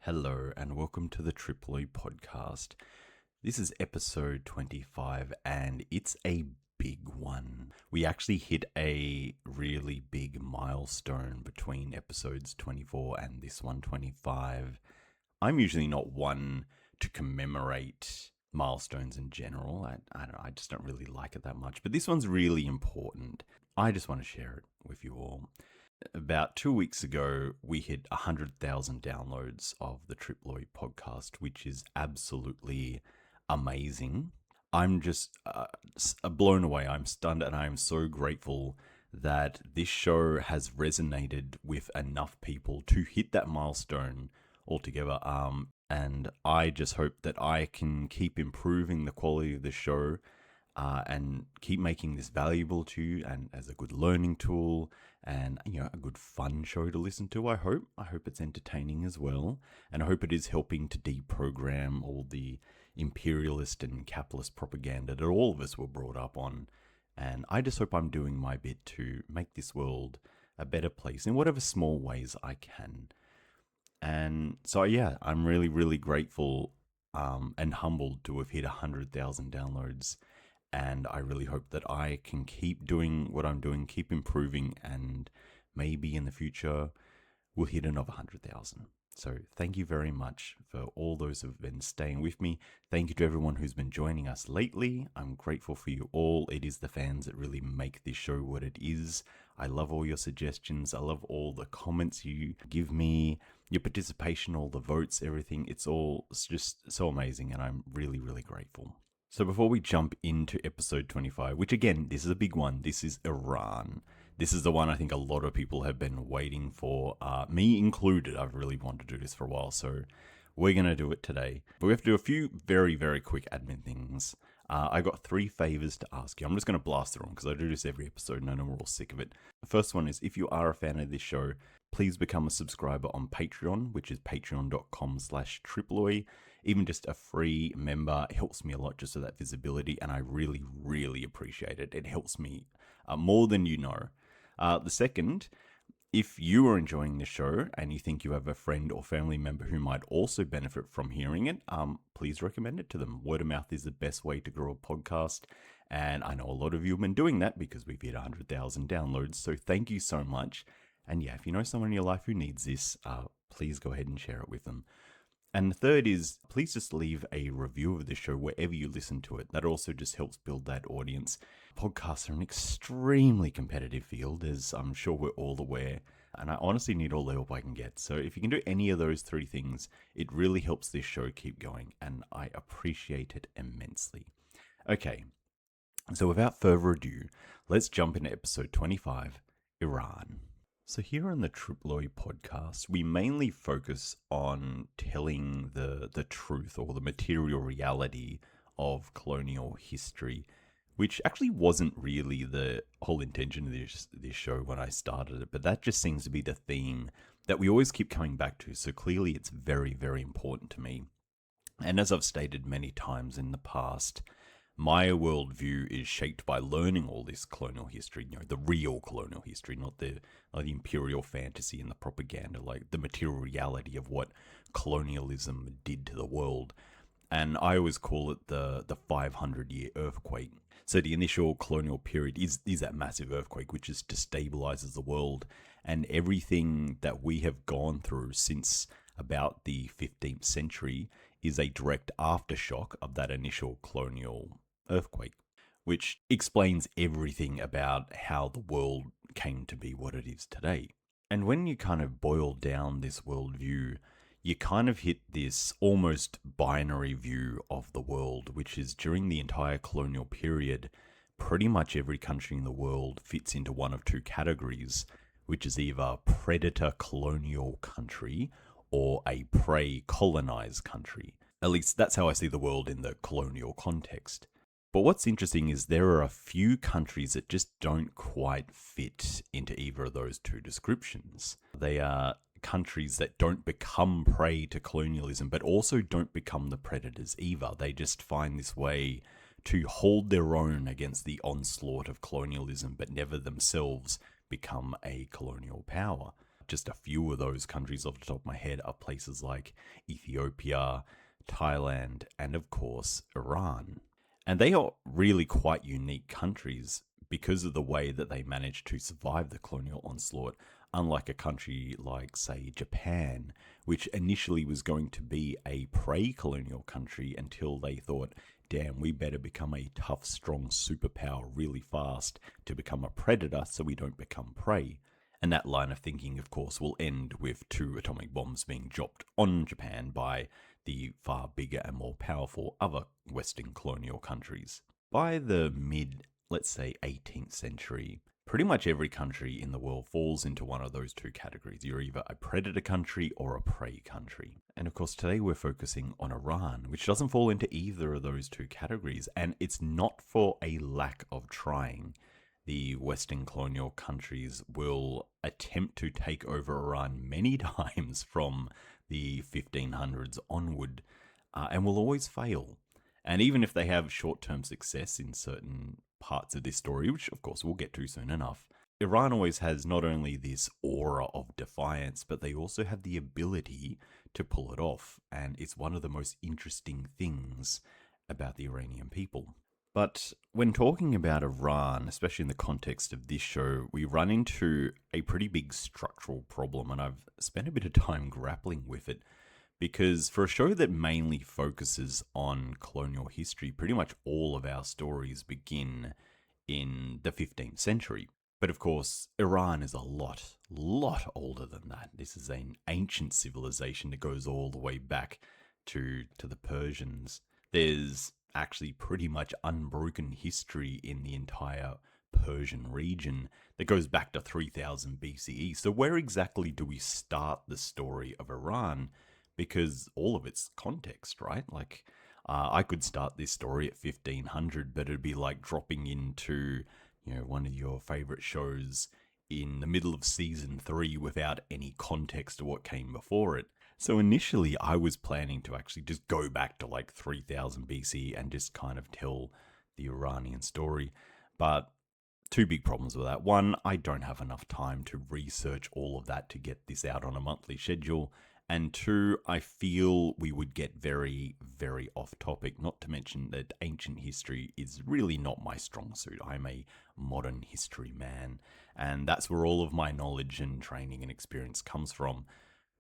Hello and welcome to the Triploi podcast. This is episode 25 and it's a big one. We actually hit a really big milestone between episodes 24 and this one, 25. I'm usually not one to commemorate milestones in general. I don't know, I just don't really like it that much, but this one's really important. I just want to share it with you all. About 2 weeks ago, we hit 100,000 downloads of the Triploi podcast, which is absolutely amazing. I'm just blown away. I'm stunned and I'm so grateful that this show has resonated with enough people to hit that milestone altogether. And I just hope that I can keep improving the quality of the show and keep making this valuable to you and as a good learning tool and a good fun show to listen to. I hope it's entertaining as well, and I hope it is helping to deprogram all the imperialist and capitalist propaganda that all of us were brought up on. And I just hope I'm doing my bit to make this world a better place in whatever small ways I can. And so I'm really, really grateful and humbled to have hit 100,000 downloads. And I really hope that I can keep doing what I'm doing, keep improving, and maybe in the future we'll hit another 100,000. So thank you very much for all those who have been staying with me. Thank you to everyone who's been joining us lately. I'm grateful for you all. It is the fans that really make this show what it is. I love all your suggestions. I love all the comments you give me, your participation, all the votes, everything. It's just so amazing, and I'm really, really grateful. So before we jump into episode 25, which again, this is a big one. This is Iran. This is the one I think a lot of people have been waiting for, me included. I've really wanted to do this for a while, so we're going to do it today. But we have to do a few very, very quick admin things. I got 3 favors to ask you. I'm just going to blast through them because I do this every episode and I know we're all sick of it. The first one is, if you are a fan of this show, please become a subscriber on Patreon, which is patreon.com/Triploi. Even just a free member helps me a lot just for that visibility, and I really, really appreciate it. It helps me more than you know. The second, if you are enjoying the show and you think you have a friend or family member who might also benefit from hearing it, please recommend it to them. Word of mouth is the best way to grow a podcast, and I know a lot of you have been doing that because we've hit 100,000 downloads, so thank you so much. And if you know someone in your life who needs this, please go ahead and share it with them. And the third is, please just leave a review of the show wherever you listen to it. That also just helps build that audience. Podcasts are an extremely competitive field, as I'm sure we're all aware, and I honestly need all the help I can get. So if you can do any of those 3 things, it really helps this show keep going, and I appreciate it immensely. Okay, so without further ado, let's jump into episode 25, Iran. So here on the Triploi podcast, we mainly focus on telling the truth or the material reality of colonial history, which actually wasn't really the whole intention of this show when I started it, but that just seems to be the theme that we always keep coming back to. So clearly it's very, very important to me. And as I've stated many times in the past, my worldview is shaped by learning all this colonial history, the real colonial history, not the imperial fantasy and the propaganda, like the material reality of what colonialism did to the world. And I always call it the 500-year earthquake. So the initial colonial period is that massive earthquake, which just destabilizes the world. And everything that we have gone through since about the 15th century is a direct aftershock of that initial colonial earthquake, which explains everything about how the world came to be what it is today. And when you kind of boil down this worldview, you kind of hit this almost binary view of the world, which is during the entire colonial period, pretty much every country in the world fits into one of 2 categories, which is either predator colonial country or a prey colonized country. At least that's how I see the world in the colonial context. But what's interesting is there are a few countries that just don't quite fit into either of those 2 descriptions. They are countries that don't become prey to colonialism, but also don't become the predators either. They just find this way to hold their own against the onslaught of colonialism, but never themselves become a colonial power. Just a few of those countries off the top of my head are places like Ethiopia, Thailand, and of course, Iran. And they are really quite unique countries because of the way that they managed to survive the colonial onslaught, unlike a country like, say, Japan, which initially was going to be a prey colonial country until they thought, damn, we better become a tough, strong superpower really fast to become a predator so we don't become prey. And that line of thinking, of course, will end with 2 atomic bombs being dropped on Japan by the far bigger and more powerful other Western colonial countries. By the mid, let's say, 18th century, pretty much every country in the world falls into one of those 2 categories. You're either a predator country or a prey country. And of course, today we're focusing on Iran, which doesn't fall into either of those 2 categories. And it's not for a lack of trying. The Western colonial countries will attempt to take over Iran many times from the 1500s onward, and will always fail. And even if they have short-term success in certain parts of this story, which of course we'll get to soon enough, Iran always has not only this aura of defiance, but they also have the ability to pull it off. And it's one of the most interesting things about the Iranian people. But when talking about Iran, especially in the context of this show, we run into a pretty big structural problem, and I've spent a bit of time grappling with it. Because for a show that mainly focuses on colonial history, pretty much all of our stories begin in the 15th century. But of course, Iran is a lot older than that. This is an ancient civilization that goes all the way back to the Persians. There's actually pretty much unbroken history in the entire Persian region that goes back to 3000 BCE. So where exactly do we start the story of Iran? Because all of its context, right? Like, I could start this story at 1500, but it'd be like dropping into, one of your favorite shows in the middle of season 3 without any context to what came before it. So initially, I was planning to actually just go back to like 3000 BC and just kind of tell the Iranian story. But 2 big problems with that. One, I don't have enough time to research all of that to get this out on a monthly schedule. And 2, I feel we would get very, very off topic, not to mention that ancient history is really not my strong suit. I'm a modern history man, and that's where all of my knowledge and training and experience comes from.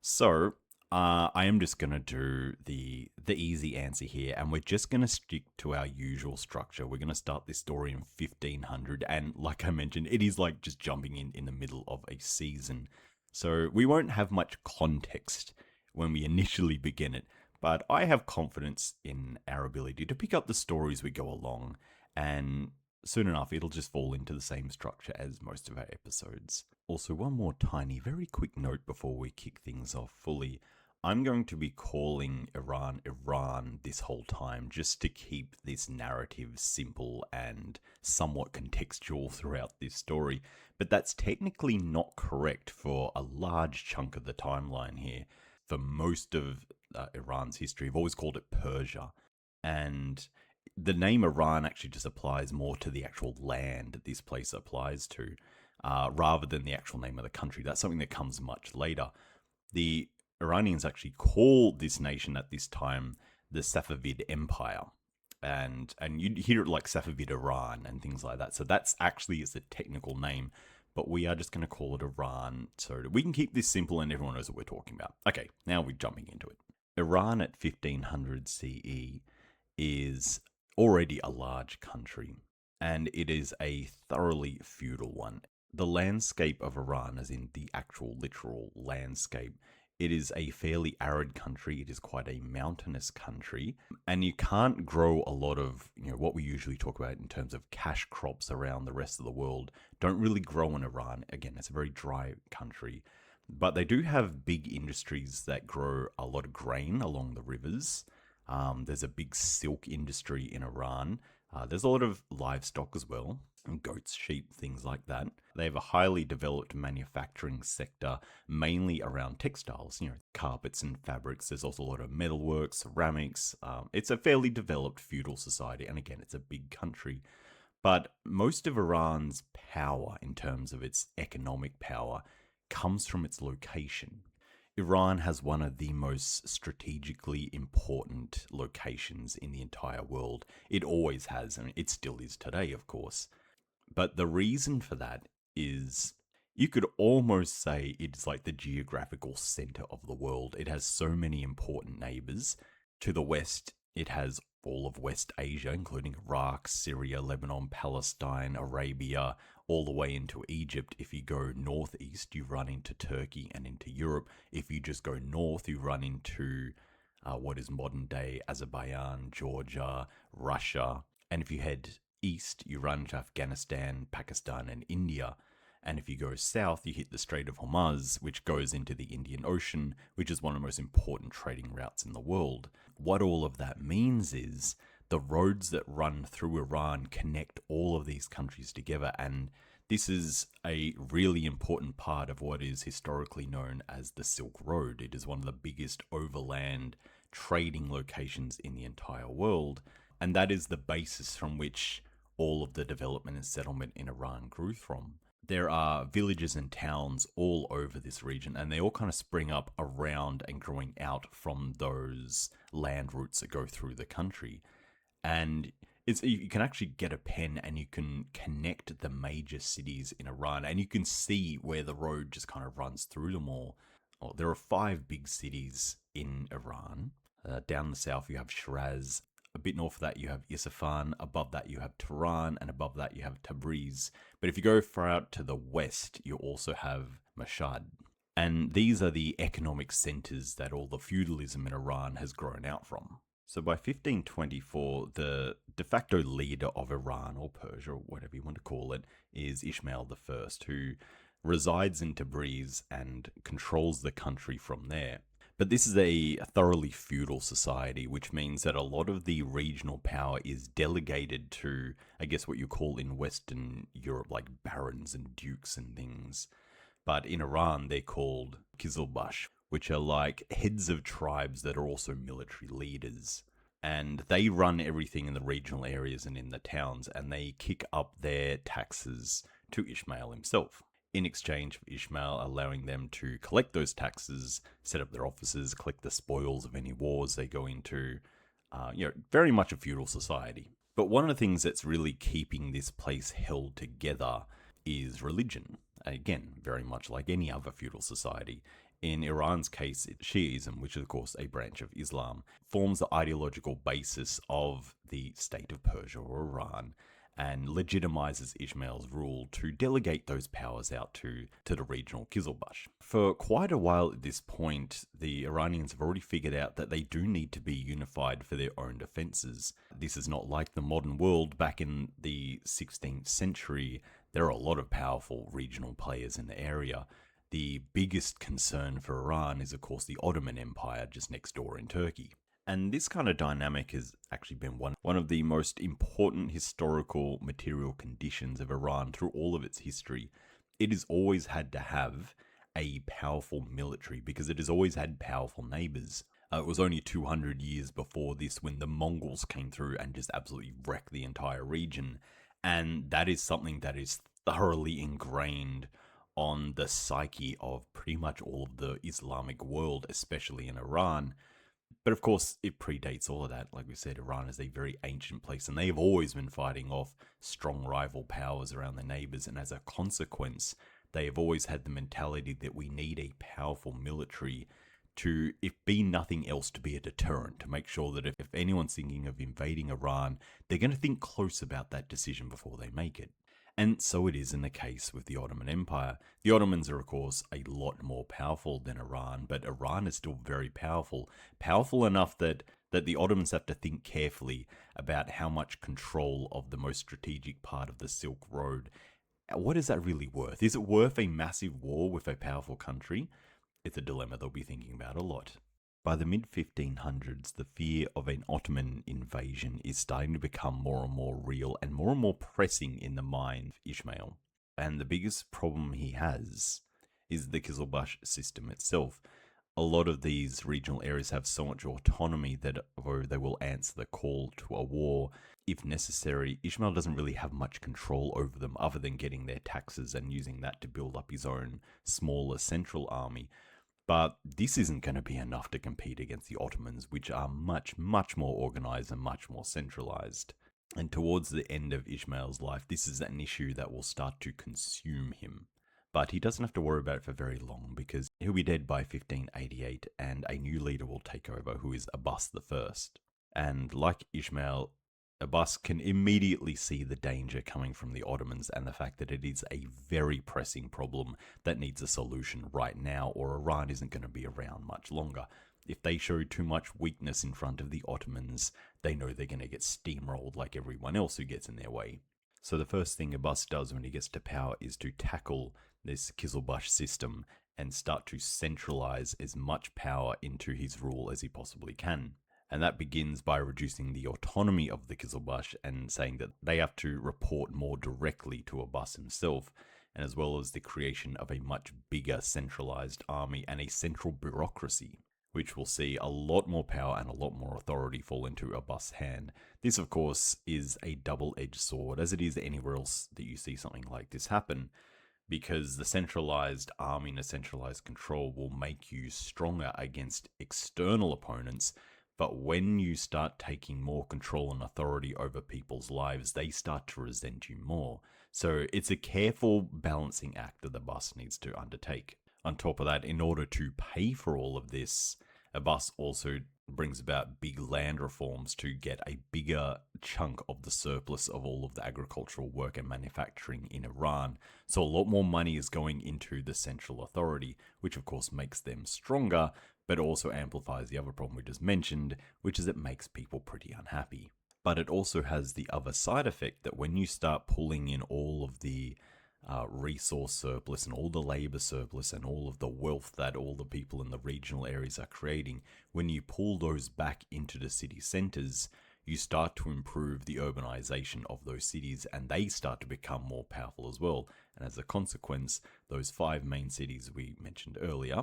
So, I am just going to do the easy answer here, and we're just going to stick to our usual structure. We're going to start this story in 1500, and like I mentioned, it is like just jumping in the middle of a season. So we won't have much context when we initially begin it, but I have confidence in our ability to pick up the stories we go along, and soon enough it'll just fall into the same structure as most of our episodes. Also, one more tiny, very quick note before we kick things off fully. I'm going to be calling Iran this whole time just to keep this narrative simple and somewhat contextual throughout this story. But that's technically not correct for a large chunk of the timeline here. For most of Iran's history, I've always called it Persia. And the name Iran actually just applies more to the actual land that this place applies to, rather than the actual name of the country. That's something that comes much later. The Iranians actually call this nation at this time the Safavid Empire. And you'd hear it like Safavid Iran and things like that. So that's actually is the technical name, but we are just going to call it Iran so that we can keep this simple and everyone knows what we're talking about. Okay, now we're jumping into it. Iran at 1500 CE is already a large country, and it is a thoroughly feudal one. The landscape of Iran, as in the actual literal landscape, it is a fairly arid country. It is quite a mountainous country, and you can't grow a lot of, what we usually talk about in terms of cash crops around the rest of the world. Don't really grow in Iran. Again, it's a very dry country, but they do have big industries that grow a lot of grain along the rivers. There's a big silk industry in Iran. There's a lot of livestock as well. Goats, sheep, things like that. They have a highly developed manufacturing sector, mainly around textiles, carpets and fabrics. There's also a lot of metalwork, ceramics. It's a fairly developed feudal society, and again, it's a big country. But most of Iran's power, in terms of its economic power, comes from its location. Iran has one of the most strategically important locations in the entire world. It always has, and it still is today, of course. But the reason for that is you could almost say it's like the geographical center of the world. It has so many important neighbors. To the west, it has all of West Asia, including Iraq, Syria, Lebanon, Palestine, Arabia, all the way into Egypt. If you go northeast, you run into Turkey and into Europe. If you just go north, you run into what is modern day Azerbaijan, Georgia, Russia. And if you head east, you run to Afghanistan, Pakistan, and India. And if you go south, you hit the Strait of Hormuz, which goes into the Indian Ocean, which is one of the most important trading routes in the world. What all of that means is the roads that run through Iran connect all of these countries together. And this is a really important part of what is historically known as the Silk Road. It is one of the biggest overland trading locations in the entire world. And that is the basis from which all of the development and settlement in Iran grew from. There are villages and towns all over this region, and they all kind of spring up around and growing out from those land routes that go through the country. And you can actually get a pen and you can connect the major cities in Iran, and you can see where the road just kind of runs through them all. There are 5 big cities in Iran. Down the south, you have Shiraz. A bit north of that, you have Isfahan. Above that, you have Tehran. And above that, you have Tabriz. But if you go far out to the west, you also have Mashhad. And these are the economic centers that all the feudalism in Iran has grown out from. So by 1524, the de facto leader of Iran, or Persia, or whatever you want to call it, is Ismail I, who resides in Tabriz and controls the country from there. But this is a thoroughly feudal society, which means that a lot of the regional power is delegated to, I guess, what you call in Western Europe, like barons and dukes and things. But in Iran, they're called Qizilbash, which are like heads of tribes that are also military leaders. And they run everything in the regional areas and in the towns, and they kick up their taxes to Ismail himself, in exchange for Ismail allowing them to collect those taxes, set up their offices, collect the spoils of any wars they go into. Very much a feudal society. But one of the things that's really keeping this place held together is religion. Again, very much like any other feudal society. In Iran's case, Shiism, which is of course a branch of Islam, forms the ideological basis of the state of Persia or Iran, and legitimizes Ismail's rule to delegate those powers out to the regional Qizilbash. For quite a while at this point, the Iranians have already figured out that they do need to be unified for their own defenses. This is not like the modern world. Back in the 16th century, there are a lot of powerful regional players in the area. The biggest concern for Iran is, of course, the Ottoman Empire just next door in Turkey. And this kind of dynamic has actually been one of the most important historical material conditions of Iran through all of its history. It has always had to have a powerful military because it has always had powerful neighbors. It was only 200 years before this when the Mongols came through and just absolutely wrecked the entire region. And that is something that is thoroughly ingrained on the psyche of pretty much all of the Islamic world, especially in Iran. But of course, it predates all of that. Like we said, Iran is a very ancient place, and they have always been fighting off strong rival powers around their neighbors. And as a consequence, they have always had the mentality that we need a powerful military to, if be nothing else, to be a deterrent, to make sure that if anyone's thinking of invading Iran, they're going to think close about that decision before they make it. And so it is in the case with the Ottoman Empire. The Ottomans are, of course, a lot more powerful than Iran, but Iran is still very powerful. Powerful enough that the Ottomans have to think carefully about how much control of the most strategic part of the Silk Road. What is that really worth? Is it worth a massive war with a powerful country? It's a dilemma they'll be thinking about a lot. By the mid-1500s, the fear of an Ottoman invasion is starting to become more and more real and more pressing in the mind of Ismail. And the biggest problem he has is the Qizilbash system itself. a lot of these regional areas have so much autonomy that they will answer the call to a war if necessary. Ishmael doesn't really have much control over them other than getting their taxes and using that to build up his own smaller central army. But this isn't going to be enough to compete against the Ottomans, which are much, much more organized and much more centralized. And towards the end of Ishmael's life, this is an issue that will start to consume him. But he doesn't have to worry about it for very long because he'll be dead by 1588 and a new leader will take over who is Abbas I. And like Ishmael, Abbas can immediately see the danger coming from the Ottomans and the fact that it is a very pressing problem that needs a solution right now, or Iran isn't going to be around much longer. If they show too much weakness in front of the Ottomans, they know they're going to get steamrolled like everyone else who gets in their way. So the first thing Abbas does when he gets to power is to tackle this Qizilbash system and start to centralize as much power into his rule as he possibly can. And that begins by reducing the autonomy of the Qizilbash and saying that they have to report more directly to Abbas himself, and as well as the creation of a much bigger centralized army and a central bureaucracy, which will see a lot more power and a lot more authority fall into Abbas' hand. This, of course, is a double-edged sword, as it is anywhere else that you see something like this happen, because the centralized army and the centralized control will make you stronger against external opponents. But when you start taking more control and authority over people's lives, they start to resent you more. So it's a careful balancing act that the Abbas needs to undertake. On top of that, in order to pay for all of this, Abbas also brings about big land reforms to get a bigger chunk of the surplus of all of the agricultural work and manufacturing in Iran. So a lot more money is going into the central authority, which of course makes them stronger, but also amplifies the other problem we just mentioned, which is it makes people pretty unhappy. But it also has the other side effect that when you start pulling in all of the resource surplus and all the labor surplus and all of the wealth that all the people in the regional areas are creating, when you pull those back into the city centers, you start to improve the urbanization of those cities and they start to become more powerful as well. And as a consequence, those 5 main cities we mentioned earlier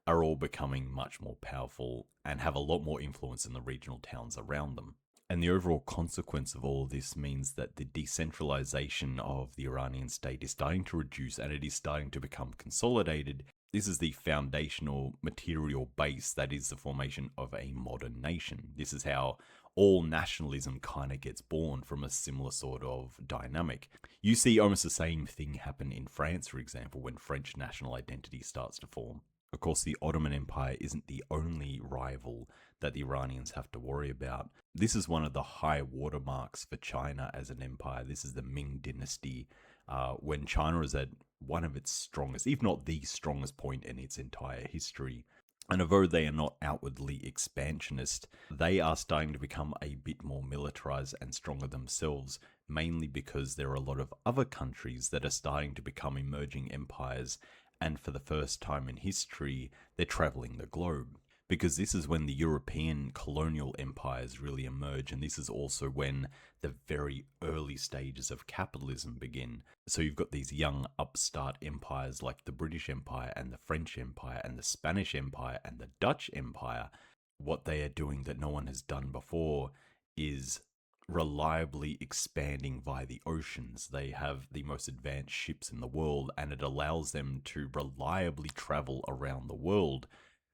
are all becoming much more powerful and have a lot more influence in the regional towns around them. And the overall consequence of all of this means that the decentralization of the Iranian state is starting to reduce and it is starting to become consolidated. This is the foundational material base that is the formation of a modern nation. This is how all nationalism kind of gets born, from a similar sort of dynamic. You see almost the same thing happen in France, for example, when French national identity starts to form. Of course, the Ottoman Empire isn't the only rival that the Iranians have to worry about. This is one of the high watermarks for China as an empire. This is the Ming Dynasty, when China is at one of its strongest, if not the strongest point in its entire history. And although they are not outwardly expansionist, they are starting to become a bit more militarized and stronger themselves, mainly because there are a lot of other countries that are starting to become emerging empires, and for the first time in history, they're traveling the globe. Because this is when the European colonial empires really emerge, and this is also when the very early stages of capitalism begin. So you've got these young upstart empires like the British Empire and the French Empire and the Spanish Empire and the Dutch Empire. What they are doing that no one has done before is reliably expanding via the oceans. They have the most advanced ships in the world, and it allows them to reliably travel around the world.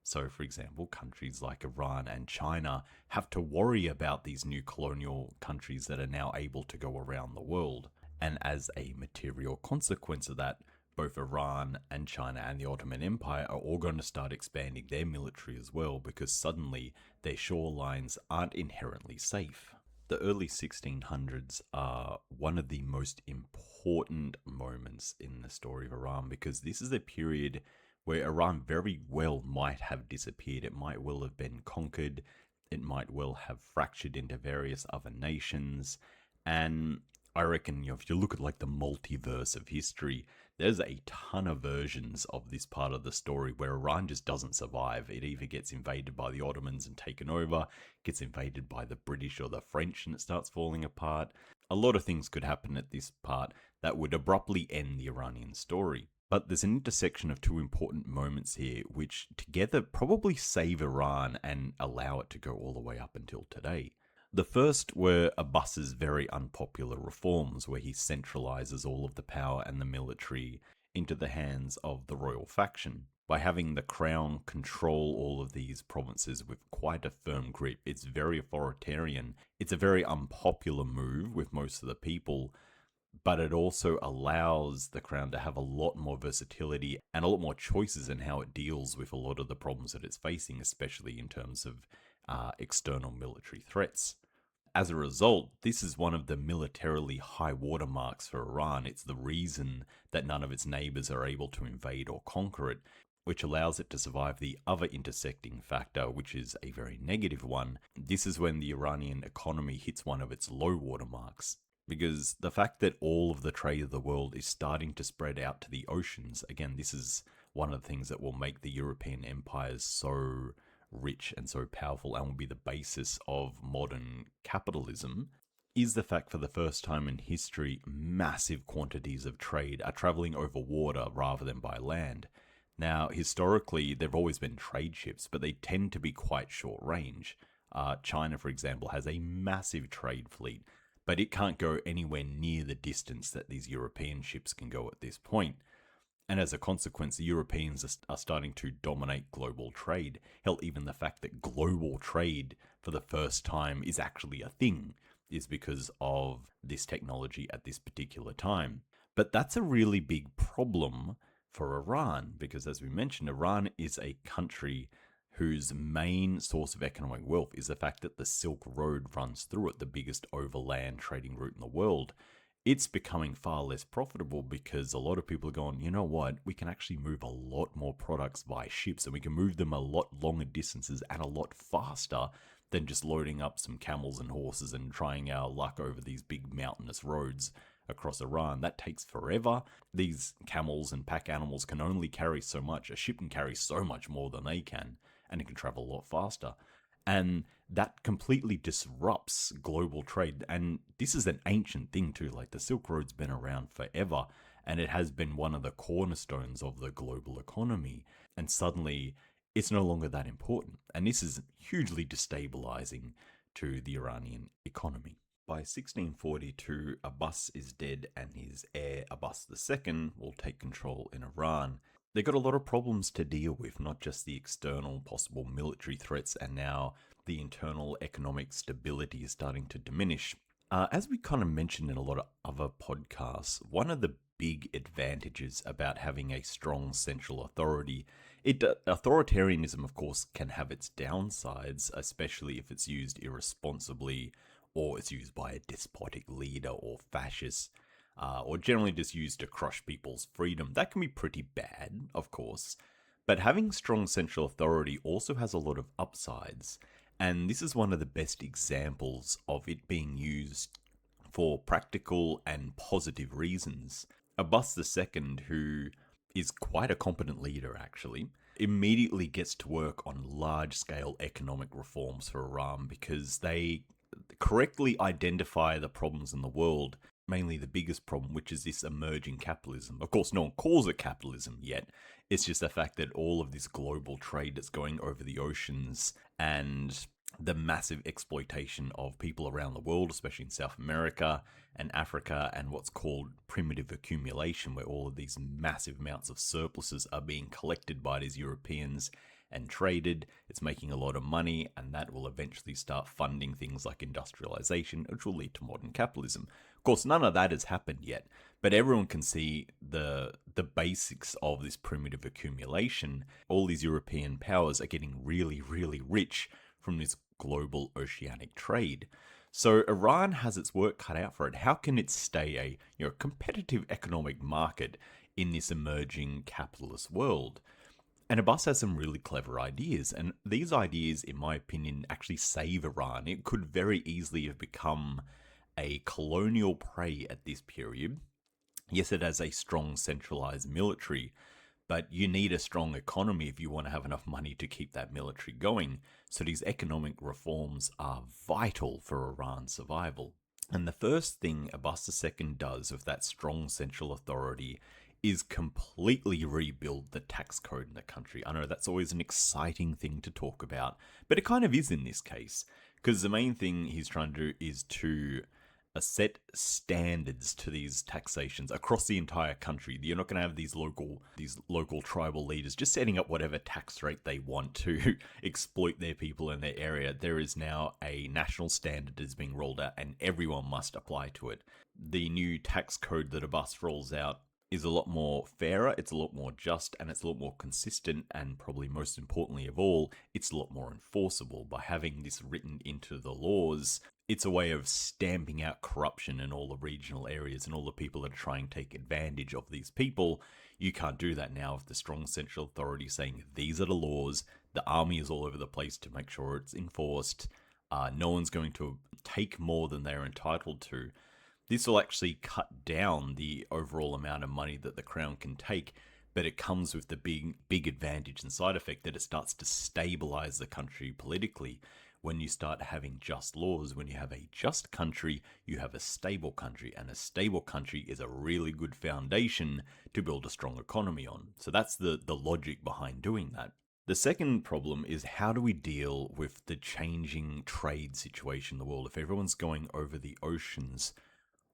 So, for example, countries like Iran and China have to worry about these new colonial countries that are now able to go around the world. And as a material consequence of that, both Iran and China and the Ottoman Empire are all going to start expanding their military as well, because suddenly their shorelines aren't inherently safe. The early 1600s are one of the most important moments in the story of Iran, because this is a period where Iran very well might have disappeared. It might well have been conquered. It might well have fractured into various other nations. And I reckon, if you look at like the multiverse of history, there's a ton of versions of this part of the story where Iran just doesn't survive. It either gets invaded by the Ottomans and taken over, gets invaded by the British or the French and it starts falling apart. A lot of things could happen at this part that would abruptly end the Iranian story. But there's an intersection of two important moments here, which together probably save Iran and allow it to go all the way up until today. The first were Abbas's very unpopular reforms, where he centralizes all of the power and the military into the hands of the royal faction. By having the crown control all of these provinces with quite a firm grip, it's very authoritarian. It's a very unpopular move with most of the people, but it also allows the crown to have a lot more versatility and a lot more choices in how it deals with a lot of the problems that it's facing, especially in terms of external military threats. As a result, this is one of the militarily high watermarks for Iran. It's the reason that none of its neighbors are able to invade or conquer it, which allows it to survive the other intersecting factor, which is a very negative one. This is when the Iranian economy hits one of its low watermarks. Because the fact that all of the trade of the world is starting to spread out to the oceans, again, this is one of the things that will make the European empires so rich and so powerful and will be the basis of modern capitalism, is the fact for the first time in history, massive quantities of trade are traveling over water rather than by land. Now, historically, there have always been trade ships, but they tend to be quite short range. China, for example, has a massive trade fleet, but it can't go anywhere near the distance that these European ships can go at this point. And as a consequence, the Europeans are starting to dominate global trade. Hell, even the fact that global trade for the first time is actually a thing is because of this technology at this particular time. But that's a really big problem for Iran, because as we mentioned, Iran is a country whose main source of economic wealth is the fact that the Silk Road runs through it, the biggest overland trading route in the world. It's becoming far less profitable because a lot of people are going, you know what, we can actually move a lot more products by ships and we can move them a lot longer distances and a lot faster than just loading up some camels and horses and trying our luck over these big mountainous roads across Iran. That takes forever. These camels and pack animals can only carry so much. A ship can carry so much more than they can, and it can travel a lot faster. And that completely disrupts global trade. And this is an ancient thing too. Like the Silk Road's been around forever, and it has been one of the cornerstones of the global economy. And suddenly, it's no longer that important. And this is hugely destabilizing to the Iranian economy. By 1642, Abbas is dead and his heir Abbas II will take control in Iran. They've got a lot of problems to deal with, not just the external possible military threats, and now the internal economic stability is starting to diminish. As we kind of mentioned in a lot of other podcasts, one of the big advantages about having a strong central authority, authoritarianism, of course, can have its downsides, especially if it's used irresponsibly or it's used by a despotic leader or fascist, or generally just used to crush people's freedom. That can be pretty bad, of course, but having strong central authority also has a lot of upsides, and this is one of the best examples of it being used for practical and positive reasons. Abbas II, who is quite a competent leader actually, immediately gets to work on large-scale economic reforms for Iran because they correctly identify the problems in the world, mainly the biggest problem, which is this emerging capitalism. Of course, no one calls it capitalism yet. It's just the fact that all of this global trade that's going over the oceans and the massive exploitation of people around the world, especially in South America and Africa, and what's called primitive accumulation, where all of these massive amounts of surpluses are being collected by these Europeans and traded. It's making a lot of money, and that will eventually start funding things like industrialization, which will lead to modern capitalism. Of course, none of that has happened yet, but everyone can see the basics of this primitive accumulation. All these European powers are getting really, really rich from this global oceanic trade. So Iran has its work cut out for it. How can it stay a competitive economic market in this emerging capitalist world? And Abbas has some really clever ideas, and these ideas, in my opinion, actually save Iran. It could very easily have become a colonial prey at this period. Yes, it has a strong centralized military, but you need a strong economy if you want to have enough money to keep that military going. So these economic reforms are vital for Iran's survival. And the first thing Abbas II does with that strong central authority is completely rebuild the tax code in the country. I know that's always an exciting thing to talk about, but it kind of is in this case, because the main thing he's trying to do is to set standards to these taxations across the entire country. You're not going to have these local tribal leaders just setting up whatever tax rate they want to exploit their people in their area. There is now a national standard that is being rolled out, and everyone must apply to it. The new tax code that Abbas rolls out is a lot more fairer, it's a lot more just, and it's a lot more consistent, and probably most importantly of all, it's a lot more enforceable. By having this written into the laws, it's a way of stamping out corruption in all the regional areas and all the people that are trying to take advantage of these people. You can't do that now with the strong central authority saying these are the laws. The army is all over the place to make sure it's enforced. No one's going to take more than they're entitled to. This will actually cut down the overall amount of money that the crown can take, but it comes with the big advantage and side effect that it starts to stabilize the country politically. When you start having just laws, when you have a just country, you have a stable country, and a stable country is a really good foundation to build a strong economy on. So that's the logic behind doing that. The second problem is, how do we deal with the changing trade situation in the world? If everyone's going over the oceans,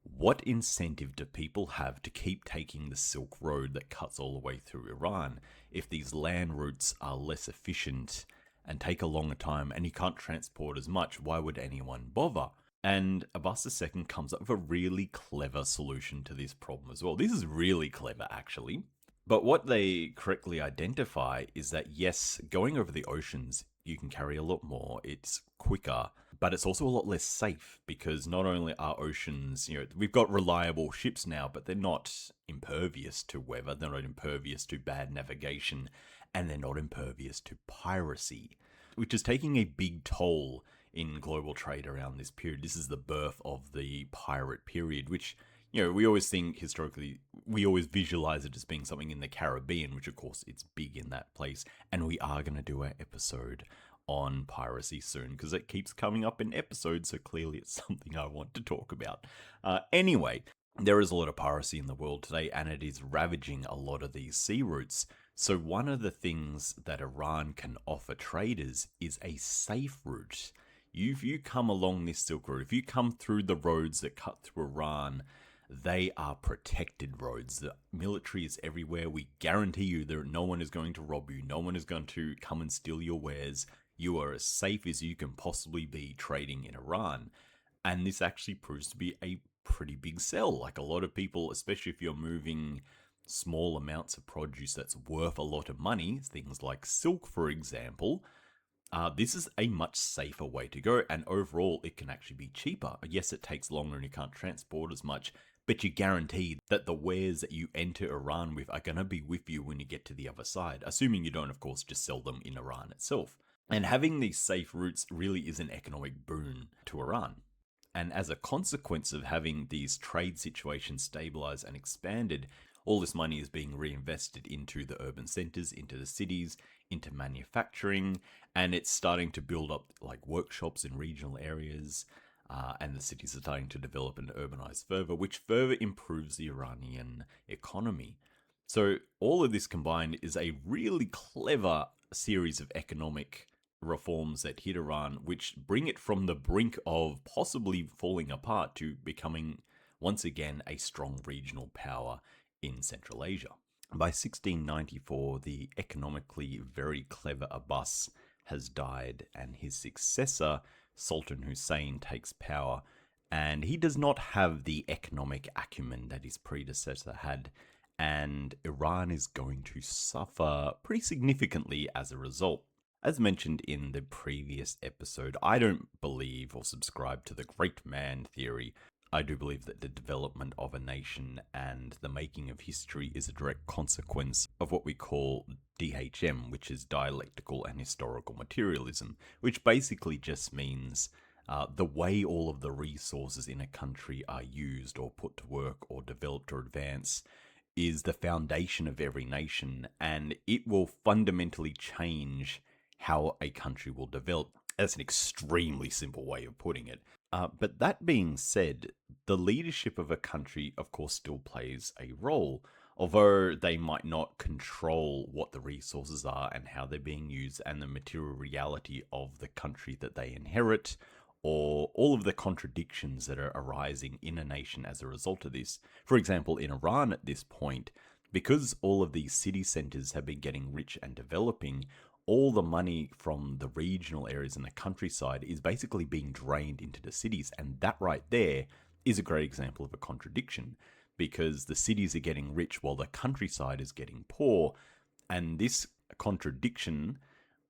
what incentive do people have to keep taking the Silk Road that cuts all the way through Iran? If these land routes are less efficient and take a longer time and you can't transport as much, why would anyone bother? And Abbas II comes up with a really clever solution to this problem as well. This is really clever, actually. But what they correctly identify is that, yes, going over the oceans, you can carry a lot more, it's quicker, but it's also a lot less safe, because not only are oceans, we've got reliable ships now, but they're not impervious to weather, they're not impervious to bad navigation, and they're not impervious to piracy, which is taking a big toll in global trade around this period. This is the birth of the pirate period, which, we always think historically, we always visualize it as being something in the Caribbean, which of course it's big in that place. And we are going to do an episode on piracy soon, because it keeps coming up in episodes, so clearly it's something I want to talk about. Anyway, there is a lot of piracy in the world today, and it is ravaging a lot of these sea routes. So one of the things that Iran can offer traders is a safe route. If you come along this Silk Road, if you come through the roads that cut through Iran, they are protected roads. The military is everywhere. We guarantee you that no one is going to rob you. No one is going to come and steal your wares. You are as safe as you can possibly be trading in Iran. And this actually proves to be a pretty big sell. Like, a lot of people, especially if you're moving small amounts of produce that's worth a lot of money, things like silk, for example, this is a much safer way to go. And overall, it can actually be cheaper. Yes, it takes longer and you can't transport as much, but you're guaranteed that the wares that you enter Iran with are going to be with you when you get to the other side, assuming you don't, of course, just sell them in Iran itself. And having these safe routes really is an economic boon to Iran. And as a consequence of having these trade situations stabilized and expanded, all this money is being reinvested into the urban centers, into the cities, into manufacturing, and it's starting to build up like workshops in regional areas. And the cities are starting to develop and urbanize further, which further improves the Iranian economy. So all of this combined is a really clever series of economic reforms that hit Iran, which bring it from the brink of possibly falling apart to becoming once again a strong regional power in Central Asia. By 1694, the economically very clever Abbas has died, and his successor, Sultan Hussein, takes power, and he does not have the economic acumen that his predecessor had, and Iran is going to suffer pretty significantly as a result. As mentioned in the previous episode, I don't believe or subscribe to the great man theory. I do believe that the development of a nation and the making of history is a direct consequence of what we call DHM, which is dialectical and historical materialism, which basically just means the way all of the resources in a country are used or put to work or developed or advanced is the foundation of every nation, and it will fundamentally change how a country will develop. That's an extremely simple way of putting it. But that being said, the leadership of a country, of course, still plays a role. Although they might not control what the resources are and how they're being used and the material reality of the country that they inherit, or all of the contradictions that are arising in a nation as a result of this. For example, in Iran at this point, because all of these city centers have been getting rich and developing, all the money from the regional areas and the countryside is basically being drained into the cities. And that right there is a great example of a contradiction, because the cities are getting rich while the countryside is getting poor. And this contradiction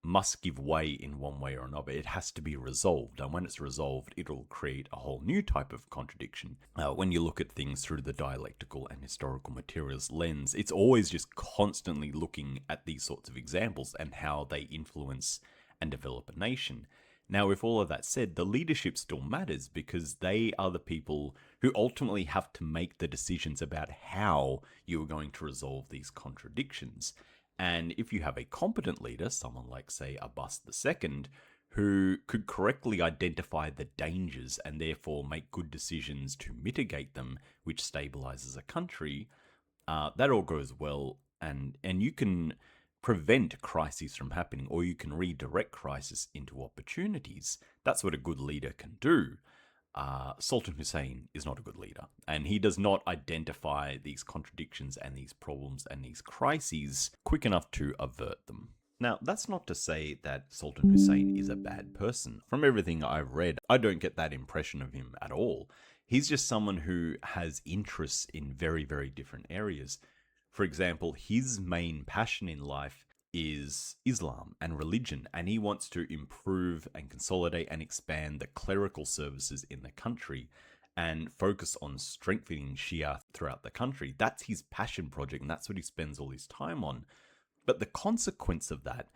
must give way in one way or another. It has to be resolved. And when it's resolved, it'll create a whole new type of contradiction. When you look at things through the dialectical and historical materials lens, it's always just constantly looking at these sorts of examples and how they influence and develop a nation. Now, with all of that said, the leadership still matters, because they are the people who ultimately have to make the decisions about how you are going to resolve these contradictions. And if you have a competent leader, someone like, say, Abbas II, who could correctly identify the dangers and therefore make good decisions to mitigate them, which stabilizes a country, that all goes well. And you can prevent crises from happening, or you can redirect crisis into opportunities. That's what a good leader can do. Sultan Hussein is not a good leader, and he does not identify these contradictions and these problems and these crises quick enough to avert them. Now, that's not to say that Sultan Hussein is a bad person. From everything I've read, I don't get that impression of him at all. He's just someone who has interests in very, very different areas. For example, his main passion in life is Islam and religion, and he wants to improve and consolidate and expand the clerical services in the country and focus on strengthening Shia throughout the country. That's his passion project, and that's what he spends all his time on. But the consequence of that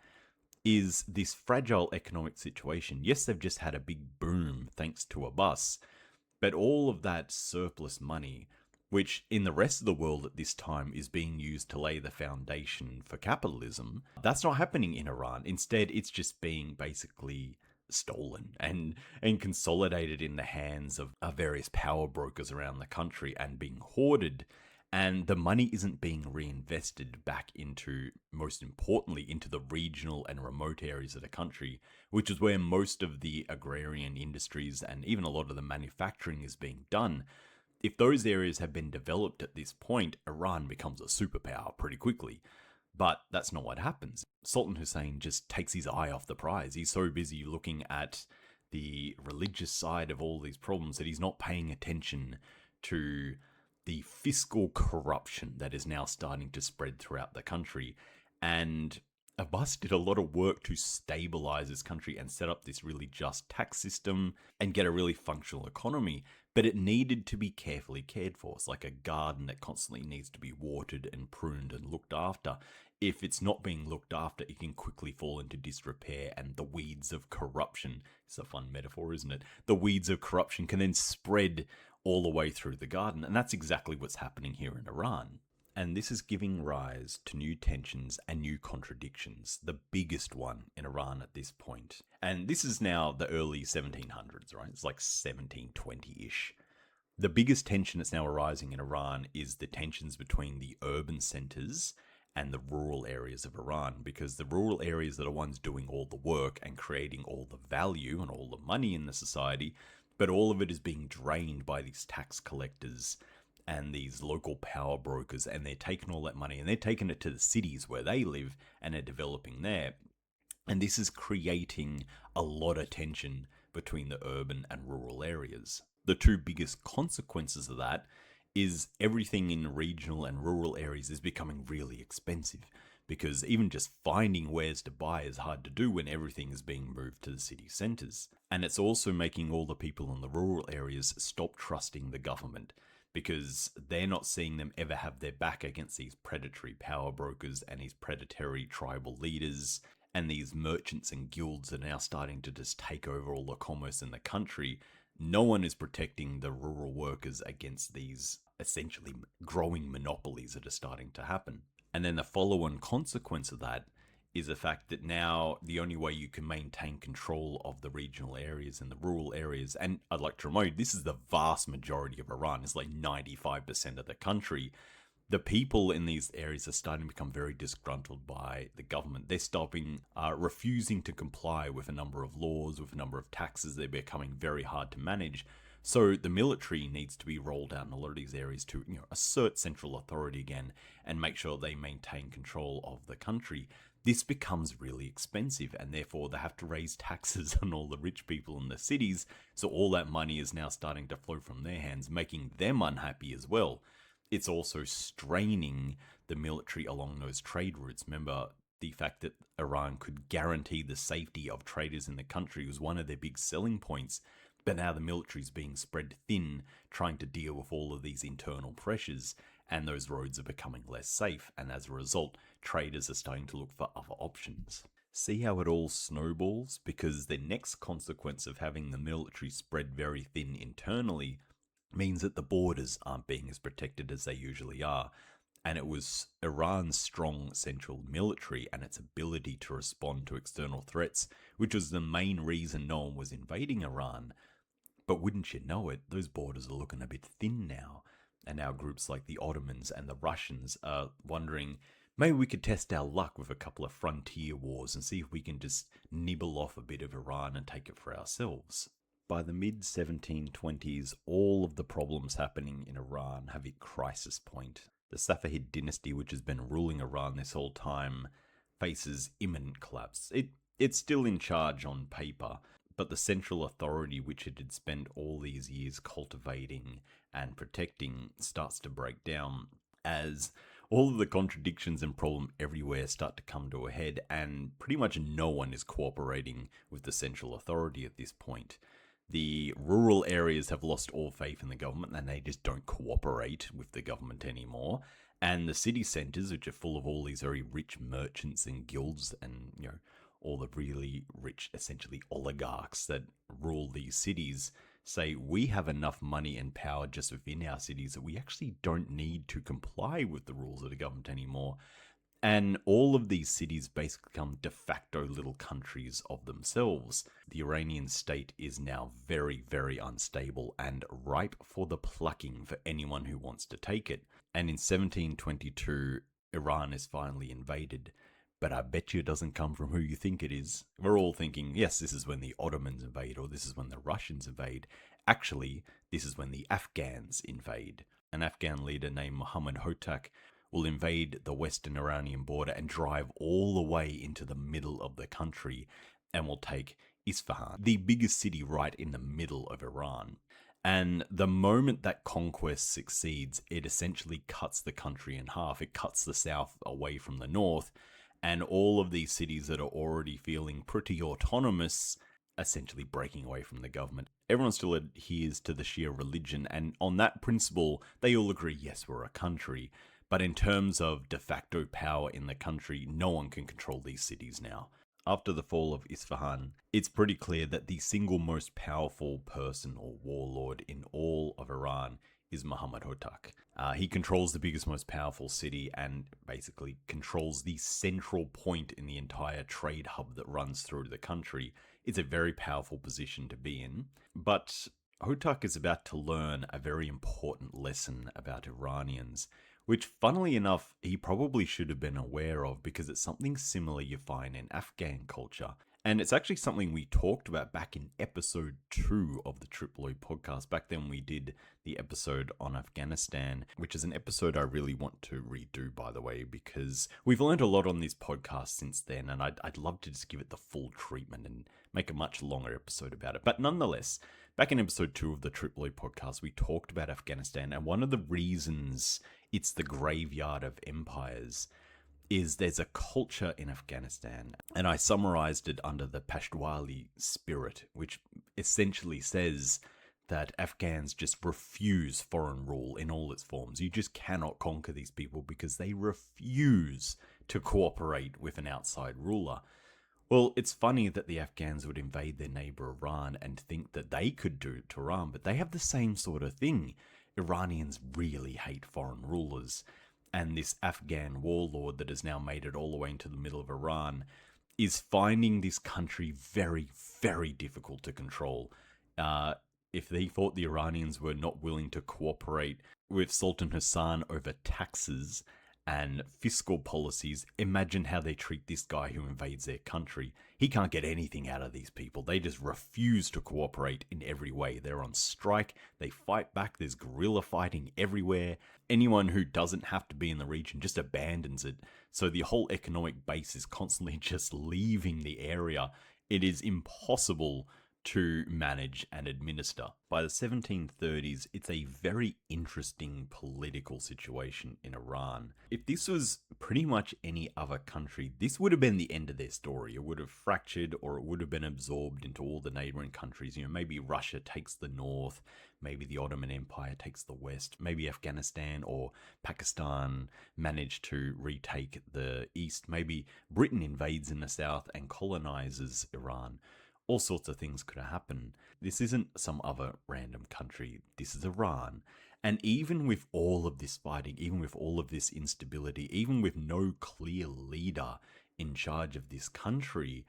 is this fragile economic situation. Yes, they've just had a big boom thanks to Abbas, but all of that surplus money, which in the rest of the world at this time is being used to lay the foundation for capitalism, that's not happening in Iran. Instead, it's just being basically stolen and consolidated in the hands of various power brokers around the country and being hoarded. And the money isn't being reinvested back into, most importantly, into the regional and remote areas of the country, which is where most of the agrarian industries and even a lot of the manufacturing is being done. If those areas have been developed at this point, Iran becomes a superpower pretty quickly. But that's not what happens. Sultan Hussein just takes his eye off the prize. He's so busy looking at the religious side of all these problems that he's not paying attention to the fiscal corruption that is now starting to spread throughout the country. And Abbas did a lot of work to stabilize his country and set up this really just tax system and get a really functional economy. But it needed to be carefully cared for. It's like a garden that constantly needs to be watered and pruned and looked after. If it's not being looked after, it can quickly fall into disrepair, and the weeds of corruption, it's a fun metaphor, isn't it? The weeds of corruption can then spread all the way through the garden, and that's exactly what's happening here in Iran. And this is giving rise to new tensions and new contradictions, the biggest one in Iran at this point. And this is now the early 1700s, right? It's like 1720-ish. The biggest tension that's now arising in Iran is the tensions between the urban centers and the rural areas of Iran, because the rural areas are the ones doing all the work and creating all the value and all the money in the society, but all of it is being drained by these tax collectors and these local power brokers, and they're taking all that money and they're taking it to the cities where they live and are developing there. And this is creating a lot of tension between the urban and rural areas. The two biggest consequences of that is everything in regional and rural areas is becoming really expensive, because even just finding wares to buy is hard to do when everything is being moved to the city centres. And it's also making all the people in the rural areas stop trusting the government, because they're not seeing them ever have their back against these predatory power brokers and these predatory tribal leaders, and these merchants and guilds are now starting to just take over all the commerce in the country. No one is protecting the rural workers against these essentially growing monopolies that are starting to happen. And then the follow-on consequence of that is the fact that now the only way you can maintain control of the regional areas and the rural areas, and I'd like to remind you, this is the vast majority of Iran, it's like 95% of the country, The people in these areas are starting to become very disgruntled by the government. They're refusing to comply with a number of laws, with a number of taxes. They're becoming very hard to manage. So the military needs to be rolled out in a lot of these areas to, assert central authority again and make sure they maintain control of the country. This becomes really expensive, and therefore they have to raise taxes on all the rich people in the cities. So all that money is now starting to flow from their hands, making them unhappy as well. It's also straining the military along those trade routes. Remember, the fact that Iran could guarantee the safety of traders in the country was one of their big selling points. But now the military is being spread thin, trying to deal with all of these internal pressures, and those roads are becoming less safe. And as a result, traders are starting to look for other options. See how it all snowballs? Because the next consequence of having the military spread very thin internally means that the borders aren't being as protected as they usually are. And it was Iran's strong central military and its ability to respond to external threats, which was the main reason no one was invading Iran. But wouldn't you know it, those borders are looking a bit thin now. And now groups like the Ottomans and the Russians are wondering, maybe we could test our luck with a couple of frontier wars and see if we can just nibble off a bit of Iran and take it for ourselves. By the mid-1720s, all of the problems happening in Iran have hit crisis point. The Safavid dynasty, which has been ruling Iran this whole time, faces imminent collapse. It's still in charge on paper, but the central authority which it had spent all these years cultivating and protecting starts to break down as all of the contradictions and problem everywhere start to come to a head, and pretty much no one is cooperating with the central authority at this point. The rural areas have lost all faith in the government and they just don't cooperate with the government anymore. And the city centres, which are full of all these very rich merchants and guilds and, all the really rich, essentially oligarchs that rule these cities, say we have enough money and power just within our cities that we actually don't need to comply with the rules of the government anymore. And all of these cities basically become de facto little countries of themselves. The Iranian state is now very, very unstable and ripe for the plucking for anyone who wants to take it. And in 1722, Iran is finally invaded. But I bet you it doesn't come from who you think it is. We're all thinking, yes, this is when the Ottomans invade, or this is when the Russians invade. Actually, this is when the Afghans invade. An Afghan leader named Mohammed Hotak will invade the western Iranian border and drive all the way into the middle of the country and will take Isfahan, the biggest city right in the middle of Iran. And the moment that conquest succeeds, it essentially cuts the country in half. It cuts the south away from the north, and all of these cities that are already feeling pretty autonomous, essentially breaking away from the government. Everyone still adheres to the Shia religion, and on that principle, they all agree, yes, we're a country. But in terms of de facto power in the country, no one can control these cities now. After the fall of Isfahan, it's pretty clear that the single most powerful person or warlord in all of Iran is Mohammed Hotak. He controls the biggest, most powerful city and basically controls the central point in the entire trade hub that runs through the country. It's a very powerful position to be in. But Hotak is about to learn a very important lesson about Iranians, which, funnily enough, he probably should have been aware of because it's something similar you find in Afghan culture. And it's actually something we talked about back in episode 2 of the Triploi podcast. Back then we did the episode on Afghanistan, which is an episode I really want to redo, by the way, because we've learned a lot on this podcast since then, and I'd love to just give it the full treatment and make a much longer episode about it. But nonetheless, back in episode 2 of the Triploi podcast, we talked about Afghanistan, and one of the reasons it's the graveyard of empires is there's a culture in Afghanistan, and I summarized it under the Pashtwali spirit, which essentially says that Afghans just refuse foreign rule in all its forms. You just cannot conquer these people because they refuse to cooperate with an outside ruler. Well, it's funny that the Afghans would invade their neighbor Iran and think that they could do it to Iran, but they have the same sort of thing. Iranians really hate foreign rulers. And this Afghan warlord that has now made it all the way into the middle of Iran is finding this country very, very difficult to control. if they thought the Iranians were not willing to cooperate with Sultan Hassan over taxes and fiscal policies, imagine how they treat this guy who invades their country. He can't get anything out of these people. They just refuse to cooperate in every way. They're on strike, they fight back, there's guerrilla fighting everywhere. Anyone who doesn't have to be in the region just abandons it. So the whole economic base is constantly just leaving the area. It is impossible to manage and administer. By the 1730s, it's a very interesting political situation in Iran. If this was pretty much any other country, this would have been the end of their story. It would have fractured, or it would have been absorbed into all the neighboring countries. Maybe Russia takes the north, maybe the Ottoman Empire takes the west, maybe Afghanistan or Pakistan manage to retake the east, maybe Britain invades in the south and colonizes Iran. All sorts of things could have happened. This isn't some other random country. This is Iran. And even with all of this fighting, even with all of this instability, even with no clear leader in charge of this country,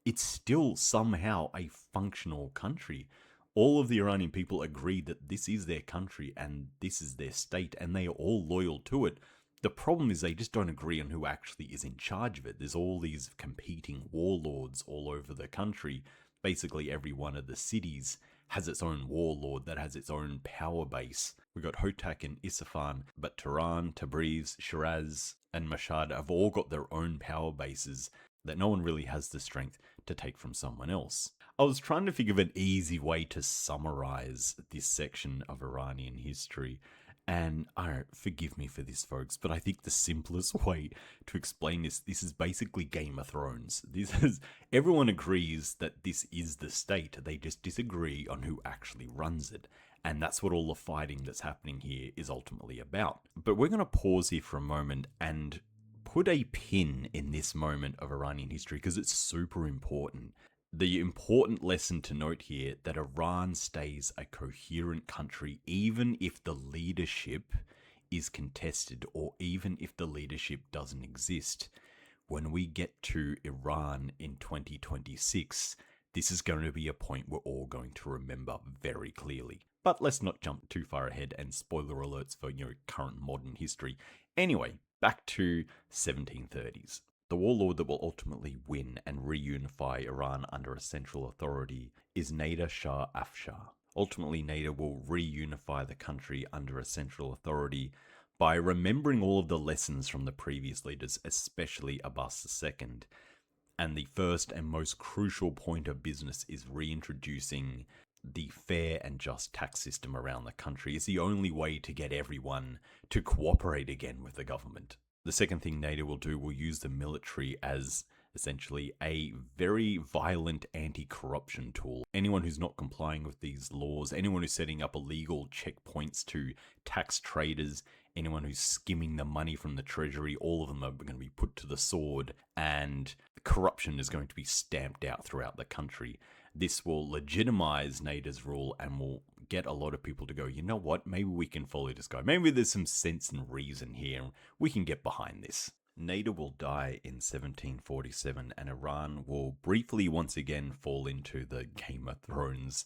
it's still somehow a functional country. All of the Iranian people agree that this is their country and this is their state, and they are all loyal to it. The problem is they just don't agree on who actually is in charge of it. There's all these competing warlords all over the country. Basically, every one of the cities has its own warlord that has its own power base. We've got Hotak and Isfahan, but Tehran, Tabriz, Shiraz, and Mashhad have all got their own power bases that no one really has the strength to take from someone else. I was trying to think of an easy way to summarize this section of Iranian history. And forgive me for this, folks, but I think the simplest way to explain this is basically Game of Thrones. Everyone agrees that this is the state. They just disagree on who actually runs it. And that's what all the fighting that's happening here is ultimately about. But we're going to pause here for a moment and put a pin in this moment of Iranian history because it's super important. The important lesson to note here that Iran stays a coherent country even if the leadership is contested or even if the leadership doesn't exist. When we get to Iran in 2026, this is going to be a point we're all going to remember very clearly. But let's not jump too far ahead and spoiler alerts for current modern history. Anyway, back to 1730s. The warlord that will ultimately win and reunify Iran under a central authority is Nader Shah Afshar. Ultimately, Nader will reunify the country under a central authority by remembering all of the lessons from the previous leaders, especially Abbas II. And the first and most crucial point of business is reintroducing the fair and just tax system around the country. It's the only way to get everyone to cooperate again with the government. The second thing Nader will use the military as essentially a very violent anti-corruption tool. Anyone who's not complying with these laws, anyone who's setting up illegal checkpoints to tax traders, anyone who's skimming the money from the treasury, all of them are going to be put to the sword, and corruption is going to be stamped out throughout the country. This will legitimize Nader's rule and will get a lot of people to go, you know what, maybe we can follow this guy. Maybe there's some sense and reason here. We can get behind this. Nader will die in 1747 and Iran will briefly once again fall into the Game of Thrones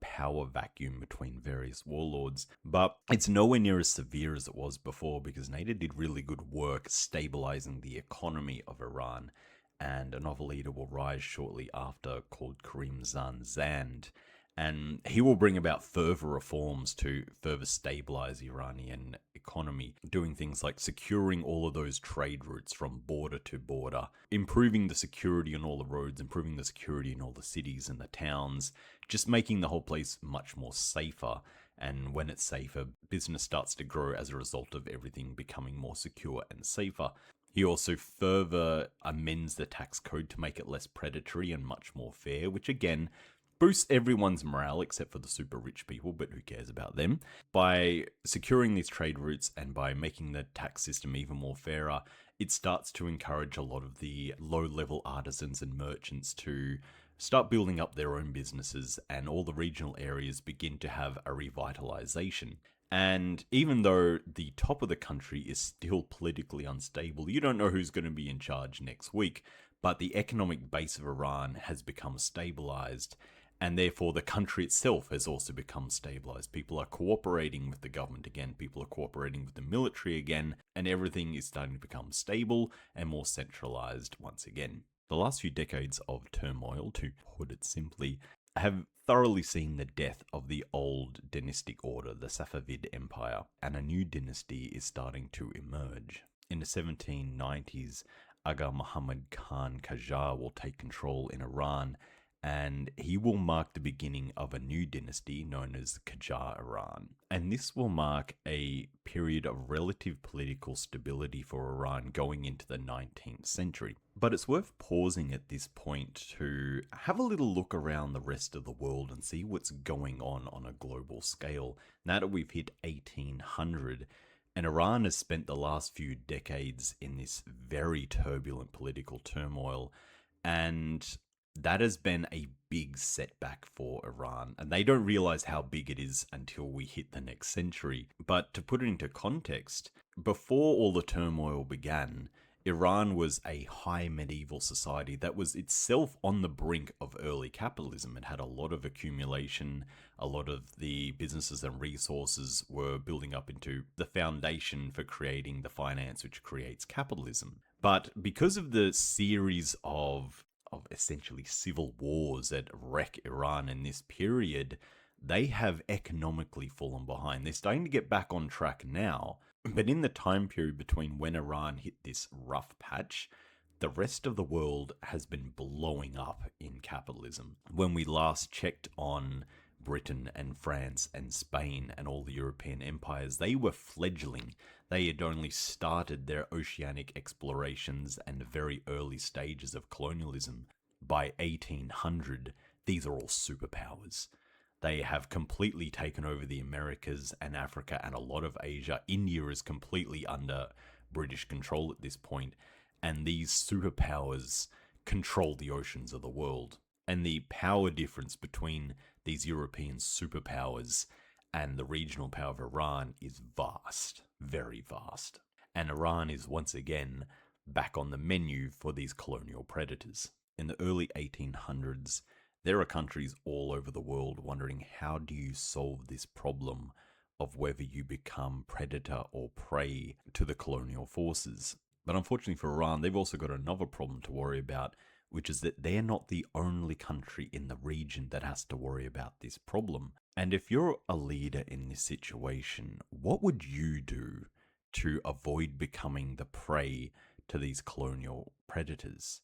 power vacuum between various warlords. But it's nowhere near as severe as it was before because Nader did really good work stabilizing the economy of Iran. And another leader will rise shortly after called Karim Zand. And he will bring about further reforms to further stabilize the Iranian economy, doing things like securing all of those trade routes from border to border, improving the security on all the roads, improving the security in all the cities and the towns, just making the whole place much more safer. And when it's safer, business starts to grow as a result of everything becoming more secure and safer. He also further amends the tax code to make it less predatory and much more fair, which again boosts everyone's morale except for the super rich people, but who cares about them? By securing these trade routes and by making the tax system even more fairer, it starts to encourage a lot of the low-level artisans and merchants to start building up their own businesses, and all the regional areas begin to have a revitalization. And even though the top of the country is still politically unstable, you don't know who's going to be in charge next week, but the economic base of Iran has become stabilized, And therefore, the country itself has also become stabilized. People are cooperating with the government again. People are cooperating with the military again. And everything is starting to become stable and more centralized once again. The last few decades of turmoil, to put it simply, have thoroughly seen the death of the old dynastic order, the Safavid Empire, and a new dynasty is starting to emerge. In the 1790s, Aga Muhammad Khan Qajar will take control in Iran, and he will mark the beginning of a new dynasty known as Qajar Iran. And this will mark a period of relative political stability for Iran going into the 19th century. But it's worth pausing at this point to have a little look around the rest of the world and see what's going on a global scale. Now that we've hit 1800, and Iran has spent the last few decades in this very turbulent political turmoil, and that has been a big setback for Iran, and they don't realize how big it is until we hit the next century. But to put it into context, before all the turmoil began, Iran was a high medieval society that was itself on the brink of early capitalism. It had a lot of accumulation, a lot of the businesses and resources were building up into the foundation for creating the finance which creates capitalism. But because of the series of essentially civil wars that wreck Iran in this period, they have economically fallen behind. They're starting to get back on track now, but in the time period between when Iran hit this rough patch, the rest of the world has been blowing up in capitalism. When we last checked on Britain and France and Spain and all the European empires, they were fledgling. They had only started their oceanic explorations and the very early stages of colonialism. By 1800, these are all superpowers. They have completely taken over the Americas and Africa and a lot of Asia. India is completely under British control at this point, and these superpowers control the oceans of the world. And the power difference between these European superpowers and the regional power of Iran is vast, very vast. And Iran is once again back on the menu for these colonial predators. In the early 1800s, there are countries all over the world wondering, how do you solve this problem of whether you become predator or prey to the colonial forces? But unfortunately for Iran, they've also got another problem to worry about, which is that they're not the only country in the region that has to worry about this problem. And if you're a leader in this situation, what would you do to avoid becoming the prey to these colonial predators?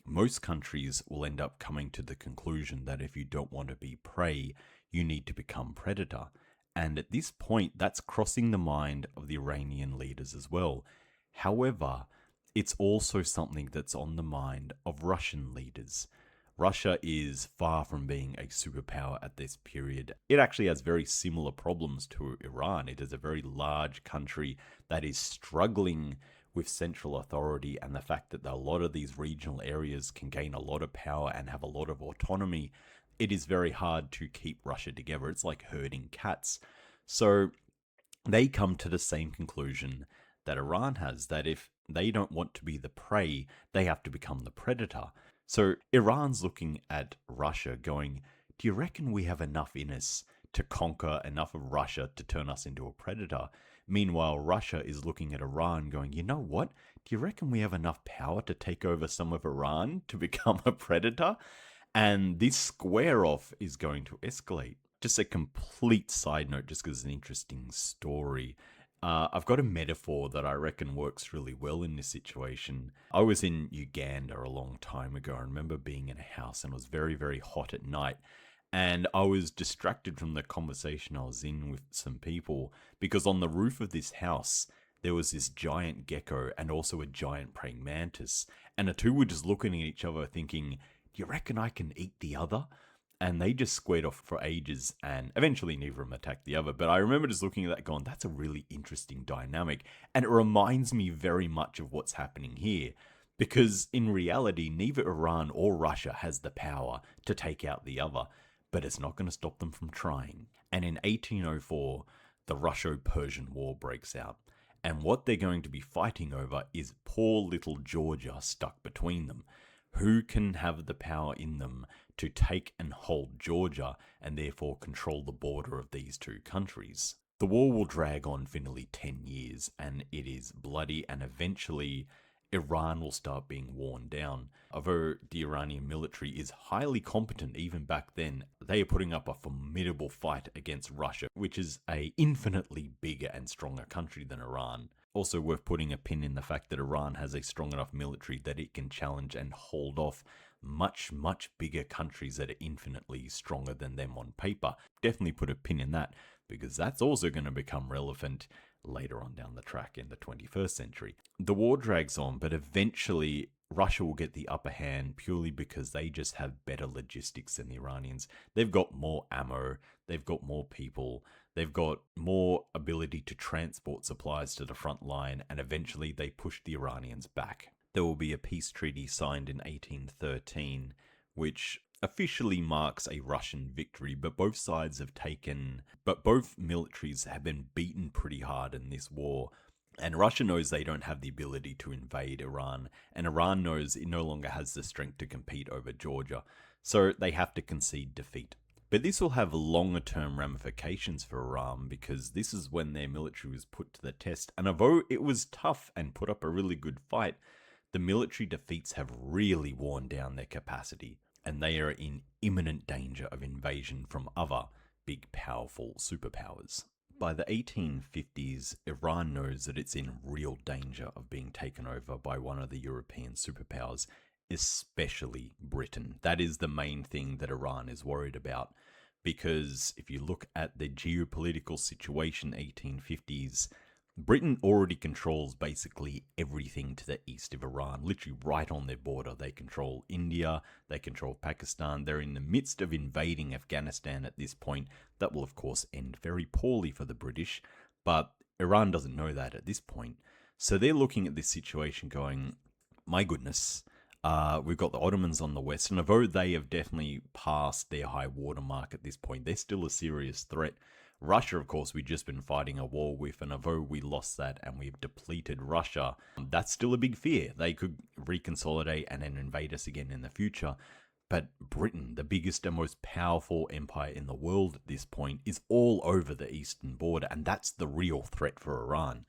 Most countries will end up coming to the conclusion that if you don't want to be prey, you need to become predator. And at this point, that's crossing the mind of the Iranian leaders as well. However, it's also something that's on the mind of Russian leaders. Russia is far from being a superpower at this period. It actually has very similar problems to Iran. It is a very large country that is struggling with central authority, and the fact that a lot of these regional areas can gain a lot of power and have a lot of autonomy, it is very hard to keep Russia together. It's like herding cats. So they come to the same conclusion that Iran has, that if they don't want to be the prey, they have to become the predator. So Iran's looking at Russia going, do you reckon we have enough in us to conquer enough of Russia to turn us into a predator? Meanwhile, Russia is looking at Iran going, you know what? Do you reckon we have enough power to take over some of Iran to become a predator? And this square off is going to escalate. Just a complete side note, just because it's an interesting story. I've got a metaphor that I reckon works really well in this situation. I was in Uganda a long time ago. I remember being in a house and it was very, very hot at night. And I was distracted from the conversation I was in with some people because on the roof of this house, there was this giant gecko and also a giant praying mantis. And the two were just looking at each other thinking, do you reckon I can eat the other? And they just squared off for ages, and eventually neither of them attacked the other. But I remember just looking at that going, that's a really interesting dynamic. And it reminds me very much of what's happening here. Because in reality, neither Iran or Russia has the power to take out the other. But it's not going to stop them from trying. And in 1804, the Russo-Persian War breaks out. And what they're going to be fighting over is poor little Georgia stuck between them. Who can have the power in them to take and hold Georgia and therefore control the border of these two countries. The war will drag on for nearly 10 years, and it is bloody, and eventually Iran will start being worn down. Although the Iranian military is highly competent even back then, they are putting up a formidable fight against Russia, which is a infinitely bigger and stronger country than Iran. Also worth putting a pin in the fact that Iran has a strong enough military that it can challenge and hold off much, much bigger countries that are infinitely stronger than them on paper. Definitely put a pin in that, because that's also going to become relevant later on down the track in the 21st century. The war drags on, but eventually Russia will get the upper hand purely because they just have better logistics than the Iranians. They've got more ammo, they've got more people, they've got more ability to transport supplies to the front line, and eventually they push the Iranians back. There will be a peace treaty signed in 1813, which officially marks a Russian victory, but both militaries have been beaten pretty hard in this war. And Russia knows they don't have the ability to invade Iran, and Iran knows it no longer has the strength to compete over Georgia, so they have to concede defeat. But this will have longer term ramifications for Iran, because this is when their military was put to the test, and although it was tough and put up a really good fight, the military defeats have really worn down their capacity, and they are in imminent danger of invasion from other big, powerful superpowers. By the 1850s, Iran knows that it's in real danger of being taken over by one of the European superpowers, especially Britain. That is the main thing that Iran is worried about, because if you look at the geopolitical situation 1850s, Britain already controls basically everything to the east of Iran, literally right on their border. They control India, they control Pakistan. They're in the midst of invading Afghanistan at this point. That will, of course, end very poorly for the British, but Iran doesn't know that at this point. So they're looking at this situation going, my goodness, we've got the Ottomans on the west, and although they have definitely passed their high watermark at this point, they're still a serious threat. Russia, of course, we've just been fighting a war with, and although we lost that and we've depleted Russia, that's still a big fear. They could reconsolidate and then invade us again in the future. But Britain, the biggest and most powerful empire in the world at this point, is all over the eastern border, and that's the real threat for Iran.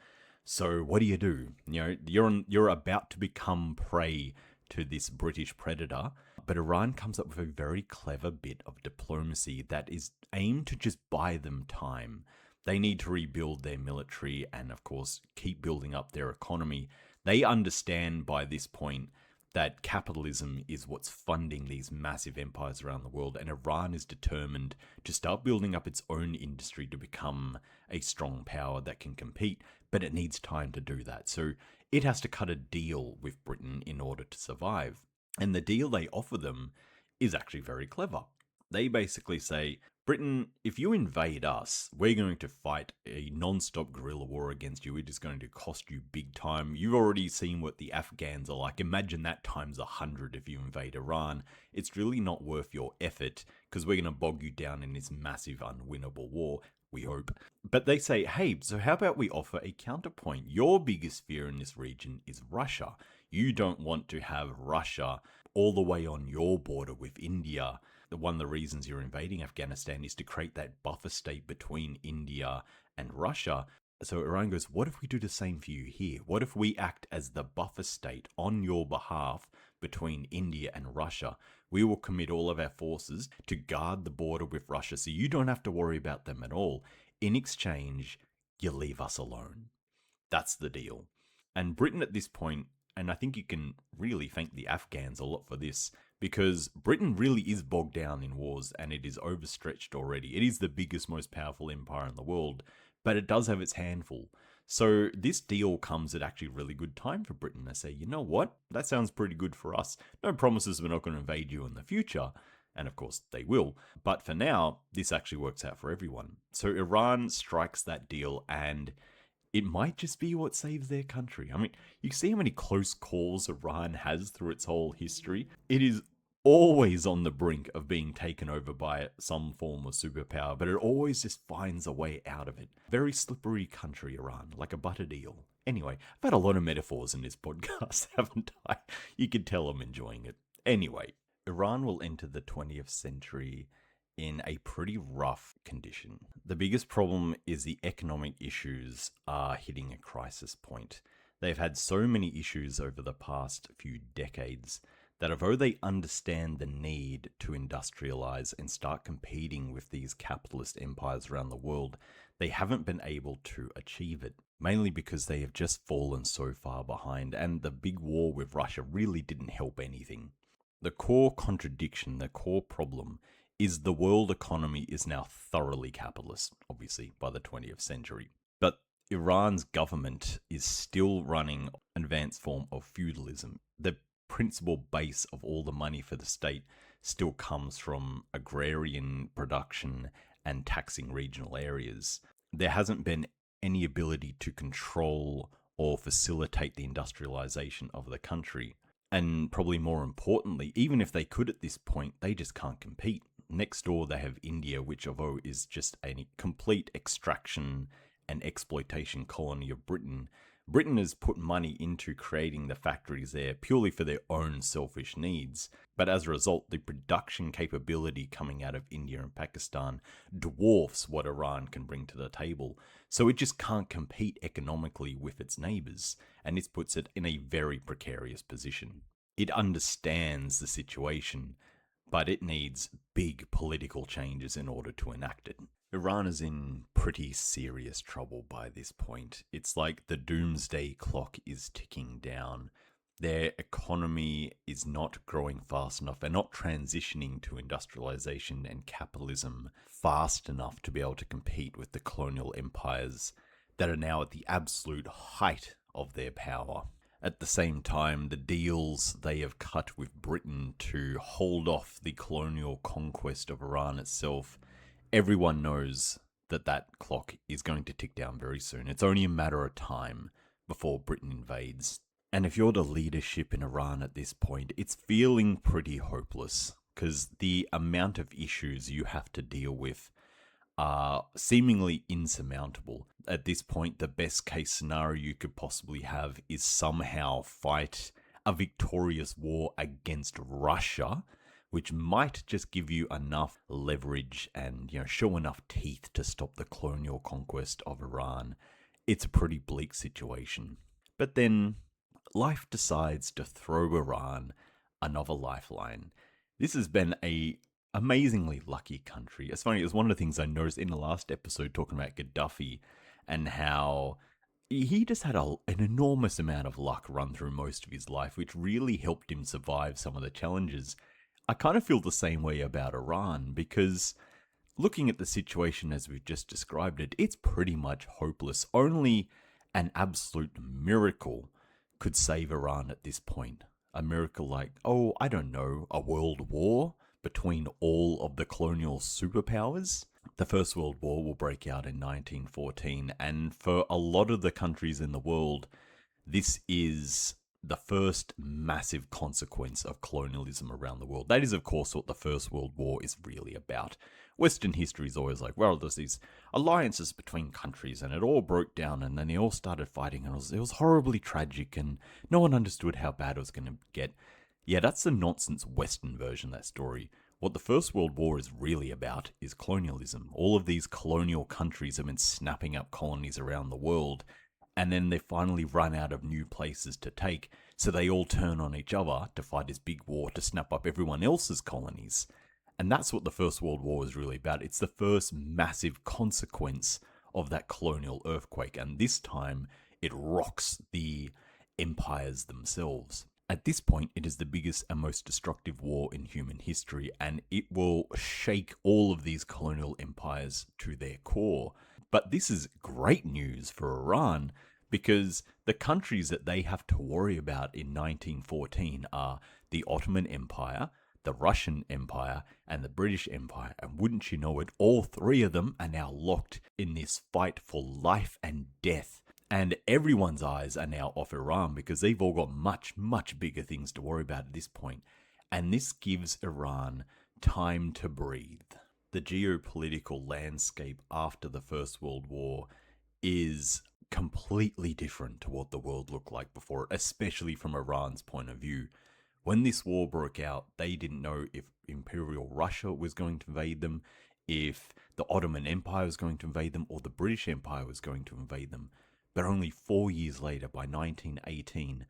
So what do? You know, you're about to become prey to this British predator, but Iran comes up with a very clever bit of diplomacy that is aimed to just buy them time. They need to rebuild their military and, of course, keep building up their economy. They understand by this point that capitalism is what's funding these massive empires around the world, and Iran is determined to start building up its own industry to become a strong power that can compete, but it needs time to do that. So it has to cut a deal with Britain in order to survive. And the deal they offer them is actually very clever. They basically say, Britain, if you invade us, we're going to fight a non-stop guerrilla war against you. It is going to cost you big time. You've already seen what the Afghans are like. Imagine that times 100 if you invade Iran. It's really not worth your effort, because we're going to bog you down in this massive unwinnable war, we hope. But they say, hey, so how about we offer a counterpoint? Your biggest fear in this region is Russia. You don't want to have Russia all the way on your border with India. One of the reasons you're invading Afghanistan is to create that buffer state between India and Russia. So Iran goes, what if we do the same for you here? What if we act as the buffer state on your behalf between India and Russia? We will commit all of our forces to guard the border with Russia, so you don't have to worry about them at all. In exchange, you leave us alone. That's the deal. And Britain at this point, and I think you can really thank the Afghans a lot for this, because Britain really is bogged down in wars and it is overstretched already. It is the biggest, most powerful empire in the world, but it does have its handful. So this deal comes at actually a really good time for Britain. They say, you know what? That sounds pretty good for us. No promises we're not going to invade you in the future. And of course they will. But for now, this actually works out for everyone. So Iran strikes that deal, and it might just be what saves their country. I mean, you see how many close calls Iran has through its whole history. It is always on the brink of being taken over by some form of superpower, but it always just finds a way out of it. Very slippery country, Iran, like a buttered eel. Anyway, I've had a lot of metaphors in this podcast, haven't I? You can tell I'm enjoying it. Anyway, Iran will enter the 20th century in a pretty rough condition. The biggest problem is the economic issues are hitting a crisis point. They've had so many issues over the past few decades that although they understand the need to industrialize and start competing with these capitalist empires around the world, they haven't been able to achieve it, mainly because they have just fallen so far behind, and the big war with Russia really didn't help anything. The core contradiction, the core problem, is the world economy is now thoroughly capitalist, obviously, by the 20th century. But Iran's government is still running an advanced form of feudalism. The principal base of all the money for the state still comes from agrarian production and taxing regional areas. There hasn't been any ability to control or facilitate the industrialization of the country. And probably more importantly, even if they could at this point, they just can't compete. Next door, they have India, which, although is just a complete extraction and exploitation colony of Britain, Britain has put money into creating the factories there purely for their own selfish needs. But as a result, the production capability coming out of India and Pakistan dwarfs what Iran can bring to the table. So it just can't compete economically with its neighbors, and this puts it in a very precarious position. It understands the situation, but it needs big political changes in order to enact it. Iran is in pretty serious trouble by this point. It's like the doomsday clock is ticking down. Their economy is not growing fast enough. They're not transitioning to industrialization and capitalism fast enough to be able to compete with the colonial empires that are now at the absolute height of their power. At the same time, the deals they have cut with Britain to hold off the colonial conquest of Iran itself, everyone knows that that clock is going to tick down very soon. It's only a matter of time before Britain invades. And if you're the leadership in Iran at this point, it's feeling pretty hopeless because the amount of issues you have to deal with are seemingly insurmountable. At this point, the best case scenario you could possibly have is somehow fight a victorious war against Russia, which might just give you enough leverage and, show enough teeth to stop the colonial conquest of Iran. It's a pretty bleak situation. But then life decides to throw Iran another lifeline. This has been a amazingly lucky country. It's funny, it was one of the things I noticed in the last episode talking about Gaddafi and how he just had an enormous amount of luck run through most of his life, which really helped him survive some of the challenges. I kind of feel the same way about Iran because looking at the situation as we've just described it, it's pretty much hopeless. Only an absolute miracle could save Iran at this point. A miracle like, I don't know, a world war between all of the colonial superpowers. The First World War will break out in 1914, and for a lot of the countries in the world, this is the first massive consequence of colonialism around the world. That is, of course, what the First World War is really about. Western history is always like, well, there's these alliances between countries, and it all broke down, and then they all started fighting, and it was horribly tragic, and no one understood how bad it was going to get. Yeah, that's the nonsense Western version of that story. What the First World War is really about is colonialism. All of these colonial countries have been snapping up colonies around the world, and then they finally run out of new places to take, so they all turn on each other to fight this big war to snap up everyone else's colonies. And that's what the First World War is really about. It's the first massive consequence of that colonial earthquake, and this time it rocks the empires themselves. At this point, it is the biggest and most destructive war in human history, and it will shake all of these colonial empires to their core. But this is great news for Iran, because the countries that they have to worry about in 1914 are the Ottoman Empire, the Russian Empire, and the British Empire. And wouldn't you know it, all three of them are now locked in this fight for life and death. And everyone's eyes are now off Iran because they've all got much, much bigger things to worry about at this point. And this gives Iran time to breathe. The geopolitical landscape after the First World War is completely different to what the world looked like before, especially from Iran's point of view. When this war broke out, they didn't know if Imperial Russia was going to invade them, if the Ottoman Empire was going to invade them, or the British Empire was going to invade them. But only 4 years later, by 1918,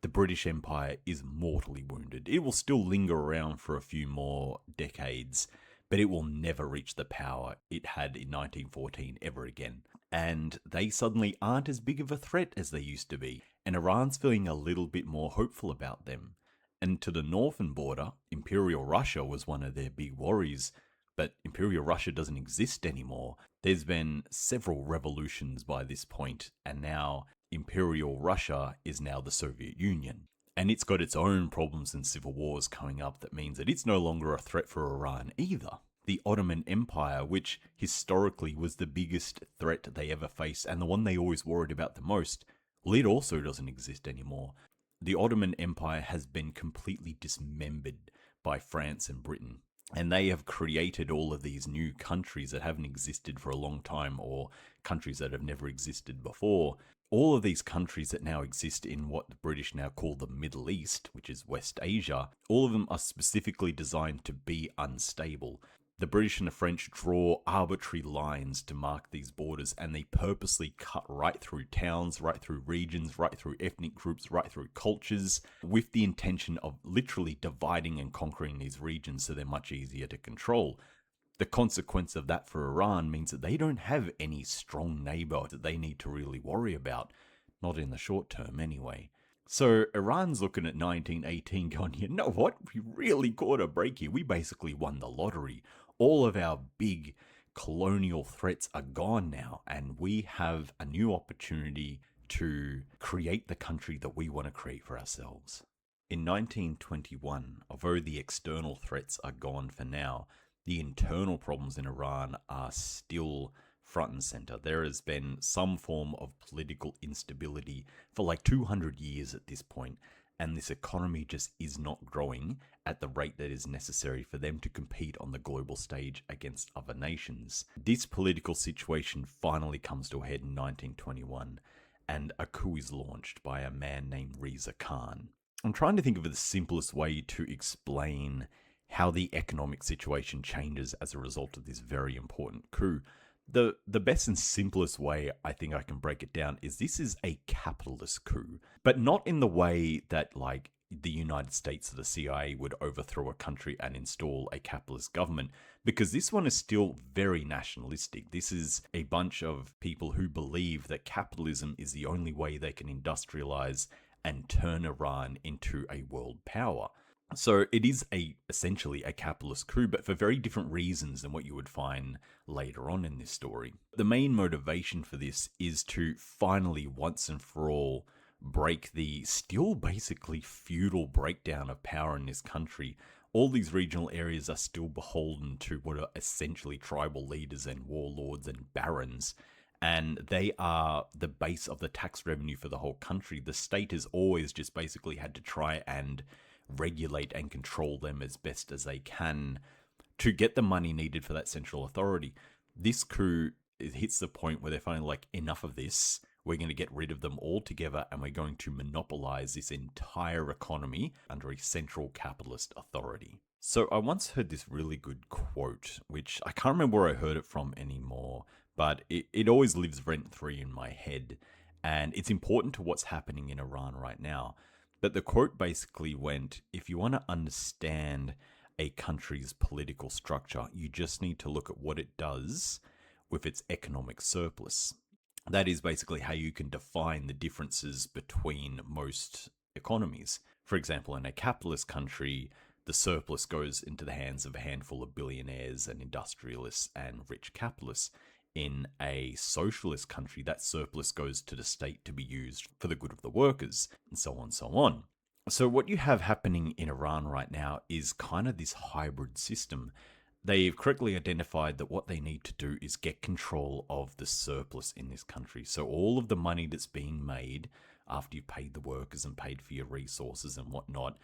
the British Empire is mortally wounded. It will still linger around for a few more decades, but it will never reach the power it had in 1914 ever again. And they suddenly aren't as big of a threat as they used to be, and Iran's feeling a little bit more hopeful about them. And to the northern border, Imperial Russia was one of their big worries, but Imperial Russia doesn't exist anymore. There's been several revolutions by this point, and now Imperial Russia is now the Soviet Union. And it's got its own problems and civil wars coming up that means that it's no longer a threat for Iran either. The Ottoman Empire, which historically was the biggest threat they ever faced and the one they always worried about the most, well, it also doesn't exist anymore. The Ottoman Empire has been completely dismembered by France and Britain. And they have created all of these new countries that haven't existed for a long time, or countries that have never existed before. All of these countries that now exist in what the British now call the Middle East, which is West Asia, all of them are specifically designed to be unstable. The British and the French draw arbitrary lines to mark these borders, and they purposely cut right through towns, right through regions, right through ethnic groups, right through cultures, with the intention of literally dividing and conquering these regions so they're much easier to control. The consequence of that for Iran means that they don't have any strong neighbor that they need to really worry about, not in the short term anyway. So Iran's looking at 1918 going, you know what, we really caught a break here. We basically won the lottery. All of our big colonial threats are gone now, and we have a new opportunity to create the country that we want to create for ourselves. In 1921, although the external threats are gone for now, the internal problems in Iran are still front and center. There has been some form of political instability for like 200 years at this point, and this economy just is not growing at the rate that is necessary for them to compete on the global stage against other nations. This political situation finally comes to a head in 1921, and a coup is launched by a man named Reza Khan. I'm trying to think of the simplest way to explain how the economic situation changes as a result of this very important coup. The best and simplest way I think I can break it down is this is a capitalist coup, but not in the way that like the United States or the CIA would overthrow a country and install a capitalist government, because this one is still very nationalistic. This is a bunch of people who believe that capitalism is the only way they can industrialize and turn Iran into a world power. So it is essentially a capitalist coup, but for very different reasons than what you would find later on in this story. The main motivation for this is to finally, once and for all, break the still basically feudal breakdown of power in this country. All these regional areas are still beholden to what are essentially tribal leaders and warlords and barons, and they are the base of the tax revenue for the whole country. The state has always just basically had to try and regulate and control them as best as they can to get the money needed for that central authority. This coup hits the point where they're finally like, enough of this. We're going to get rid of them altogether, and we're going to monopolize this entire economy under a central capitalist authority. So I once heard this really good quote, which I can't remember where I heard it from anymore, but it always lives rent-free in my head, and it's important to what's happening in Iran right now. But the quote basically went, if you want to understand a country's political structure, you just need to look at what it does with its economic surplus. That is basically how you can define the differences between most economies. For example, in a capitalist country, the surplus goes into the hands of a handful of billionaires and industrialists and rich capitalists. In a socialist country, that surplus goes to the state to be used for the good of the workers, and so on, so on. So what you have happening in Iran right now is kind of this hybrid system. They've correctly identified that what they need to do is get control of the surplus in this country. So all of the money that's being made after you've paid the workers and paid for your resources and whatnot,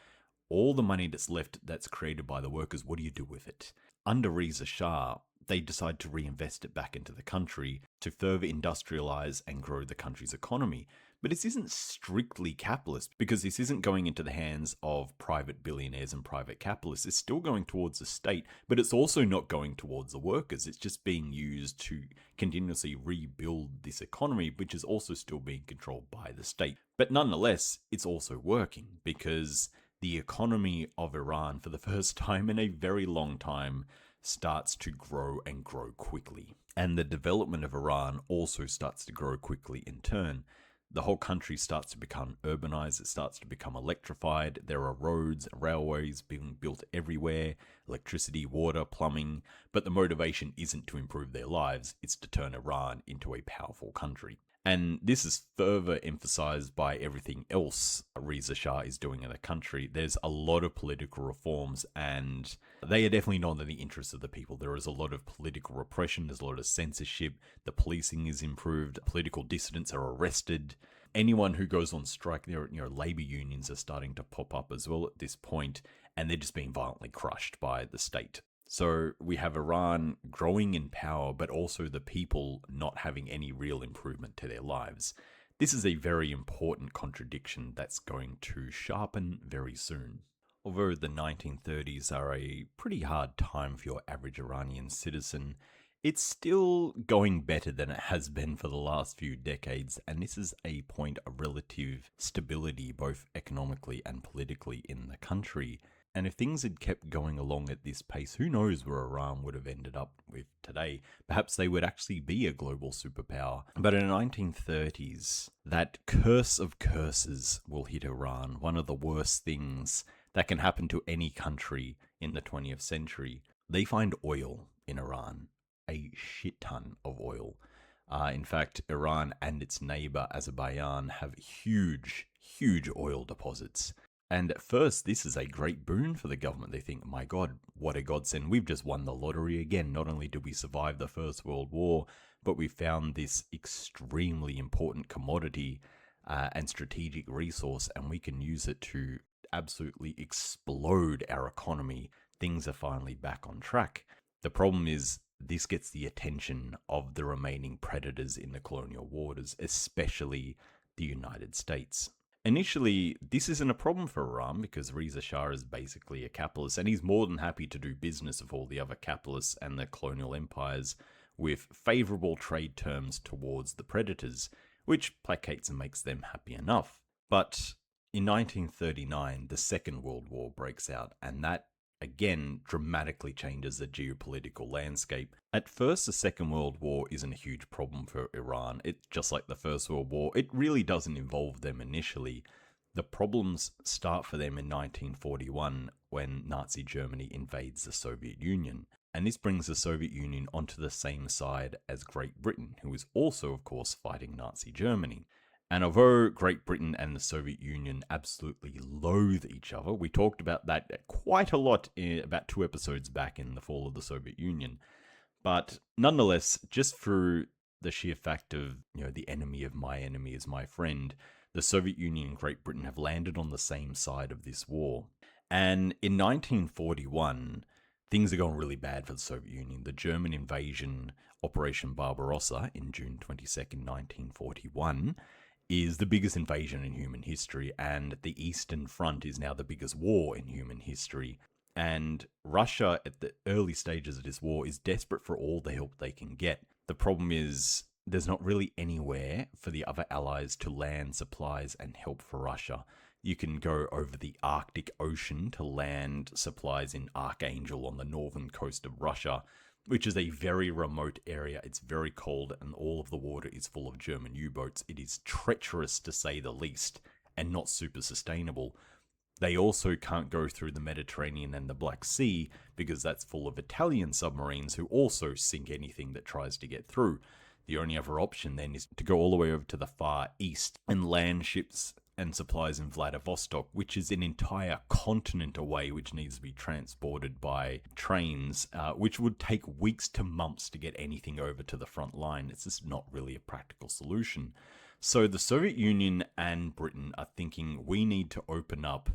all the money that's left that's created by the workers, what do you do with it? Under Reza Shah, they decide to reinvest it back into the country to further industrialize and grow the country's economy. But this isn't strictly capitalist because this isn't going into the hands of private billionaires and private capitalists. It's still going towards the state, but it's also not going towards the workers. It's just being used to continuously rebuild this economy, which is also still being controlled by the state. But nonetheless, it's also working because the economy of Iran, for the first time in a very long time, starts to grow and grow quickly. And the development of Iran also starts to grow quickly in turn. The whole country starts to become urbanized, it starts to become electrified. There are roads, railways being built everywhere, electricity, water, plumbing. But the motivation isn't to improve their lives, it's to turn Iran into a powerful country. And this is further emphasized by everything else Reza Shah is doing in the country. There's a lot of political reforms, and they are definitely not in the interests of the people. There is a lot of political repression, there's a lot of censorship, the policing is improved, political dissidents are arrested. Anyone who goes on strike, labor unions are starting to pop up as well at this point, and they're just being violently crushed by the state. So we have Iran growing in power, but also the people not having any real improvement to their lives. This is a very important contradiction that's going to sharpen very soon. Although the 1930s are a pretty hard time for your average Iranian citizen, it's still going better than it has been for the last few decades, and this is a point of relative stability both economically and politically in the country. And if things had kept going along at this pace, who knows where Iran would have ended up with today? Perhaps they would actually be a global superpower. But in the 1930s, that curse of curses will hit Iran, one of the worst things that can happen to any country in the 20th century. They find oil in Iran, a shit ton of oil. In fact, Iran and its neighbor Azerbaijan have huge oil deposits. And at first, this is a great boon for the government. They think, my God, what a godsend. We've just won the lottery again. Not only did we survive the First World War, but we found this extremely important commodity and strategic resource, and we can use it to absolutely explode our economy. Things are finally back on track. The problem is, this gets the attention of the remaining predators in the colonial waters, especially the United States. Initially, this isn't a problem for Iran because Reza Shah is basically a capitalist, and he's more than happy to do business with all the other capitalists and the colonial empires with favorable trade terms towards the predators, which placates and makes them happy enough. But in 1939, the Second World War breaks out, and that again dramatically changes the geopolitical landscape. At first, the Second World War isn't a huge problem for Iran. It's just like the First World War. It really doesn't involve them initially. The problems start for them in 1941 when Nazi Germany invades the Soviet Union. And this brings the Soviet Union onto the same side as Great Britain, who is also, of course, fighting Nazi Germany. And although Great Britain and the Soviet Union absolutely loathe each other, we talked about that quite a lot about 2 episodes back in the fall of the Soviet Union. But nonetheless, just through the sheer fact of, the enemy of my enemy is my friend, the Soviet Union and Great Britain have landed on the same side of this war. And in 1941, things are going really bad for the Soviet Union. The German invasion, Operation Barbarossa, in June 22nd, 1941, is the biggest invasion in human history, and the Eastern Front is now the biggest war in human history. And Russia, at the early stages of this war, is desperate for all the help they can get. The problem is there's not really anywhere for the other allies to land supplies and help for Russia. You can go over the Arctic Ocean to land supplies in Archangel on the northern coast of Russia, which is a very remote area. It's very cold, and all of the water is full of German U-boats. It is treacherous, to say the least, and not super sustainable. They also can't go through the Mediterranean and the Black Sea because that's full of Italian submarines who also sink anything that tries to get through. The only other option then is to go all the way over to the Far East and land ships and supplies in Vladivostok, which is an entire continent away, which needs to be transported by trains, which would take weeks to months to get anything over to the front line. It's just not really a practical solution. So the Soviet Union and Britain are thinking we need to open up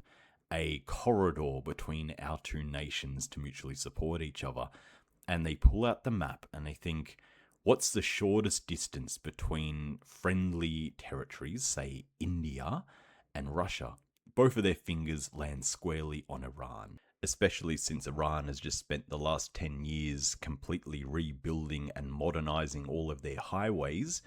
a corridor between our two nations to mutually support each other. And they pull out the map and they think, What's the shortest distance between friendly territories, say India and Russia? Both of their fingers land squarely on Iran, especially since Iran has just spent the last 10 years completely rebuilding and modernizing all of their highways.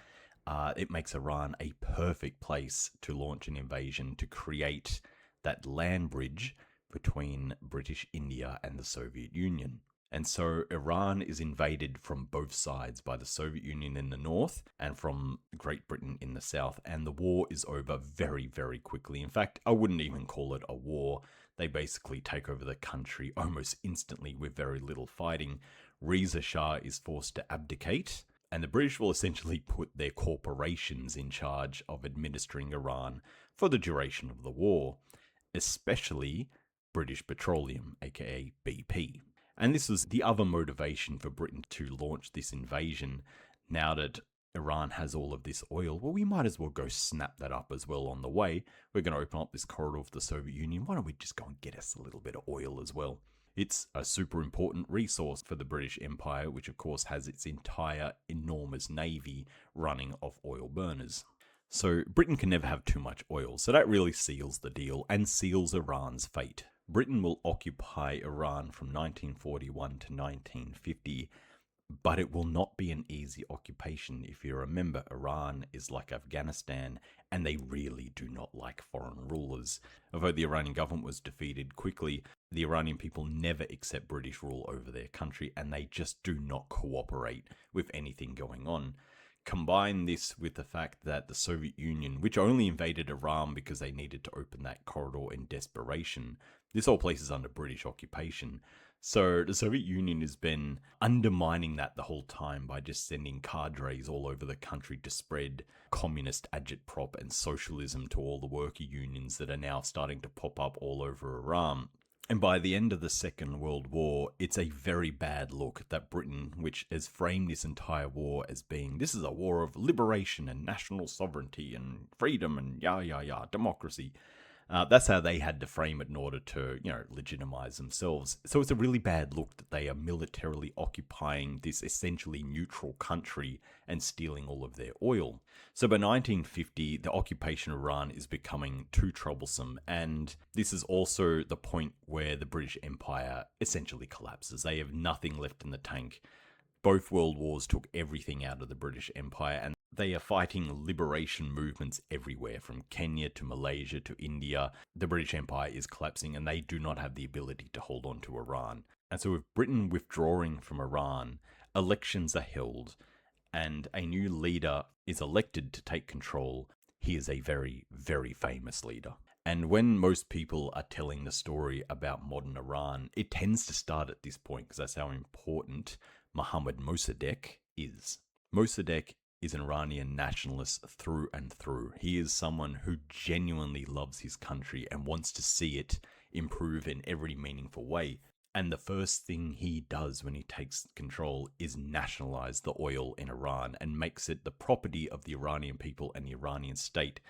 It makes Iran a perfect place to launch an invasion to create that land bridge between British India and the Soviet Union. And so Iran is invaded from both sides by the Soviet Union in the north and from Great Britain in the south. And the war is over very, very quickly. In fact, I wouldn't even call it a war. They basically take over the country almost instantly with very little fighting. Reza Shah is forced to abdicate, and the British will essentially put their corporations in charge of administering Iran for the duration of the war, especially British Petroleum, aka BP. And this was the other motivation for Britain to launch this invasion. Now that Iran has all of this oil, well, we might as well go snap that up as well on the way. We're going to open up this corridor for the Soviet Union. Why don't we just go and get us a little bit of oil as well? It's a super important resource for the British Empire, which of course has its entire enormous navy running off oil burners. So Britain can never have too much oil, so that really seals the deal and seals Iran's fate. Britain will occupy Iran from 1941 to 1950, but it will not be an easy occupation. If you remember, Iran is like Afghanistan, and they really do not like foreign rulers. Although the Iranian government was defeated quickly, the Iranian people never accept British rule over their country, and they just do not cooperate with anything going on. Combine this with the fact that the Soviet Union, which only invaded Iran because they needed to open that corridor in desperation, this whole place is under British occupation. So the Soviet Union has been undermining that the whole time by just sending cadres all over the country to spread communist agitprop and socialism to all the worker unions that are now starting to pop up all over Iran. And by the end of the Second World War, it's a very bad look that Britain, which has framed this entire war as being, this is a war of liberation and national sovereignty and freedom and democracy. That's how they had to frame it in order to, legitimize themselves. So it's a really bad look that they are militarily occupying this essentially neutral country and stealing all of their oil. So by 1950, the occupation of Iran is becoming too troublesome, and this is also the point where the British Empire essentially collapses. They have nothing left in the tank. Both world wars took everything out of the British Empire, and they are fighting liberation movements everywhere, from Kenya to Malaysia to India. The British Empire is collapsing, and they do not have the ability to hold on to Iran. And so with Britain withdrawing from Iran, elections are held, and a new leader is elected to take control. He is a very, very famous leader. And when most people are telling the story about modern Iran, it tends to start at this point because that's how important Mohammad Mossadegh is. Mossadegh is an Iranian nationalist through and through. He is someone who genuinely loves his country and wants to see it improve in every meaningful way. And the first thing he does when he takes control is nationalize the oil in Iran and makes it the property of the Iranian people and the Iranian state,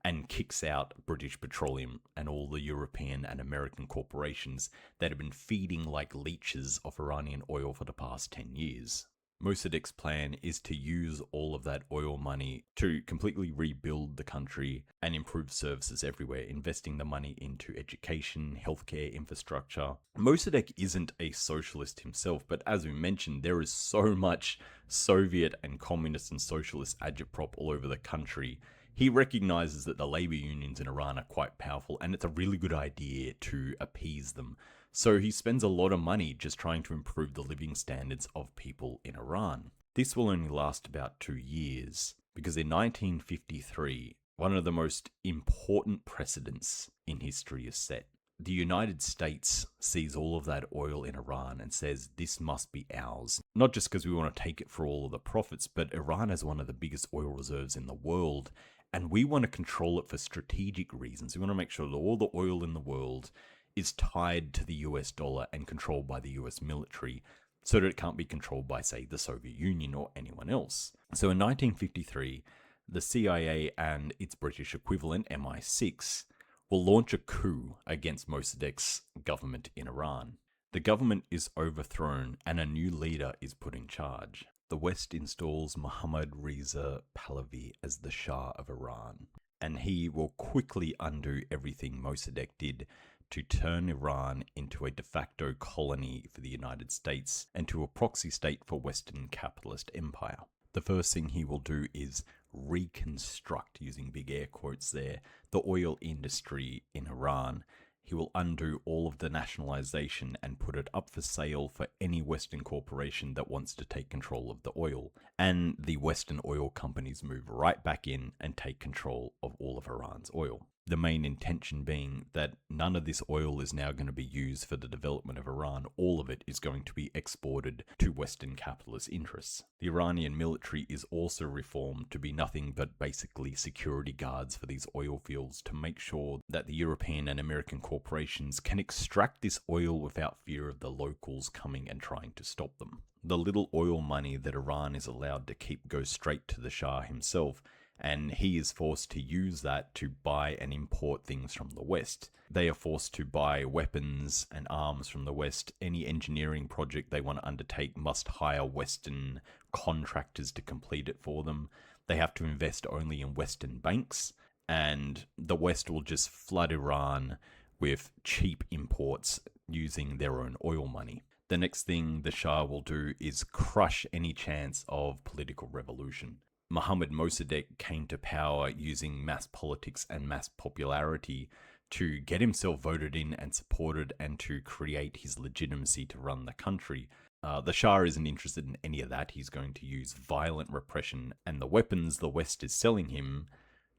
and kicks out British Petroleum and all the European and American corporations that have been feeding like leeches of Iranian oil for the past 10 years. Mossadegh's plan is to use all of that oil money to completely rebuild the country and improve services everywhere, investing the money into education, healthcare, infrastructure. Mossadegh isn't a socialist himself, but as we mentioned, there is so much Soviet and communist and socialist agitprop all over the country. He recognizes that the labor unions in Iran are quite powerful, and it's a really good idea to appease them. So he spends a lot of money just trying to improve the living standards of people in Iran. This will only last about 2 years, because in 1953, one of the most important precedents in history is set. The United States sees all of that oil in Iran and says, this must be ours. Not just because we want to take it for all of the profits, but Iran has one of the biggest oil reserves in the world, and we want to control it for strategic reasons. We want to make sure that all the oil in the world is tied to the US dollar and controlled by the US military, so that it can't be controlled by, say, the Soviet Union or anyone else. So in 1953, the CIA and its British equivalent, MI6, will launch a coup against Mossadegh's government in Iran. The government is overthrown and a new leader is put in charge. the West installs Mohammad Reza Pahlavi as the Shah of Iran, and he will quickly undo everything Mossadegh did to turn Iran into a de facto colony for the United States and to a proxy state for Western capitalist empire. The first thing he will do is reconstruct, using big air quotes there, the oil industry in Iran. He will undo all of the nationalization and put it up for sale for any Western corporation that wants to take control of the oil. And the Western oil companies move right back in and take control of all of Iran's oil. The main intention being that none of this oil is now going to be used for the development of Iran. All of it is going to be exported to Western capitalist interests. The Iranian military is also reformed to be nothing but basically security guards for these oil fields to make sure that the European and American corporations can extract this oil without fear of the locals coming and trying to stop them. The little oil money that Iran is allowed to keep goes straight to the Shah himself, and he is forced to use that to buy and import things from the West. They are forced to buy weapons and arms from the West. Any engineering project they want to undertake must hire Western contractors to complete it for them. They have to invest only in Western banks, and the West will just flood Iran with cheap imports using their own oil money. The next thing the Shah will do is crush any chance of political revolution. Mohammad Mossadegh came to power using mass politics and mass popularity to get himself voted in and supported and to create his legitimacy to run the country. The Shah isn't interested in any of that. He's going to use violent repression and the weapons the West is selling him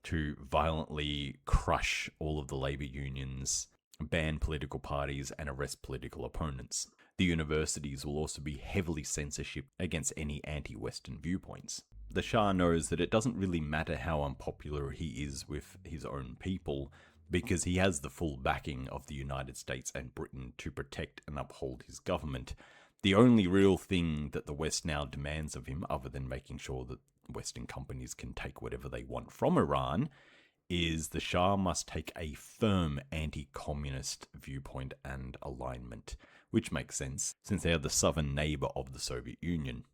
to violently crush all of the labor unions, ban political parties, and arrest political opponents. The universities will also be heavily censorship against any anti-Western viewpoints. The Shah knows that it doesn't really matter how unpopular he is with his own people, because he has the full backing of the United States and Britain to protect and uphold his government. The only real thing that the West now demands of him, other than making sure that Western companies can take whatever they want from Iran, is the Shah must take a firm anti-communist viewpoint and alignment, which makes sense since they are the southern neighbor of the Soviet Union.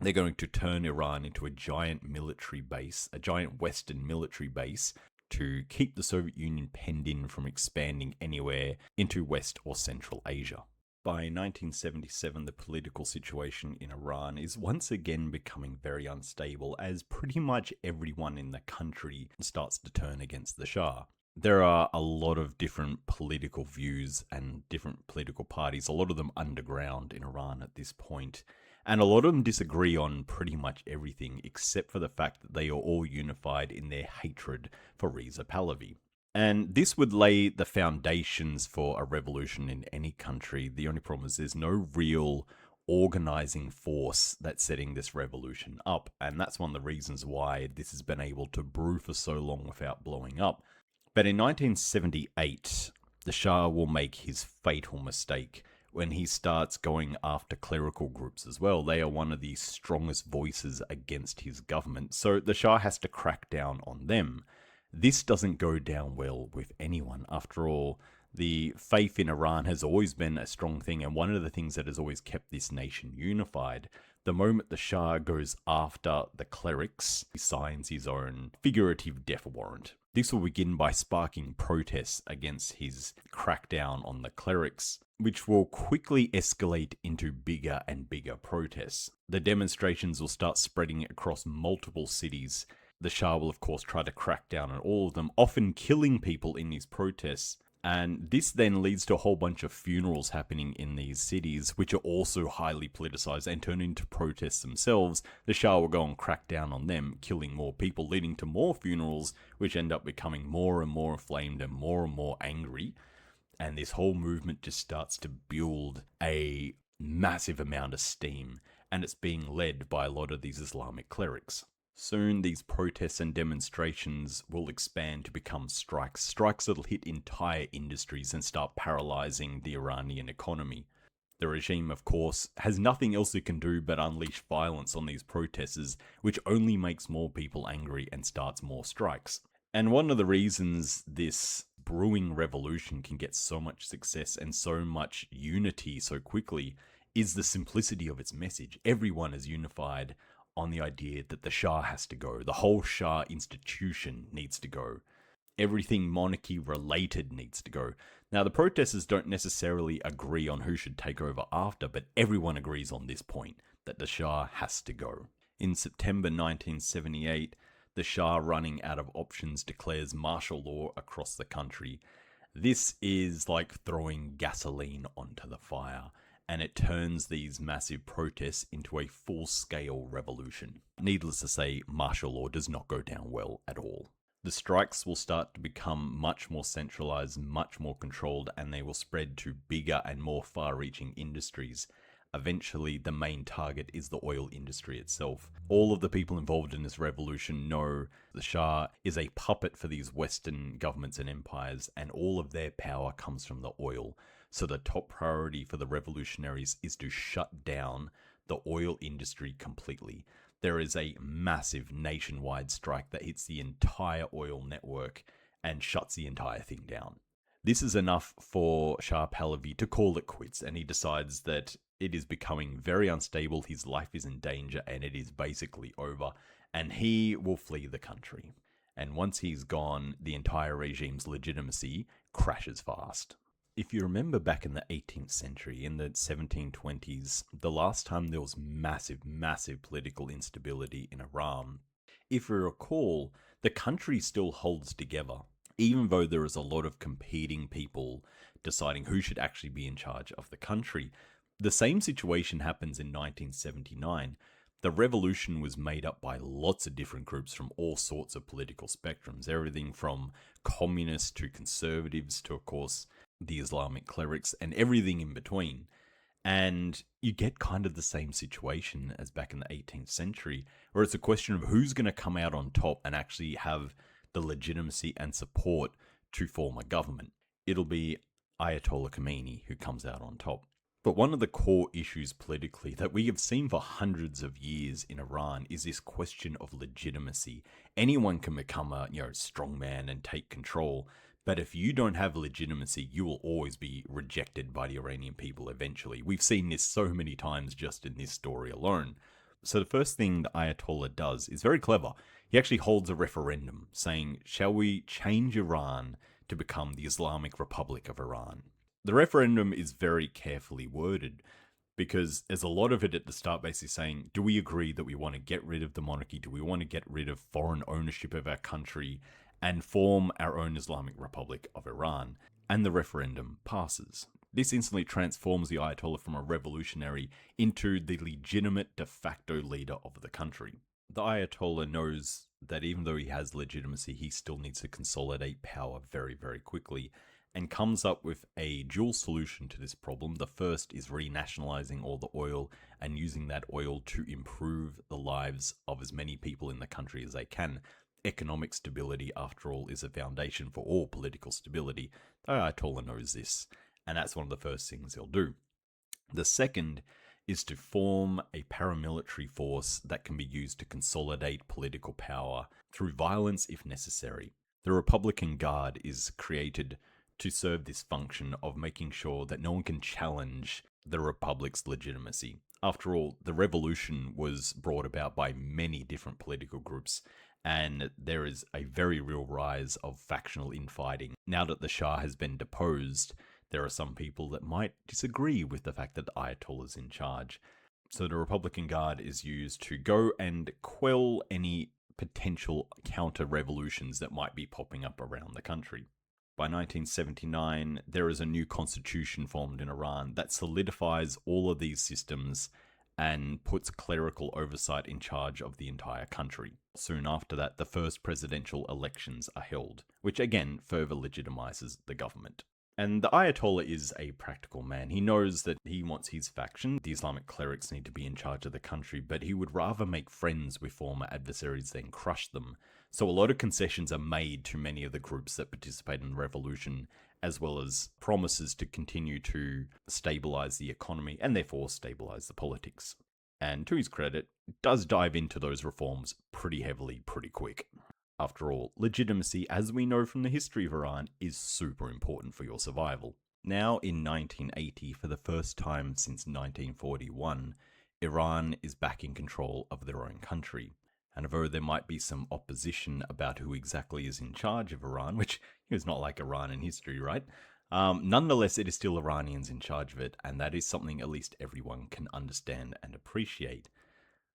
They're going to turn Iran into a giant military base, a giant Western military base, to keep the Soviet Union penned in from expanding anywhere into West or Central Asia. By 1977, the political situation in Iran is once again becoming very unstable, as pretty much everyone in the country starts to turn against the Shah. There are a lot of different political views and different political parties, a lot of them underground in Iran at this point. And a lot of them disagree on pretty much everything, except for the fact that they are all unified in their hatred for Reza Pahlavi. And this would lay the foundations for a revolution in any country. The only problem is there's no real organizing force that's setting this revolution up. And that's one of the reasons why this has been able to brew for so long without blowing up. But in 1978, the Shah will make his fatal mistake when he starts going after clerical groups as well. They are one of the strongest voices against his government, so the Shah has to crack down on them. This doesn't go down well with anyone. After all, the faith in Iran has always been a strong thing, and one of the things that has always kept this nation unified. The moment the Shah goes after the clerics, he signs his own figurative death warrant. This will begin by sparking protests against his crackdown on the clerics, which will quickly escalate into bigger and bigger protests. The demonstrations will start spreading across multiple cities. The Shah will, of course, try to crack down on all of them, often killing people in these protests. And this then leads to a whole bunch of funerals happening in these cities, which are also highly politicized and turn into protests themselves. The Shah will go and crack down on them, killing more people, leading to more funerals, which end up becoming more and more inflamed and more angry. And this whole movement just starts to build a massive amount of steam, and it's being led by a lot of these Islamic clerics. Soon, these protests and demonstrations will expand to become strikes that'll hit entire industries and start paralyzing the Iranian economy. The regime, of course, has nothing else it can do but unleash violence on these protesters, which only makes more people angry and starts more strikes. And one of the reasons this brewing revolution can get so much success and so much unity so quickly is the simplicity of its message. Everyone is unified on the idea that the Shah has to go. The whole Shah institution needs to go. Everything monarchy related needs to go. Now, the protesters don't necessarily agree on who should take over after, but everyone agrees on this point, that the Shah has to go. In September 1978, the Shah, running out of options, declares martial law across the country. This is like throwing gasoline onto the fire, and it turns these massive protests into a full-scale revolution. Needless to say, martial law does not go down well at all. The strikes will start to become much more centralized, much more controlled, and they will spread to bigger and more far-reaching industries. Eventually, the main target is the oil industry itself. All of the people involved in this revolution know the Shah is a puppet for these Western governments and empires, and all of their power comes from the oil. So the top priority for the revolutionaries is to shut down the oil industry completely. There is a massive nationwide strike that hits the entire oil network and shuts the entire thing down. This is enough for Shah Pahlavi to call it quits, and he decides that it is becoming very unstable, his life is in danger, and it is basically over, and he will flee the country. And once he's gone, the entire regime's legitimacy crashes fast. If you remember back in the 18th century, in the 1720s, the last time there was massive political instability in Iran, if you recall, the country still holds together, even though there is a lot of competing people deciding who should actually be in charge of the country. The same situation happens in 1979. The revolution was made up by lots of different groups from all sorts of political spectrums, everything from communists to conservatives to, of course, the Islamic clerics and everything in between. And you get kind of the same situation as back in the 18th century, where it's a question of who's going to come out on top and actually have the legitimacy and support to form a government. It'll be Ayatollah Khomeini who comes out on top. But one of the core issues politically that we have seen for hundreds of years in Iran is this question of legitimacy. Anyone can become a strongman and take control, but if you don't have legitimacy, you will always be rejected by the Iranian people eventually. We've seen this so many times just in this story alone. So the first thing the Ayatollah does is very clever. He actually holds a referendum saying, shall we change Iran to become the Islamic Republic of Iran? The referendum is very carefully worded because there's a lot of it at the start basically saying, do we agree that we want to get rid of the monarchy? Do we want to get rid of foreign ownership of our country and form our own Islamic Republic of Iran? And the referendum passes. This instantly transforms the Ayatollah from a revolutionary into the legitimate de facto leader of the country. The Ayatollah knows that even though he has legitimacy, he still needs to consolidate power very, very quickly, and comes up with a dual solution to this problem. The first is renationalizing all the oil and using that oil to improve the lives of as many people in the country as they can. Economic stability, after all, is a foundation for all political stability. The Ayatollah knows this, and that's one of the first things he'll do. The second is to form a paramilitary force that can be used to consolidate political power through violence if necessary. The Republican Guard is created to serve this function of making sure that no one can challenge the Republic's legitimacy. After all, the revolution was brought about by many different political groups, and there is a very real rise of factional infighting. Now that the Shah has been deposed, there are some people that might disagree with the fact that the Ayatollah is in charge. So the Republican Guard is used to go and quell any potential counter-revolutions that might be popping up around the country. By 1979, there is a new constitution formed in Iran that solidifies all of these systems and puts clerical oversight in charge of the entire country. Soon after that, the first presidential elections are held, which again further legitimizes the government. And the Ayatollah is a practical man. He knows that he wants his faction, the Islamic clerics, need to be in charge of the country, but he would rather make friends with former adversaries than crush them. So a lot of concessions are made to many of the groups that participate in the revolution, as well as promises to continue to stabilize the economy and therefore stabilize the politics. And to his credit, does dive into those reforms pretty heavily, pretty quick. After all, legitimacy, as we know from the history of Iran, is super important for your survival. Now, in 1980, for the first time since 1941, Iran is back in control of their own country. And although there might be some opposition about who exactly is in charge of Iran, which is not like Iran in history, right? Nonetheless, it is still Iranians in charge of it, and that is something at least everyone can understand and appreciate.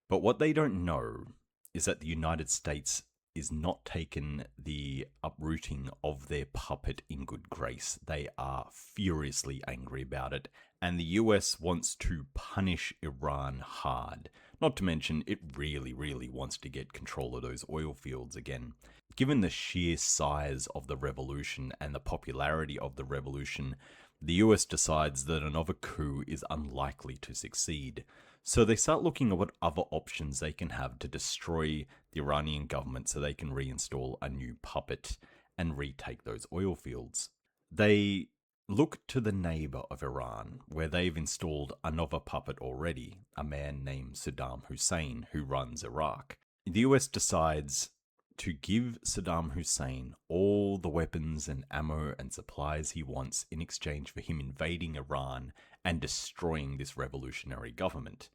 But what they don't know is that the United States is not taking the uprooting of their puppet in good grace. They are furiously angry about it, and the US wants to punish Iran hard. Not to mention, it really wants to get control of those oil fields again. Given the sheer size of the revolution and the popularity of the revolution, the US decides that another coup is unlikely to succeed. So they start looking at what other options they can have to destroy the Iranian government so they can reinstall a new puppet and retake those oil fields. They look to the neighbor of Iran, where they've installed another puppet already, a man named Saddam Hussein, who runs Iraq. The US decides to give Saddam Hussein all the weapons and ammo and supplies he wants in exchange for him invading Iran and destroying this revolutionary government.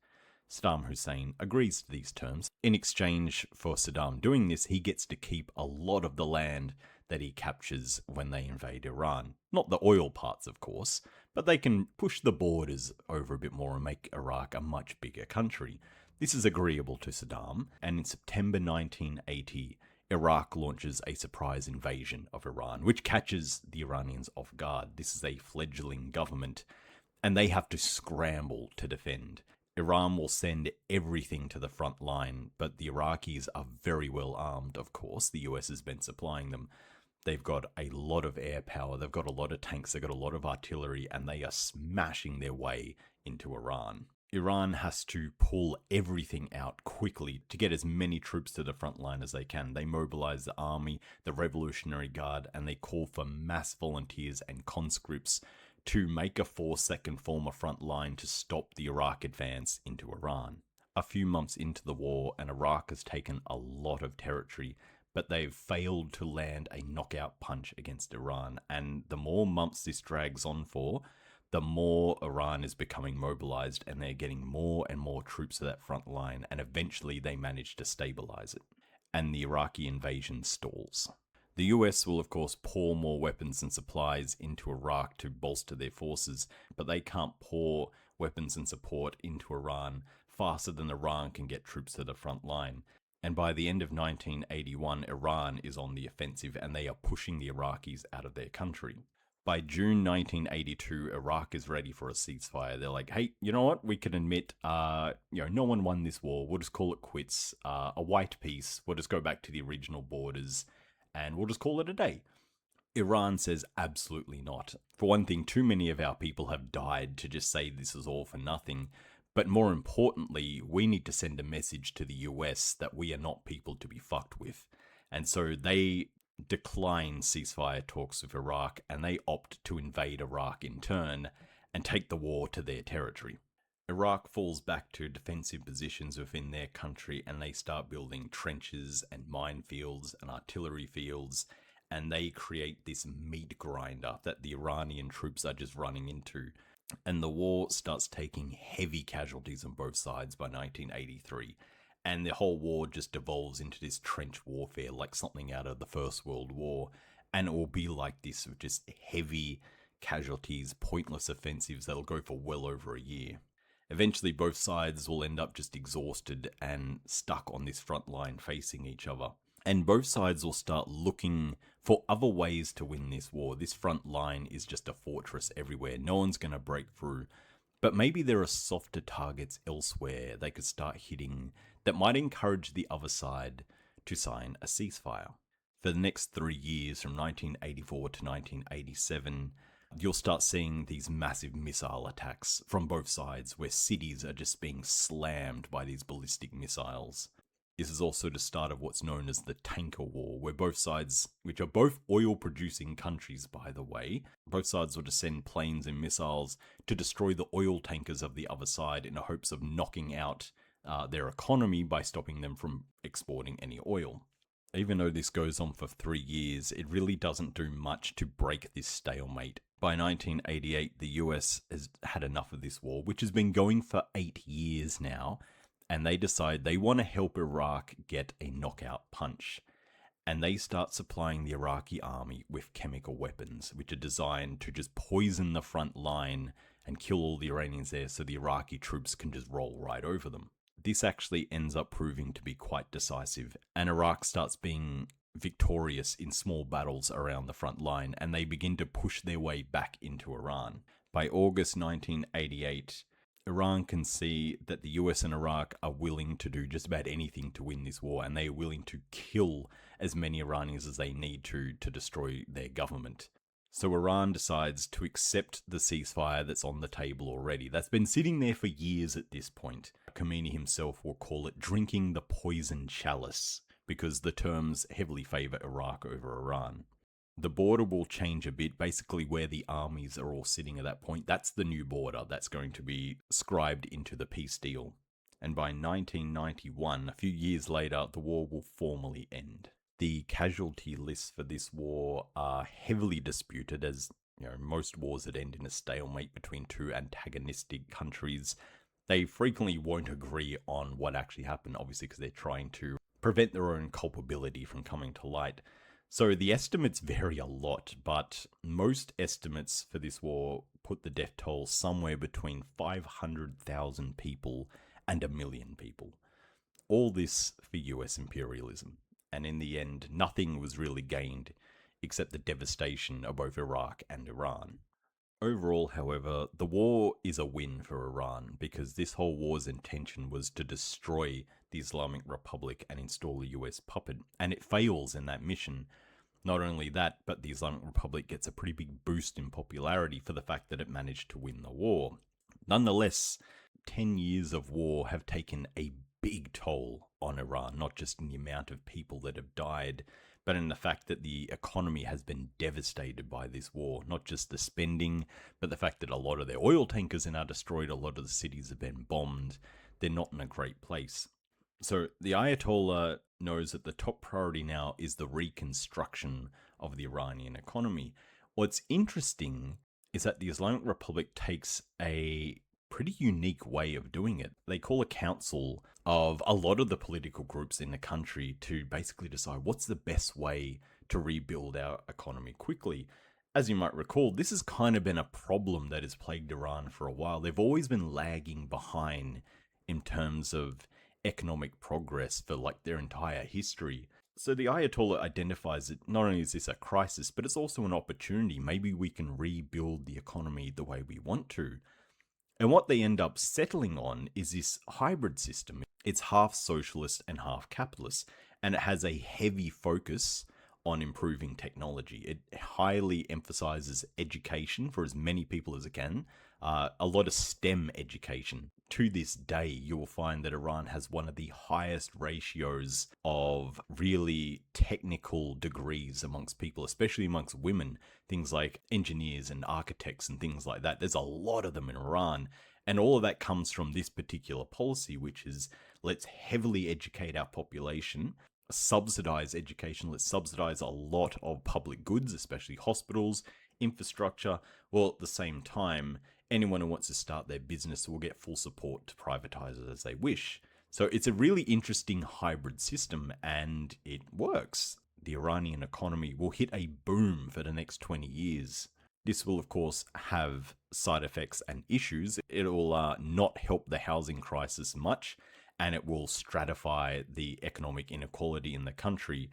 Saddam Hussein agrees to these terms. In exchange for Saddam doing this, he gets to keep a lot of the land that he captures when they invade Iran. Not the oil parts, of course, but they can push the borders over a bit more and make Iraq a much bigger country. This is agreeable to Saddam, and in September 1980, Iraq launches a surprise invasion of Iran, which catches the Iranians off guard. This is a fledgling government, and they have to scramble to defend. Iran will send everything to the front line, but the Iraqis are very well armed, of course. The US has been supplying them. They've got a lot of air power, they've got a lot of tanks, they've got a lot of artillery, and they are smashing their way into Iran. Iran has to pull everything out quickly to get as many troops to the front line as they can. They mobilize the army, the Revolutionary Guard, and they call for mass volunteers and conscripts to make a force that can form a front line to stop the Iraq advance into Iran. A few months into the war, and Iraq has taken a lot of territory, but they've failed to land a knockout punch against Iran. And the more months this drags on for, the more Iran is becoming mobilized, and they're getting more and more troops to that front line, and eventually they manage to stabilize it. And the Iraqi invasion stalls. The US will, of course, pour more weapons and supplies into Iraq to bolster their forces, but they can't pour weapons and support into Iran faster than Iran can get troops to the front line. And by the end of 1981, Iran is on the offensive, and they are pushing the Iraqis out of their country. By June 1982, Iraq is ready for a ceasefire. They're like, hey, you know what? We can admit, no one won this war. We'll just call it quits. A white peace. We'll just go back to the original borders, and we'll just call it a day. Iran says absolutely not. For one thing, too many of our people have died to just say this is all for nothing. But more importantly, we need to send a message to the US that we are not people to be fucked with. And so they decline ceasefire talks with Iraq, and they opt to invade Iraq in turn and take the war to their territory. Iraq falls back to defensive positions within their country, and they start building trenches and minefields and artillery fields, and they create this meat grinder that the Iranian troops are just running into. And the war starts taking heavy casualties on both sides by 1983. And the whole war just devolves into this trench warfare like something out of the First World War. And it will be like this with just heavy casualties, pointless offensives that'll go for well over a year. Eventually, both sides will end up just exhausted and stuck on this front line facing each other. And both sides will start looking for other ways to win this war. This front line is just a fortress everywhere. No one's going to break through. But maybe there are softer targets elsewhere they could start hitting that might encourage the other side to sign a ceasefire. For the next 3 years, from 1984 to 1987, you'll start seeing these massive missile attacks from both sides where cities are just being slammed by these ballistic missiles. This is also the start of what's known as the tanker war, where both sides, which are both oil-producing countries by the way, both sides will just send planes and missiles to destroy the oil tankers of the other side in the hopes of knocking out their economy by stopping them from exporting any oil. Even though this goes on for 3 years, it really doesn't do much to break this stalemate. By 1988, the US has had enough of this war, which has been going for 8 years now, and they decide they want to help Iraq get a knockout punch. And they start supplying the Iraqi army with chemical weapons, which are designed to just poison the front line and kill all the Iranians there so the Iraqi troops can just roll right over them. This actually ends up proving to be quite decisive, and Iraq starts being victorious in small battles around the front line, and they begin to push their way back into Iran. By August 1988, Iran can see that the US and Iraq are willing to do just about anything to win this war, and they are willing to kill as many Iranians as they need to destroy their government. So Iran decides to accept the ceasefire that's on the table already. That's been sitting there for years at this point. Khomeini himself will call it drinking the poison chalice, because the terms heavily favour Iraq over Iran. The border will change a bit, basically where the armies are all sitting at that point. That's the new border that's going to be scribed into the peace deal. And by 1991, a few years later, the war will formally end. The casualty lists for this war are heavily disputed, as most wars that end in a stalemate between two antagonistic countries. They frequently won't agree on what actually happened, obviously, because they're trying to prevent their own culpability from coming to light. So the estimates vary a lot, but most estimates for this war put the death toll somewhere between 500,000 people and 1 million people. All this for US imperialism. And in the end, nothing was really gained except the devastation of both Iraq and Iran. Overall, however, the war is a win for Iran, because this whole war's intention was to destroy the Islamic Republic and install a US puppet, and it fails in that mission. Not only that, but the Islamic Republic gets a pretty big boost in popularity for the fact that it managed to win the war. Nonetheless, 10 years of war have taken a big toll on Iran, not just in the amount of people that have died, but in the fact that the economy has been devastated by this war. Not just the spending, but the fact that a lot of their oil tankers are now destroyed, a lot of the cities have been bombed. They're not in a great place. So the Ayatollah knows that the top priority now is the reconstruction of the Iranian economy. What's interesting is that the Islamic Republic takes a pretty unique way of doing it. They call a council of a lot of the political groups in the country to basically decide what's the best way to rebuild our economy quickly. As you might recall, this has kind of been a problem that has plagued Iran for a while. They've always been lagging behind in terms of economic progress for their entire history. So the Ayatollah identifies that not only is this a crisis, but it's also an opportunity. Maybe we can rebuild the economy the way we want to. And what they end up settling on is this hybrid system. It's half socialist and half capitalist, and it has a heavy focus on improving technology. It highly emphasizes education for as many people as it can, a lot of STEM education. To this day, you will find that Iran has one of the highest ratios of really technical degrees amongst people, especially amongst women. Things like engineers and architects and things like that. There's a lot of them in Iran. And all of that comes from this particular policy, which is let's heavily educate our population, subsidize education, let's subsidize a lot of public goods, especially hospitals, infrastructure, while at the same time, anyone who wants to start their business will get full support to privatize it as they wish. So it's a really interesting hybrid system, and it works. The Iranian economy will hit a boom for the next 20 years. This will, of course, have side effects and issues. It will not help the housing crisis much, and it will stratify the economic inequality in the country.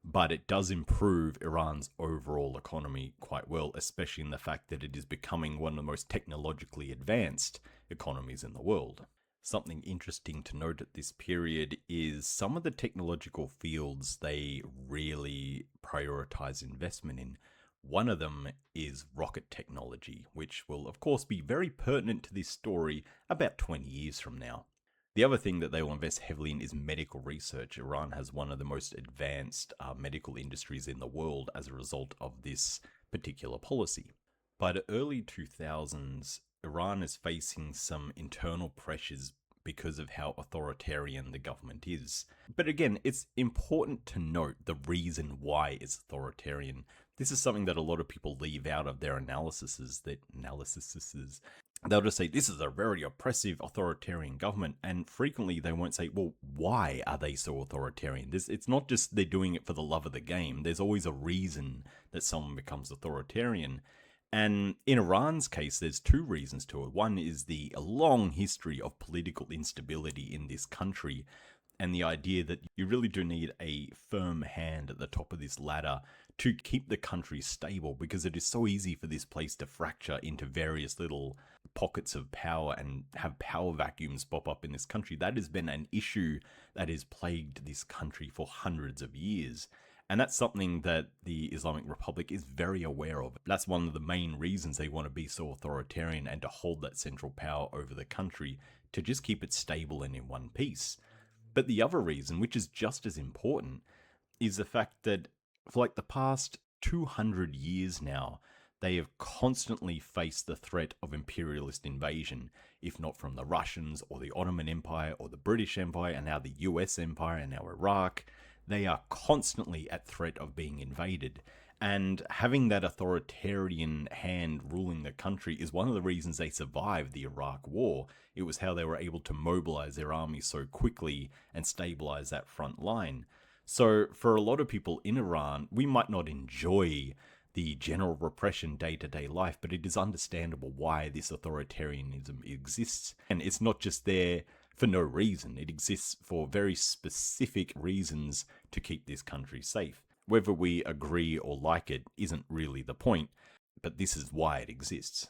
But it does improve Iran's overall economy quite well, especially in the fact that it is becoming one of the most technologically advanced economies in the world. Something interesting to note at this period is some of the technological fields they really prioritize investment in. One of them is rocket technology, which will of course be very pertinent to this story about 20 years from now. The other thing that they will invest heavily in is medical research. Iran has one of the most advanced medical industries in the world as a result of this particular policy. By the early 2000s, Iran is facing some internal pressures because of how authoritarian the government is. But again, it's important to note the reason why it's authoritarian. This is something that a lot of people leave out of their analyses. They'll just say, this is a very oppressive authoritarian government. And frequently they won't say, well, why are they so authoritarian? It's not just they're doing it for the love of the game. There's always a reason that someone becomes authoritarian. And in Iran's case, there's two reasons to it. One is the long history of political instability in this country, and the idea that you really do need a firm hand at the top of this ladder to keep the country stable, because it is so easy for this place to fracture into various little pockets of power and have power vacuums pop up in this country. That has been an issue that has plagued this country for hundreds of years. And that's something that the Islamic Republic is very aware of. That's one of the main reasons they want to be so authoritarian and to hold that central power over the country, to just keep it stable and in one piece. But the other reason, which is just as important, is the fact that for like the past 200 years now, they have constantly faced the threat of imperialist invasion, if not from the Russians or the Ottoman Empire or the British Empire and now the US Empire and now Iraq. They are constantly at threat of being invaded. And having that authoritarian hand ruling the country is one of the reasons they survived the Iraq War. It was how they were able to mobilize their army so quickly and stabilize that front line. So for a lot of people in Iran, we might not enjoy the general repression day-to-day life, but it is understandable why this authoritarianism exists. And it's not just there for no reason. It exists for very specific reasons to keep this country safe. Whether we agree or like it isn't really the point, but this is why it exists.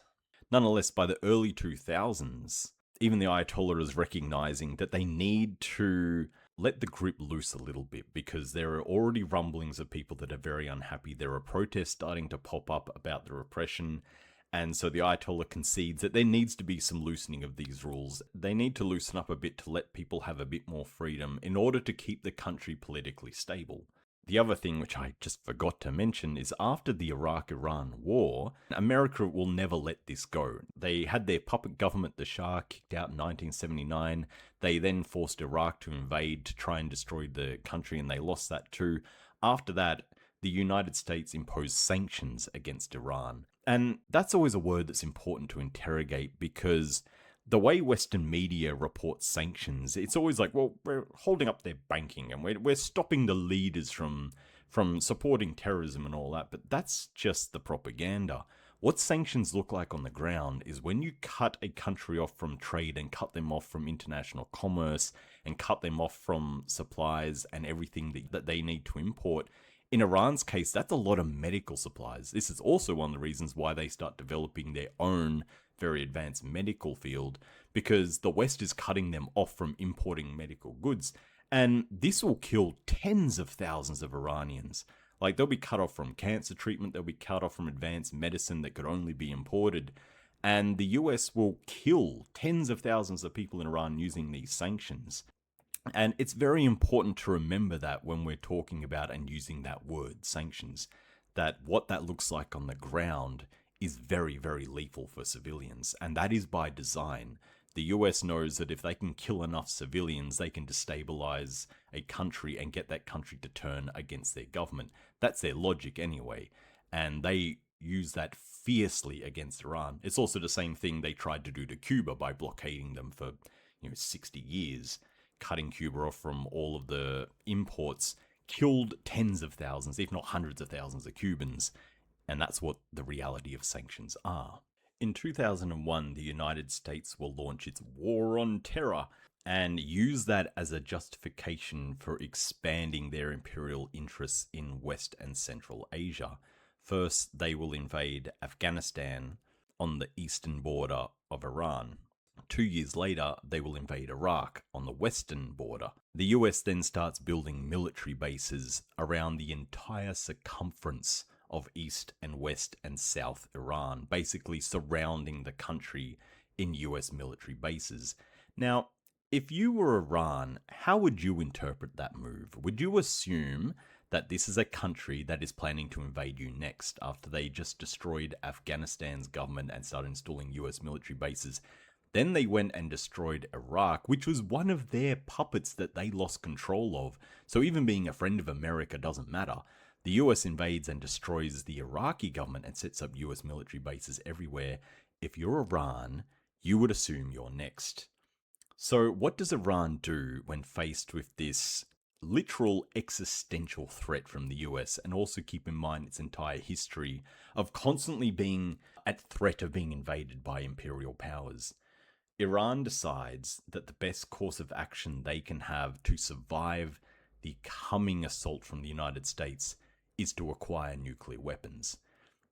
Nonetheless, by the early 2000s, even the Ayatollah is recognizing that they need to let the grip loose a little bit, because there are already rumblings of people that are very unhappy. There are protests starting to pop up about the repression. And so the Ayatollah concedes that there needs to be some loosening of these rules. They need to loosen up a bit to let people have a bit more freedom in order to keep the country politically stable. The other thing, which I just forgot to mention, is after the Iraq-Iran war, America will never let this go. They had their puppet government, the Shah, kicked out in 1979. They then forced Iraq to invade to try and destroy the country, and they lost that too. After that, the United States imposed sanctions against Iran. And that's always a word that's important to interrogate, because the way Western media reports sanctions, it's always like, well, we're holding up their banking and we're stopping the leaders from supporting terrorism and all that. But that's just the propaganda. What sanctions look like on the ground is when you cut a country off from trade and cut them off from international commerce and cut them off from supplies and everything that they need to import. In Iran's case, that's a lot of medical supplies. This is also one of the reasons why they start developing their own very advanced medical field, because the West is cutting them off from importing medical goods. And this will kill tens of thousands of Iranians. Like, they'll be cut off from cancer treatment, they'll be cut off from advanced medicine that could only be imported. And the US will kill tens of thousands of people in Iran using these sanctions. And it's very important to remember that when we're talking about and using that word, sanctions, that what that looks like on the ground is very, very lethal for civilians. And that is by design. The US knows that if they can kill enough civilians, they can destabilize a country and get that country to turn against their government. That's their logic anyway. And they use that fiercely against Iran. It's also the same thing they tried to do to Cuba by blockading them for 60 years. Cutting Cuba off from all of the imports killed tens of thousands, if not hundreds of thousands of Cubans. And that's what the reality of sanctions are. In 2001, the United States will launch its war on terror and use that as a justification for expanding their imperial interests in West and Central Asia. First, they will invade Afghanistan on the eastern border of Iran. 2 years later, they will invade Iraq on the western border. The US then starts building military bases around the entire circumference of East and West and South Iran, basically surrounding the country in US military bases. Now, if you were Iran, how would you interpret that move? Would you assume that this is a country that is planning to invade you next after they just destroyed Afghanistan's government and started installing US military bases? Then they went and destroyed Iraq, which was one of their puppets that they lost control of. So even being a friend of America doesn't matter. The US invades and destroys the Iraqi government and sets up US military bases everywhere. If you're Iran, you would assume you're next. So, what does Iran do when faced with this literal existential threat from the US? And also keep in mind its entire history of constantly being at threat of being invaded by imperial powers. Iran decides that the best course of action they can have to survive the coming assault from the United States is to acquire nuclear weapons.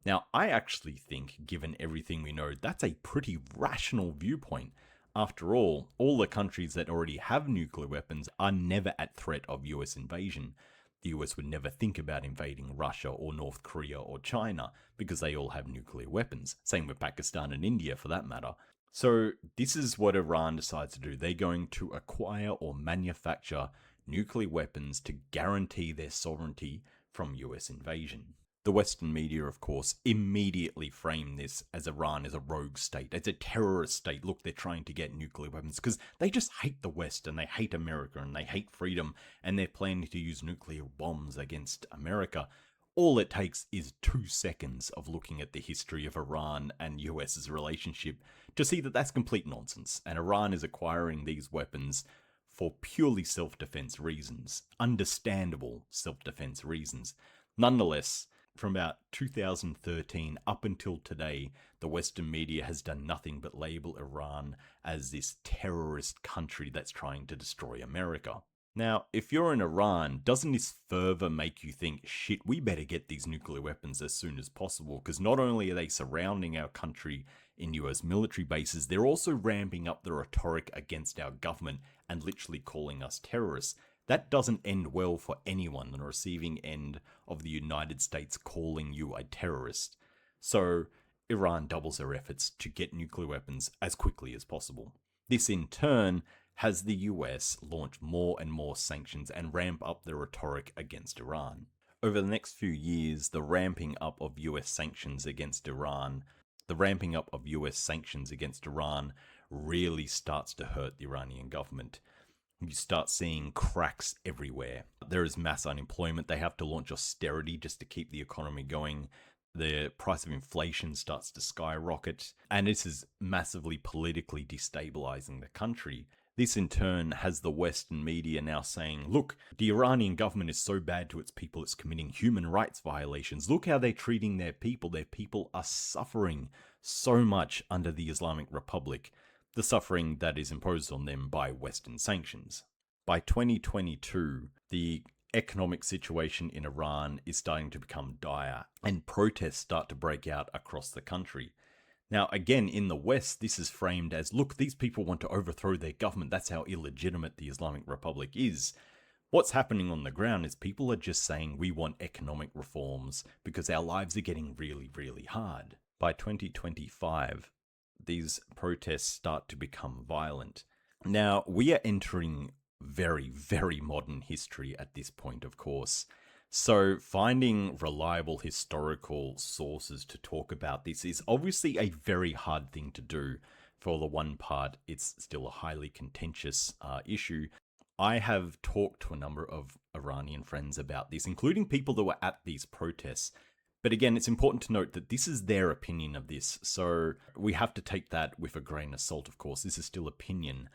Now, I actually think, given everything we know, that's a pretty rational viewpoint. After all the countries that already have nuclear weapons are never at threat of US invasion. The US would never think about invading Russia or North Korea or China because they all have nuclear weapons. Same with Pakistan and India for that matter. So this is what Iran decides to do. They're going to acquire or manufacture nuclear weapons to guarantee their sovereignty from US invasion. The Western media, of course, immediately frame this as Iran as a rogue state, as a terrorist state. Look, they're trying to get nuclear weapons because they just hate the West and they hate America and they hate freedom and they're planning to use nuclear bombs against America. All it takes is 2 seconds of looking at the history of Iran and US's relationship to see that that's complete nonsense. And Iran is acquiring these weapons for purely self-defense reasons, understandable self-defense reasons. Nonetheless, from about 2013 up until today, the Western media has done nothing but label Iran as this terrorist country that's trying to destroy America. Now, if you're in Iran, doesn't this further make you think, shit, we better get these nuclear weapons as soon as possible? Because not only are they surrounding our country in US military bases, they're also ramping up the rhetoric against our government and literally calling us terrorists. That doesn't end well for anyone on the receiving end of the United States calling you a terrorist. So, Iran doubles their efforts to get nuclear weapons as quickly as possible. This in turn has the US launch more and more sanctions and ramp up their rhetoric against Iran. Over the next few years, the ramping up of US sanctions against Iran really starts to hurt the Iranian government. You start seeing cracks everywhere. There is mass unemployment. They have to launch austerity just to keep the economy going. The price of inflation starts to skyrocket. And this is massively politically destabilizing the country. This in turn has the Western media now saying, look, the Iranian government is so bad to its people, it's committing human rights violations. Look how they're treating their people. Their people are suffering so much under the Islamic Republic. The suffering that is imposed on them by Western sanctions. By 2022, the economic situation in Iran is starting to become dire, and protests start to break out across the country. Now, again, in the West, this is framed as, look, these people want to overthrow their government. That's how illegitimate the Islamic Republic is. What's happening on the ground is people are just saying we want economic reforms because our lives are getting really, really hard. By 2025, these protests start to become violent. Now, we are entering very, very modern history at this point, of course. So finding reliable historical sources to talk about this is obviously a very hard thing to do. For the one part, it's still a highly contentious issue. I have talked to a number of Iranian friends about this, including people that were at these protests. But again, it's important to note that this is their opinion of this, so we have to take that with a grain of salt, of course. This is still opinion.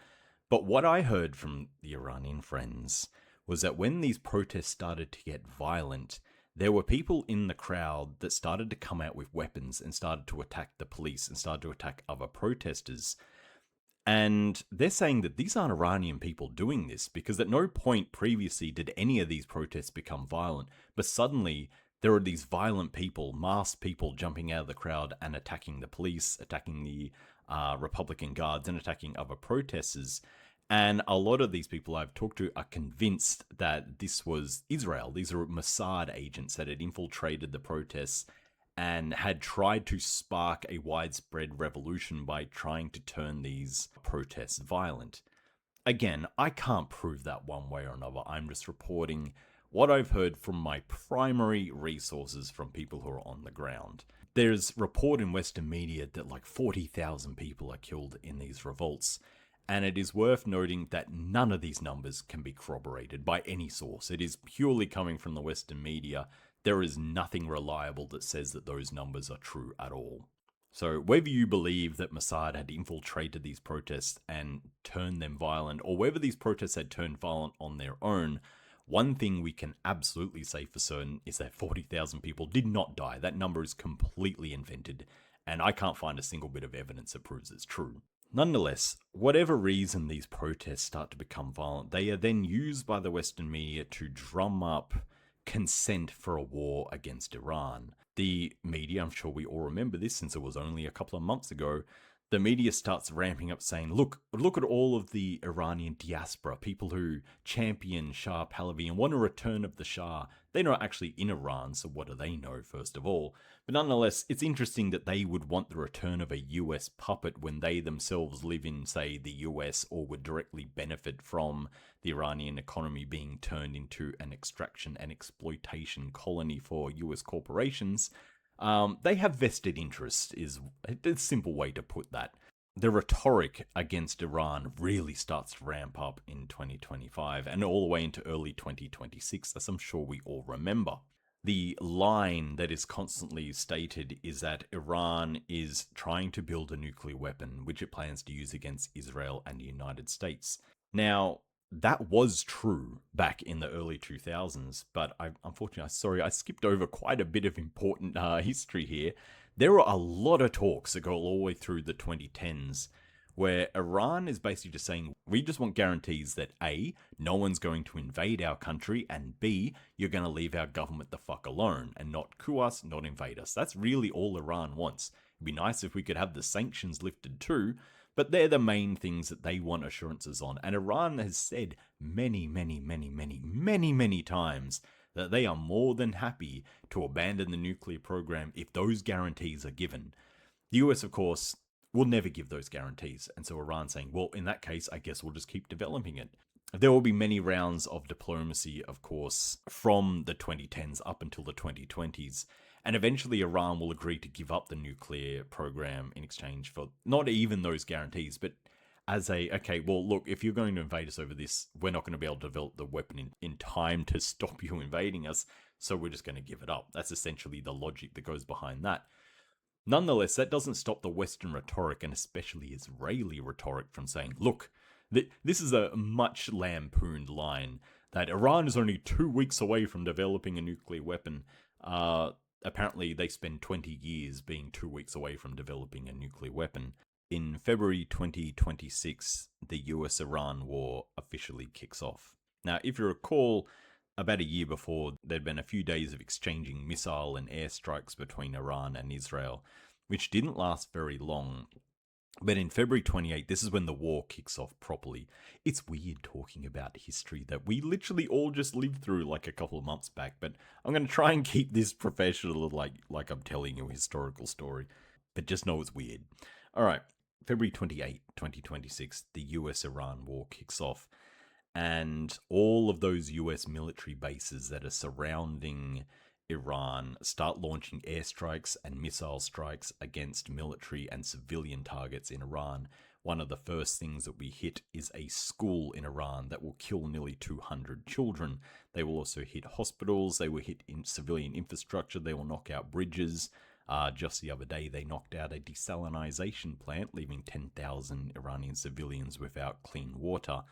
But what I heard from the Iranian friends was that when these protests started to get violent, there were people in the crowd that started to come out with weapons and started to attack the police and started to attack other protesters. And they're saying that these aren't Iranian people doing this, because at no point previously did any of these protests become violent. But suddenly, there are these violent people, masked people jumping out of the crowd and attacking the police, attacking the Republican guards, and attacking other protesters. And a lot of these people I've talked to are convinced that this was Israel. These are Mossad agents that had infiltrated the protests and had tried to spark a widespread revolution by trying to turn these protests violent. Again, I can't prove that one way or another. I'm just reporting what I've heard from my primary resources from people who are on the ground. There's report in Western media that like 40,000 people are killed in these revolts, and it is worth noting that none of these numbers can be corroborated by any source. It is purely coming from the Western media. There is nothing reliable that says that those numbers are true at all. So whether you believe that Mossad had infiltrated these protests and turned them violent, or whether these protests had turned violent on their own, one thing we can absolutely say for certain is that 40,000 people did not die. That number is completely invented, and I can't find a single bit of evidence that proves it's true. Nonetheless, whatever reason these protests start to become violent, they are then used by the Western media to drum up consent for a war against Iran. The media, I'm sure we all remember this since it was only a couple of months ago, the media starts ramping up saying, look at all of the Iranian diaspora, people who champion Shah Pahlavi and want a return of the Shah. They're not actually in Iran, so what do they know, first of all? But nonetheless, it's interesting that they would want the return of a US puppet when they themselves live in, say, the US, or would directly benefit from the Iranian economy being turned into an extraction and exploitation colony for US corporations. They have vested interests, is a simple way to put that. The rhetoric against Iran really starts to ramp up in 2025 and all the way into early 2026, as I'm sure we all remember. The line that is constantly stated is that Iran is trying to build a nuclear weapon, which it plans to use against Israel and the United States. Now, that was true back in the early 2000s, but I skipped over quite a bit of important history here. There were a lot of talks that go all the way through the 2010s where Iran is basically just saying, we just want guarantees that A, no one's going to invade our country, and B, you're going to leave our government the fuck alone and not coup us, not invade us. That's really all Iran wants. It'd be nice if we could have the sanctions lifted too, but they're the main things that they want assurances on. And Iran has said many times that they are more than happy to abandon the nuclear program if those guarantees are given. The US, of course, will never give those guarantees. And so Iran's saying, well, in that case, I guess we'll just keep developing it. There will be many rounds of diplomacy, of course, from the 2010s up until the 2020s. And eventually Iran will agree to give up the nuclear program in exchange for not even those guarantees, but as okay, well, look, if you're going to invade us over this, we're not going to be able to develop the weapon in time to stop you invading us, so we're just going to give it up. That's essentially the logic that goes behind that. Nonetheless, that doesn't stop the Western rhetoric, and especially Israeli rhetoric, from saying, look, this is a much lampooned line, that Iran is only 2 weeks away from developing a nuclear weapon. Apparently, they spend 20 years being 2 weeks away from developing a nuclear weapon. In February 2026, the US-Iran war officially kicks off. Now, if you recall, about a year before, there'd been a few days of exchanging missile and airstrikes between Iran and Israel, which didn't last very long. But in February 28, this is when the war kicks off properly. It's weird talking about history that we literally all just lived through like a couple of months back, but I'm going to try and keep this professional, like I'm telling you a historical story, but just know it's weird. All right, February 28, 2026, the US-Iran war kicks off, and all of those US military bases that are surrounding Iran start launching airstrikes and missile strikes against military and civilian targets in Iran. One of the first things that we hit is a school in Iran that will kill nearly 200 children. They will also hit hospitals, they will hit civilian infrastructure, they will knock out bridges. Just the other day, they knocked out a desalinization plant, leaving 10,000 Iranian civilians without clean water.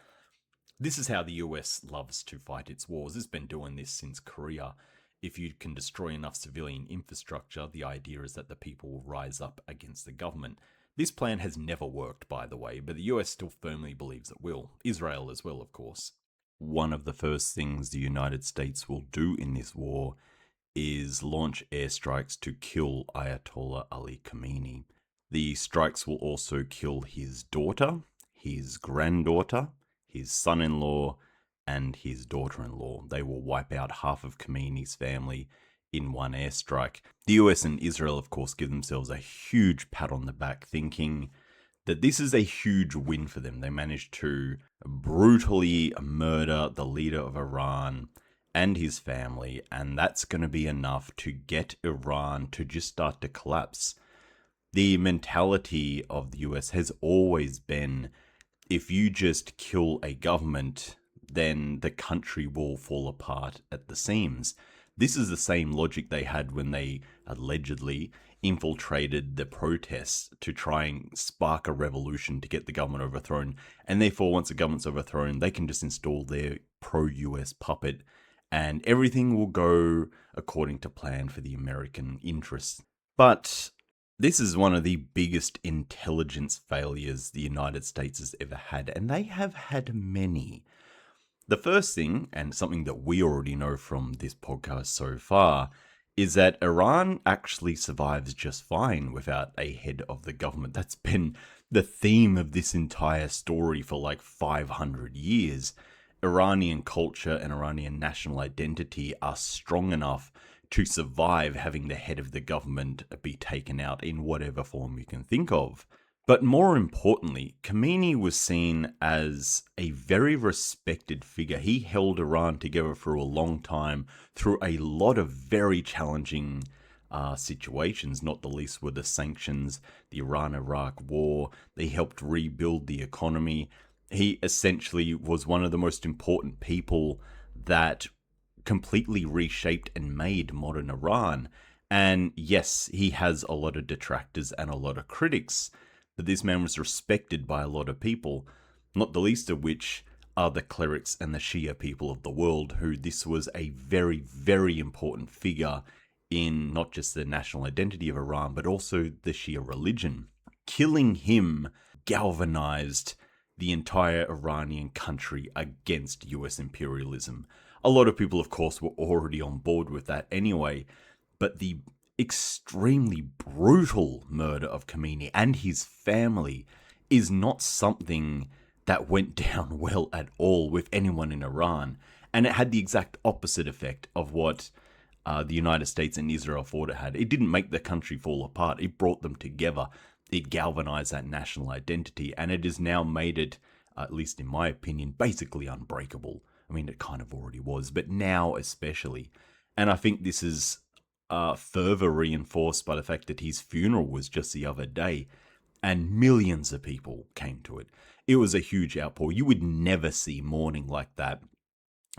This is how the US loves to fight its wars. It's been doing this since Korea. If you can destroy enough civilian infrastructure, the idea is that the people will rise up against the government. This plan has never worked, by the way, but the US still firmly believes it will. Israel as well, of course. One of the first things the United States will do in this war is launch airstrikes to kill Ayatollah Ali Khamenei. The strikes will also kill his daughter, his granddaughter, his son-in-law, and his daughter-in-law. They will wipe out half of Khamenei's family in one airstrike. The US and Israel, of course, give themselves a huge pat on the back, thinking that this is a huge win for them. They managed to brutally murder the leader of Iran and his family, and that's going to be enough to get Iran to just start to collapse. The mentality of the US has always been, if you just kill a government, then the country will fall apart at the seams. This is the same logic they had when they allegedly infiltrated the protests to try and spark a revolution to get the government overthrown. And therefore, once the government's overthrown, they can just install their pro-US puppet and everything will go according to plan for the American interests. But this is one of the biggest intelligence failures the United States has ever had, and they have had many. The first thing, and something that we already know from this podcast so far, is that Iran actually survives just fine without a head of the government. That's been the theme of this entire story for like 500 years. Iranian culture and Iranian national identity are strong enough to survive having the head of the government be taken out in whatever form you can think of. But more importantly, Khomeini was seen as a very respected figure. He held Iran together for a long time through a lot of very challenging situations, not the least were the sanctions, the Iran-Iraq war. They helped rebuild the economy. He essentially was one of the most important people that completely reshaped and made modern Iran. And yes, he has a lot of detractors and a lot of critics, but this man was respected by a lot of people, not the least of which are the clerics and the Shia people of the world, who this was a very, very important figure in not just the national identity of Iran, but also the Shia religion. Killing him galvanized the entire Iranian country against US imperialism. A lot of people, of course, were already on board with that anyway, but the extremely brutal murder of Khomeini and his family is not something that went down well at all with anyone in Iran. And it had the exact opposite effect of what the United States and Israel thought it had. It didn't make the country fall apart. It brought them together. It galvanized that national identity, and it has now made it, at least in my opinion, basically unbreakable. I mean, it kind of already was, but now especially. And I think this is further reinforced by the fact that his funeral was just the other day, and millions of people came to it. It was a huge outpour. You would never see mourning like that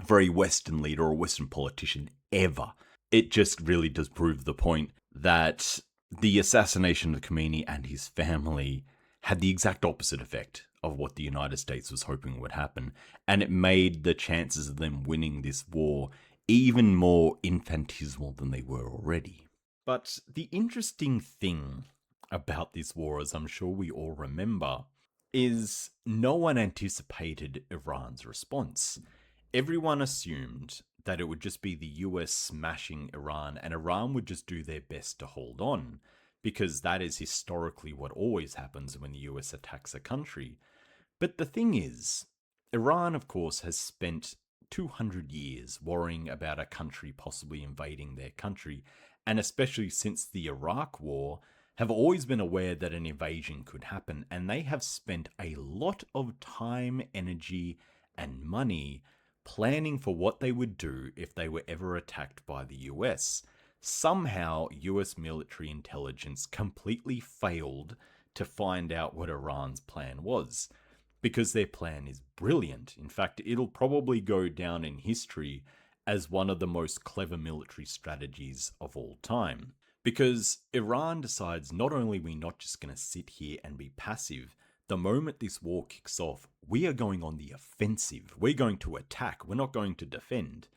for a Western leader or a Western politician ever. It just really does prove the point that the assassination of Khomeini and his family had the exact opposite effect of what the United States was hoping would happen, and it made the chances of them winning this war even more infinitesimal than they were already. But the interesting thing about this war, as I'm sure we all remember, is no one anticipated Iran's response. Everyone assumed that it would just be the US smashing Iran, and Iran would just do their best to hold on, because that is historically what always happens when the US attacks a country. But the thing is, Iran, of course, has spent 200 years worrying about a country possibly invading their country, and especially since the Iraq War, have always been aware that an invasion could happen, and they have spent a lot of time, energy, and money planning for what they would do if they were ever attacked by the US. Somehow, US military intelligence completely failed to find out what Iran's plan was, because their plan is brilliant. In fact, it'll probably go down in history as one of the most clever military strategies of all time. Because Iran decides, not only are we not just going to sit here and be passive, the moment this war kicks off, we are going on the offensive. We're going to attack. We're not going to defend.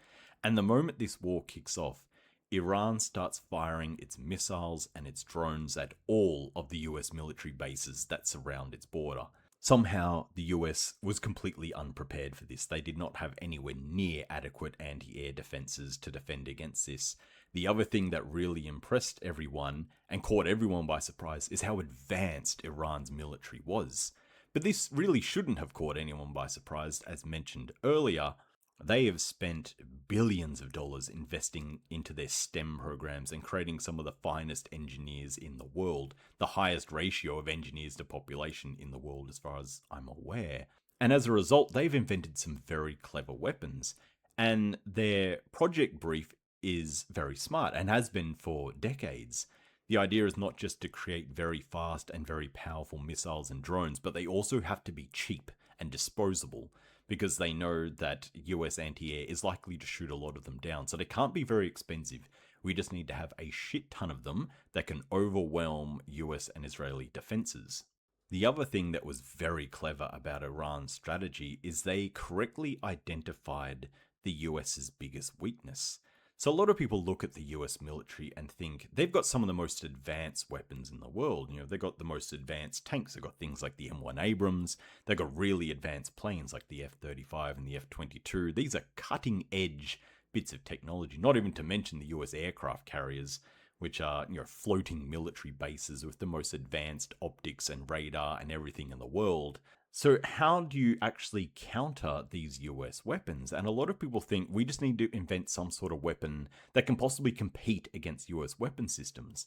And the moment this war kicks off, Iran starts firing its missiles and its drones at all of the US military bases that surround its border. Somehow, the US was completely unprepared for this. They did not have anywhere near adequate anti-air defenses to defend against this. The other thing that really impressed everyone and caught everyone by surprise is how advanced Iran's military was. But this really shouldn't have caught anyone by surprise. As mentioned earlier, they have spent billions of dollars investing into their STEM programs and creating some of the finest engineers in the world, the highest ratio of engineers to population in the world as far as I'm aware. And as a result, they've invented some very clever weapons. And their project brief is very smart and has been for decades. The idea is not just to create very fast and very powerful missiles and drones, but they also have to be cheap and disposable because they know that US anti air is likely to shoot a lot of them down. So they can't be very expensive. We just need to have a shit ton of them that can overwhelm US and Israeli defenses. The other thing that was very clever about Iran's strategy is they correctly identified the US's biggest weakness. So a lot of people look at the US military and think they've got some of the most advanced weapons in the world. They've got the most advanced tanks. They've got things like the M1 Abrams. They've got really advanced planes like the F-35 and the F-22. These are cutting edge bits of technology, not even to mention the US aircraft carriers, which are floating military bases with the most advanced optics and radar and everything in the world. So how do you actually counter these US weapons? And a lot of people think we just need to invent some sort of weapon that can possibly compete against US weapon systems.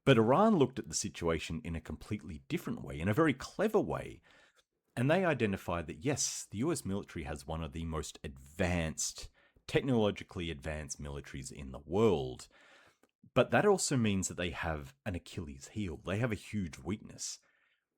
But Iran looked at the situation in a completely different way, in a very clever way. And they identified that yes, the US military has one of the most advanced, technologically advanced militaries in the world. But that also means that they have an Achilles heel. They have a huge weakness,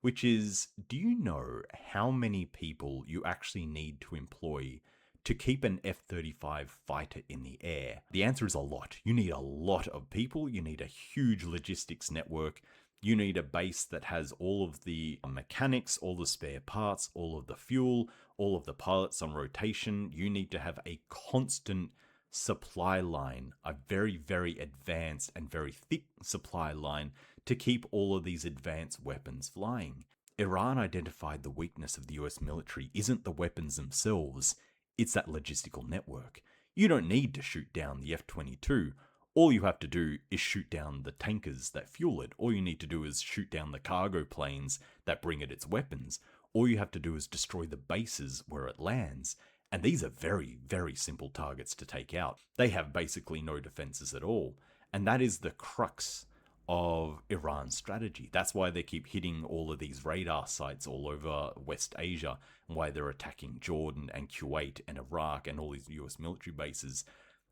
which is, do you know how many people you actually need to employ to keep an F-35 fighter in the air? The answer is a lot. You need a lot of people. You need a huge logistics network. You need a base that has all of the mechanics, all the spare parts, all of the fuel, all of the pilots on rotation. You need to have a constant supply line, a very, very advanced and very thick supply line to keep all of these advanced weapons flying. Iran identified the weakness of the US military isn't the weapons themselves, it's that logistical network. You don't need to shoot down the F-22. All you have to do is shoot down the tankers that fuel it. All you need to do is shoot down the cargo planes that bring it its weapons. All you have to do is destroy the bases where it lands. And these are very, very simple targets to take out. They have basically no defenses at all. And that is the crux of Iran's strategy. That's why they keep hitting all of these radar sites all over West Asia, and why they're attacking Jordan and Kuwait and Iraq and all these US military bases.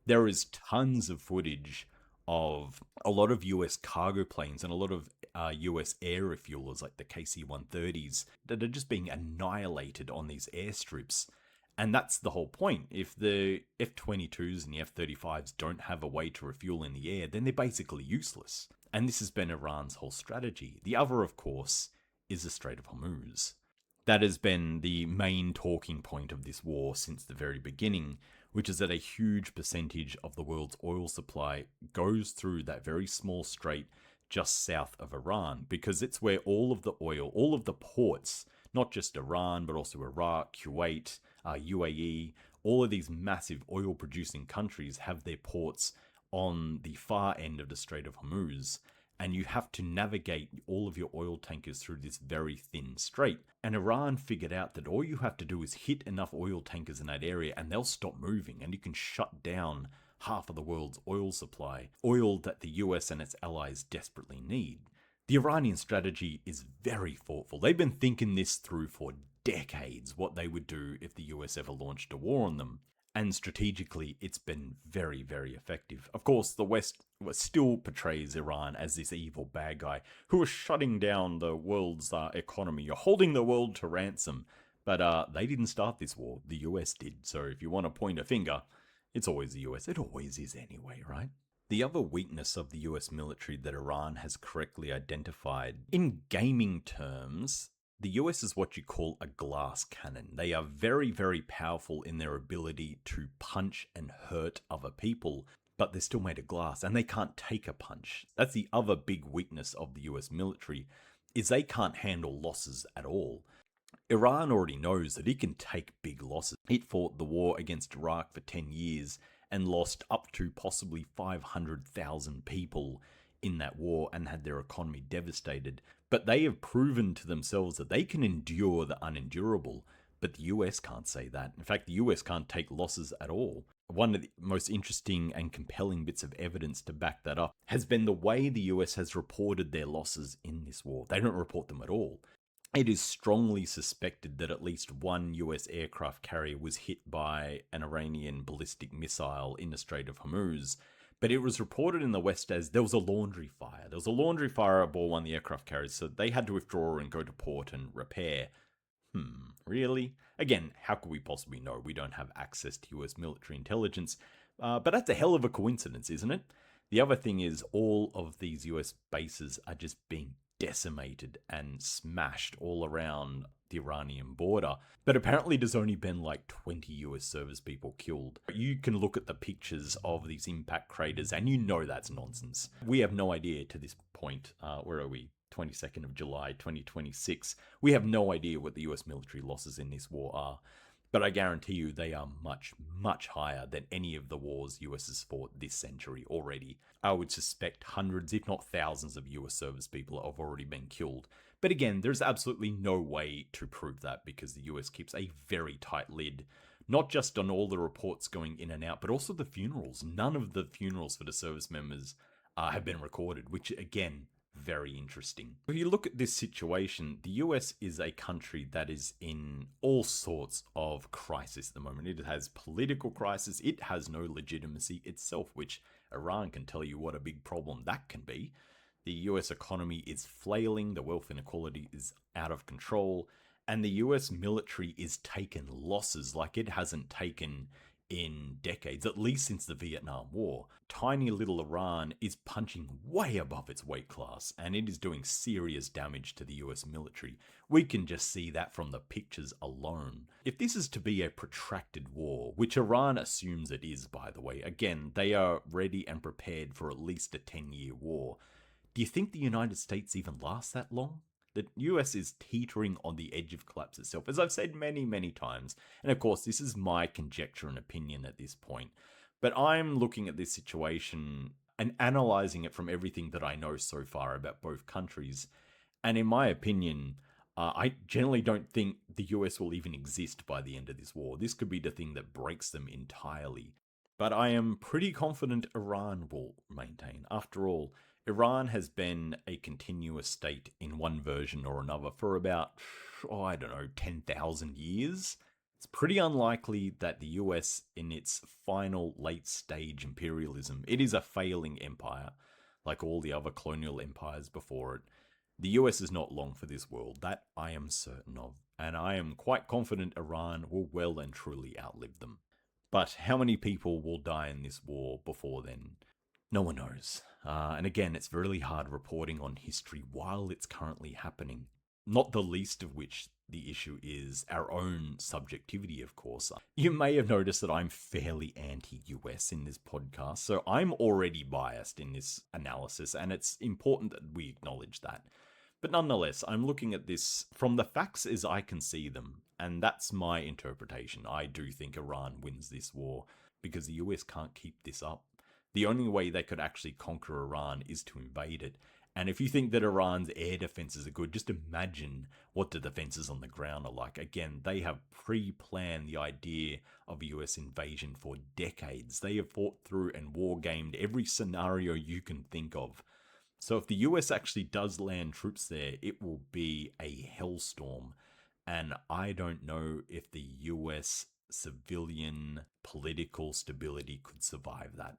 There is tons of footage of a lot of US cargo planes and a lot of US air refuelers like the KC-130s that are just being annihilated on these airstrips. And that's the whole point. If the F-22s and the F-35s don't have a way to refuel in the air, then they're basically useless. And this has been Iran's whole strategy. The other, of course, is the Strait of Hormuz. That has been the main talking point of this war since the very beginning, which is that a huge percentage of the world's oil supply goes through that very small strait just south of Iran, because it's where all of the oil, all of the ports, not just Iran, but also Iraq, Kuwait, UAE, all of these massive oil producing countries have their ports on the far end of the Strait of Hormuz. And you have to navigate all of your oil tankers through this very thin strait. And Iran figured out that all you have to do is hit enough oil tankers in that area and they'll stop moving, and you can shut down half of the world's oil supply, oil that the US and its allies desperately need. The Iranian strategy is very thoughtful. They've been thinking this through for decades, what they would do if the US ever launched a war on them. And strategically, it's been very, very effective. Of course, the West still portrays Iran as this evil bad guy who is shutting down the world's economy. You're holding the world to ransom. But they didn't start this war. The US did. So if you want to point a finger, it's always the US. It always is anyway, right? The other weakness of the US military that Iran has correctly identified, in gaming terms, the US is what you call a glass cannon. They are very, very powerful in their ability to punch and hurt other people, but they're still made of glass and they can't take a punch. That's the other big weakness of the US military, is they can't handle losses at all. Iran already knows that it can take big losses. It fought the war against Iraq for 10 years and lost up to possibly 500,000 people in that war and had their economy devastated. But they have proven to themselves that they can endure the unendurable, but the US can't say that. In fact, the US can't take losses at all. One of the most interesting and compelling bits of evidence to back that up has been the way the US has reported their losses in this war. They don't report them at all. It is strongly suspected that at least one US aircraft carrier was hit by an Iranian ballistic missile in the Strait of Hormuz, but it was reported in the West as there was a laundry fire. There was a laundry fire aboard one of the aircraft carriers, so they had to withdraw and go to port and repair. Really? Again, how could we possibly know? We don't have access to US military intelligence. But that's a hell of a coincidence, isn't it? The other thing is, all of these US bases are just being decimated and smashed all around the Iranian border. But apparently, there's only been like 20 US service people killed. You can look at the pictures of these impact craters and you know that's nonsense. We have no idea to this point. Where are we? 22nd of July 2026. We have no idea what the US military losses in this war are. But I guarantee you they are much, much higher than any of the wars US has fought this century already. I would suspect hundreds, if not thousands, of US service people have already been killed. But again, there's absolutely no way to prove that because the US keeps a very tight lid, not just on all the reports going in and out, but also the funerals. None of the funerals for the service members have been recorded, which again, very interesting. If you look at this situation, the US is a country that is in all sorts of crisis at the moment. It has political crisis, it has no legitimacy itself, which Iran can tell you what a big problem that can be. The US economy is flailing, the wealth inequality is out of control, and the US military is taking losses like it hasn't taken in decades, at least since the Vietnam War. Tiny little Iran is punching way above its weight class, and it is doing serious damage to the US military. We can just see that from the pictures alone. If this is to be a protracted war, which Iran assumes it is, by the way, again, they are ready and prepared for at least a 10-year war. Do you think the United States even lasts that long? The US is teetering on the edge of collapse itself, as I've said many, many times. And of course, this is my conjecture and opinion at this point. But I'm looking at this situation and analyzing it from everything that I know so far about both countries. And in my opinion, I generally don't think the US will even exist by the end of this war. This could be the thing that breaks them entirely. But I am pretty confident Iran will maintain. After all, Iran has been a continuous state in one version or another for about, 10,000 years. It's pretty unlikely that the US, in its final late stage imperialism, it is a failing empire, like all the other colonial empires before it. The US is not long for this world, that I am certain of, and I am quite confident Iran will well and truly outlive them. But how many people will die in this war before then? No one knows. And again, it's really hard reporting on history while it's currently happening. Not the least of which the issue is our own subjectivity, of course. You may have noticed that I'm fairly anti-US in this podcast, so I'm already biased in this analysis, and it's important that we acknowledge that. But nonetheless, I'm looking at this from the facts as I can see them, and that's my interpretation. I do think Iran wins this war because the US can't keep this up. The only way they could actually conquer Iran is to invade it. And if you think that Iran's air defenses are good, just imagine what the defenses on the ground are like. Again, they have pre-planned the idea of a US invasion for decades. They have fought through and war-gamed every scenario you can think of. So if the US actually does land troops there, it will be a hellstorm. And I don't know if the US civilian political stability could survive that.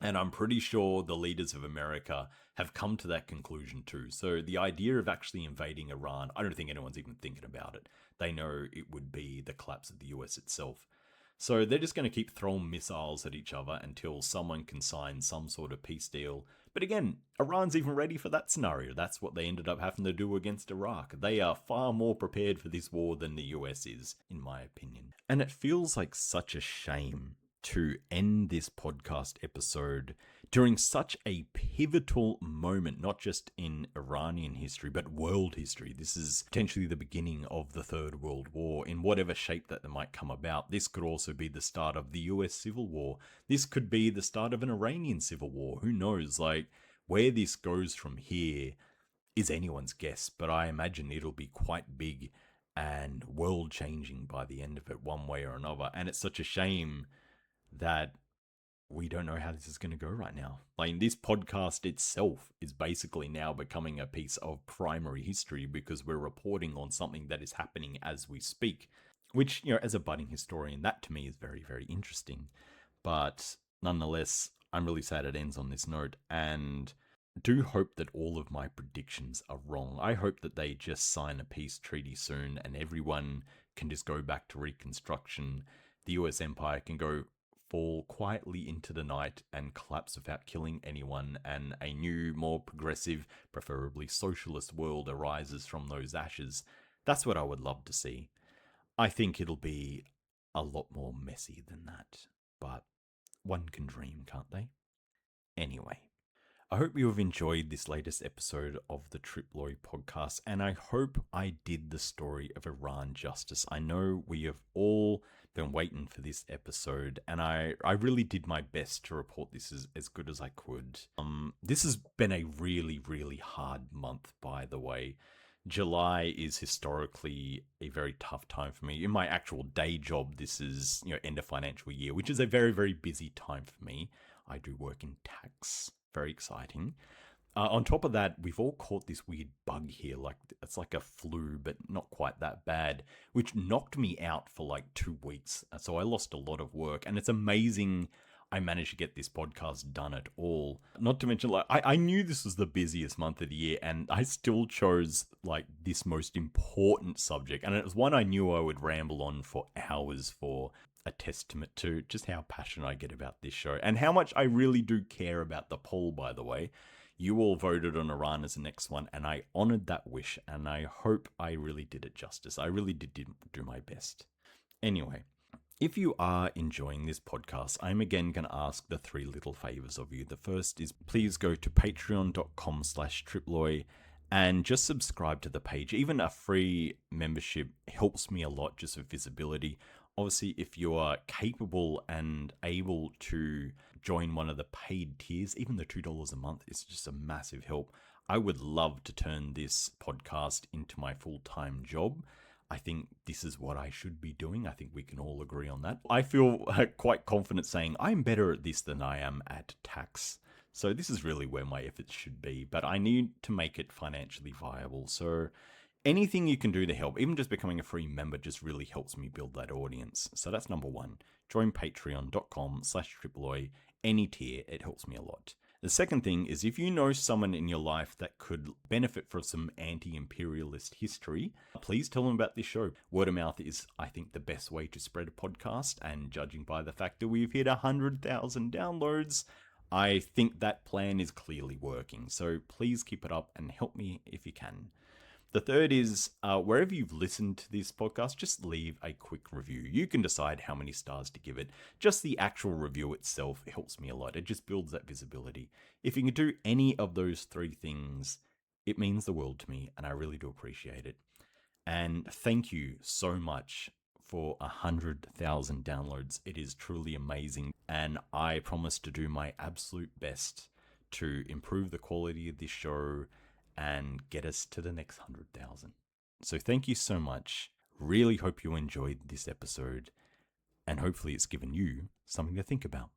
And I'm pretty sure the leaders of America have come to that conclusion too. So the idea of actually invading Iran, I don't think anyone's even thinking about it. They know it would be the collapse of the US itself. So they're just going to keep throwing missiles at each other until someone can sign some sort of peace deal. But again, Iran's even ready for that scenario. That's what they ended up having to do against Iraq. They are far more prepared for this war than the US is, in my opinion. And it feels like such a shame to end this podcast episode during such a pivotal moment, not just in Iranian history, but world history. This is potentially the beginning of the Third World War in whatever shape that might come about. This could also be the start of the US Civil War. This could be the start of an Iranian Civil War. Who knows? Like, where this goes from here is anyone's guess, but I imagine it'll be quite big and world-changing by the end of it, one way or another. And it's such a shame that we don't know how this is going to go right now. Like, this podcast itself is basically now becoming a piece of primary history because we're reporting on something that is happening as we speak, which, as a budding historian, that to me is very, very interesting. But nonetheless, I'm really sad it ends on this note, and do hope that all of my predictions are wrong. I hope that they just sign a peace treaty soon and everyone can just go back to Reconstruction. The US Empire can go fall quietly into the night and collapse without killing anyone, and a new, more progressive, preferably socialist world arises from those ashes. That's what I would love to see. I think it'll be a lot more messy than that, but one can dream, can't they? Anyway, I hope you have enjoyed this latest episode of the Triploi podcast, and I hope I did the story of Iran justice. I know we have all been waiting for this episode, and I really did my best to report this as good as I could. This has been a really, really hard month, by the way. July is historically a very tough time for me. In my actual day job, this is, end of financial year, which is a very, very busy time for me. I do work in tax. Very exciting. On top of that, we've all caught this weird bug here. Like, it's like a flu, but not quite that bad, which knocked me out for like 2 weeks. So I lost a lot of work, and it's amazing I managed to get this podcast done at all. Not to mention, like, I knew this was the busiest month of the year, and I still chose like this most important subject, and it was one I knew I would ramble on for hours for. A testament to just how passionate I get about this show and how much I really do care about the poll, by the way. You all voted on Iran as the next one, and I honored that wish, and I hope I really did it justice. I really did do my best. Anyway, if you are enjoying this podcast, I'm again going to ask the 3 little favors of you. The first is please go to patreon.com/Triploi and just subscribe to the page. Even a free membership helps me a lot just with visibility. Obviously, if you are capable and able to join one of the paid tiers, even the $2 a month is just a massive help. I would love to turn this podcast into my full-time job. I think this is what I should be doing. I think we can all agree on that. I feel quite confident saying I'm better at this than I am at tax. So this is really where my efforts should be, but I need to make it financially viable. So anything you can do to help, even just becoming a free member, just really helps me build that audience. So that's number 1. Join patreon.com/Triploi. Any tier, it helps me a lot. The second thing is if you know someone in your life that could benefit from some anti-imperialist history, please tell them about this show. Word of mouth is, I think, the best way to spread a podcast, and judging by the fact that we've hit 100,000 downloads, I think that plan is clearly working. So please keep it up and help me if you can. The third is, wherever you've listened to this podcast, just leave a quick review. You can decide how many stars to give it. Just the actual review itself helps me a lot. It just builds that visibility. If you can do any of those 3 things, it means the world to me, and I really do appreciate it. And thank you so much for 100,000 downloads. It is truly amazing, and I promise to do my absolute best to improve the quality of this show and get us to the next 100,000. So thank you so much. Really hope you enjoyed this episode, and hopefully it's given you something to think about.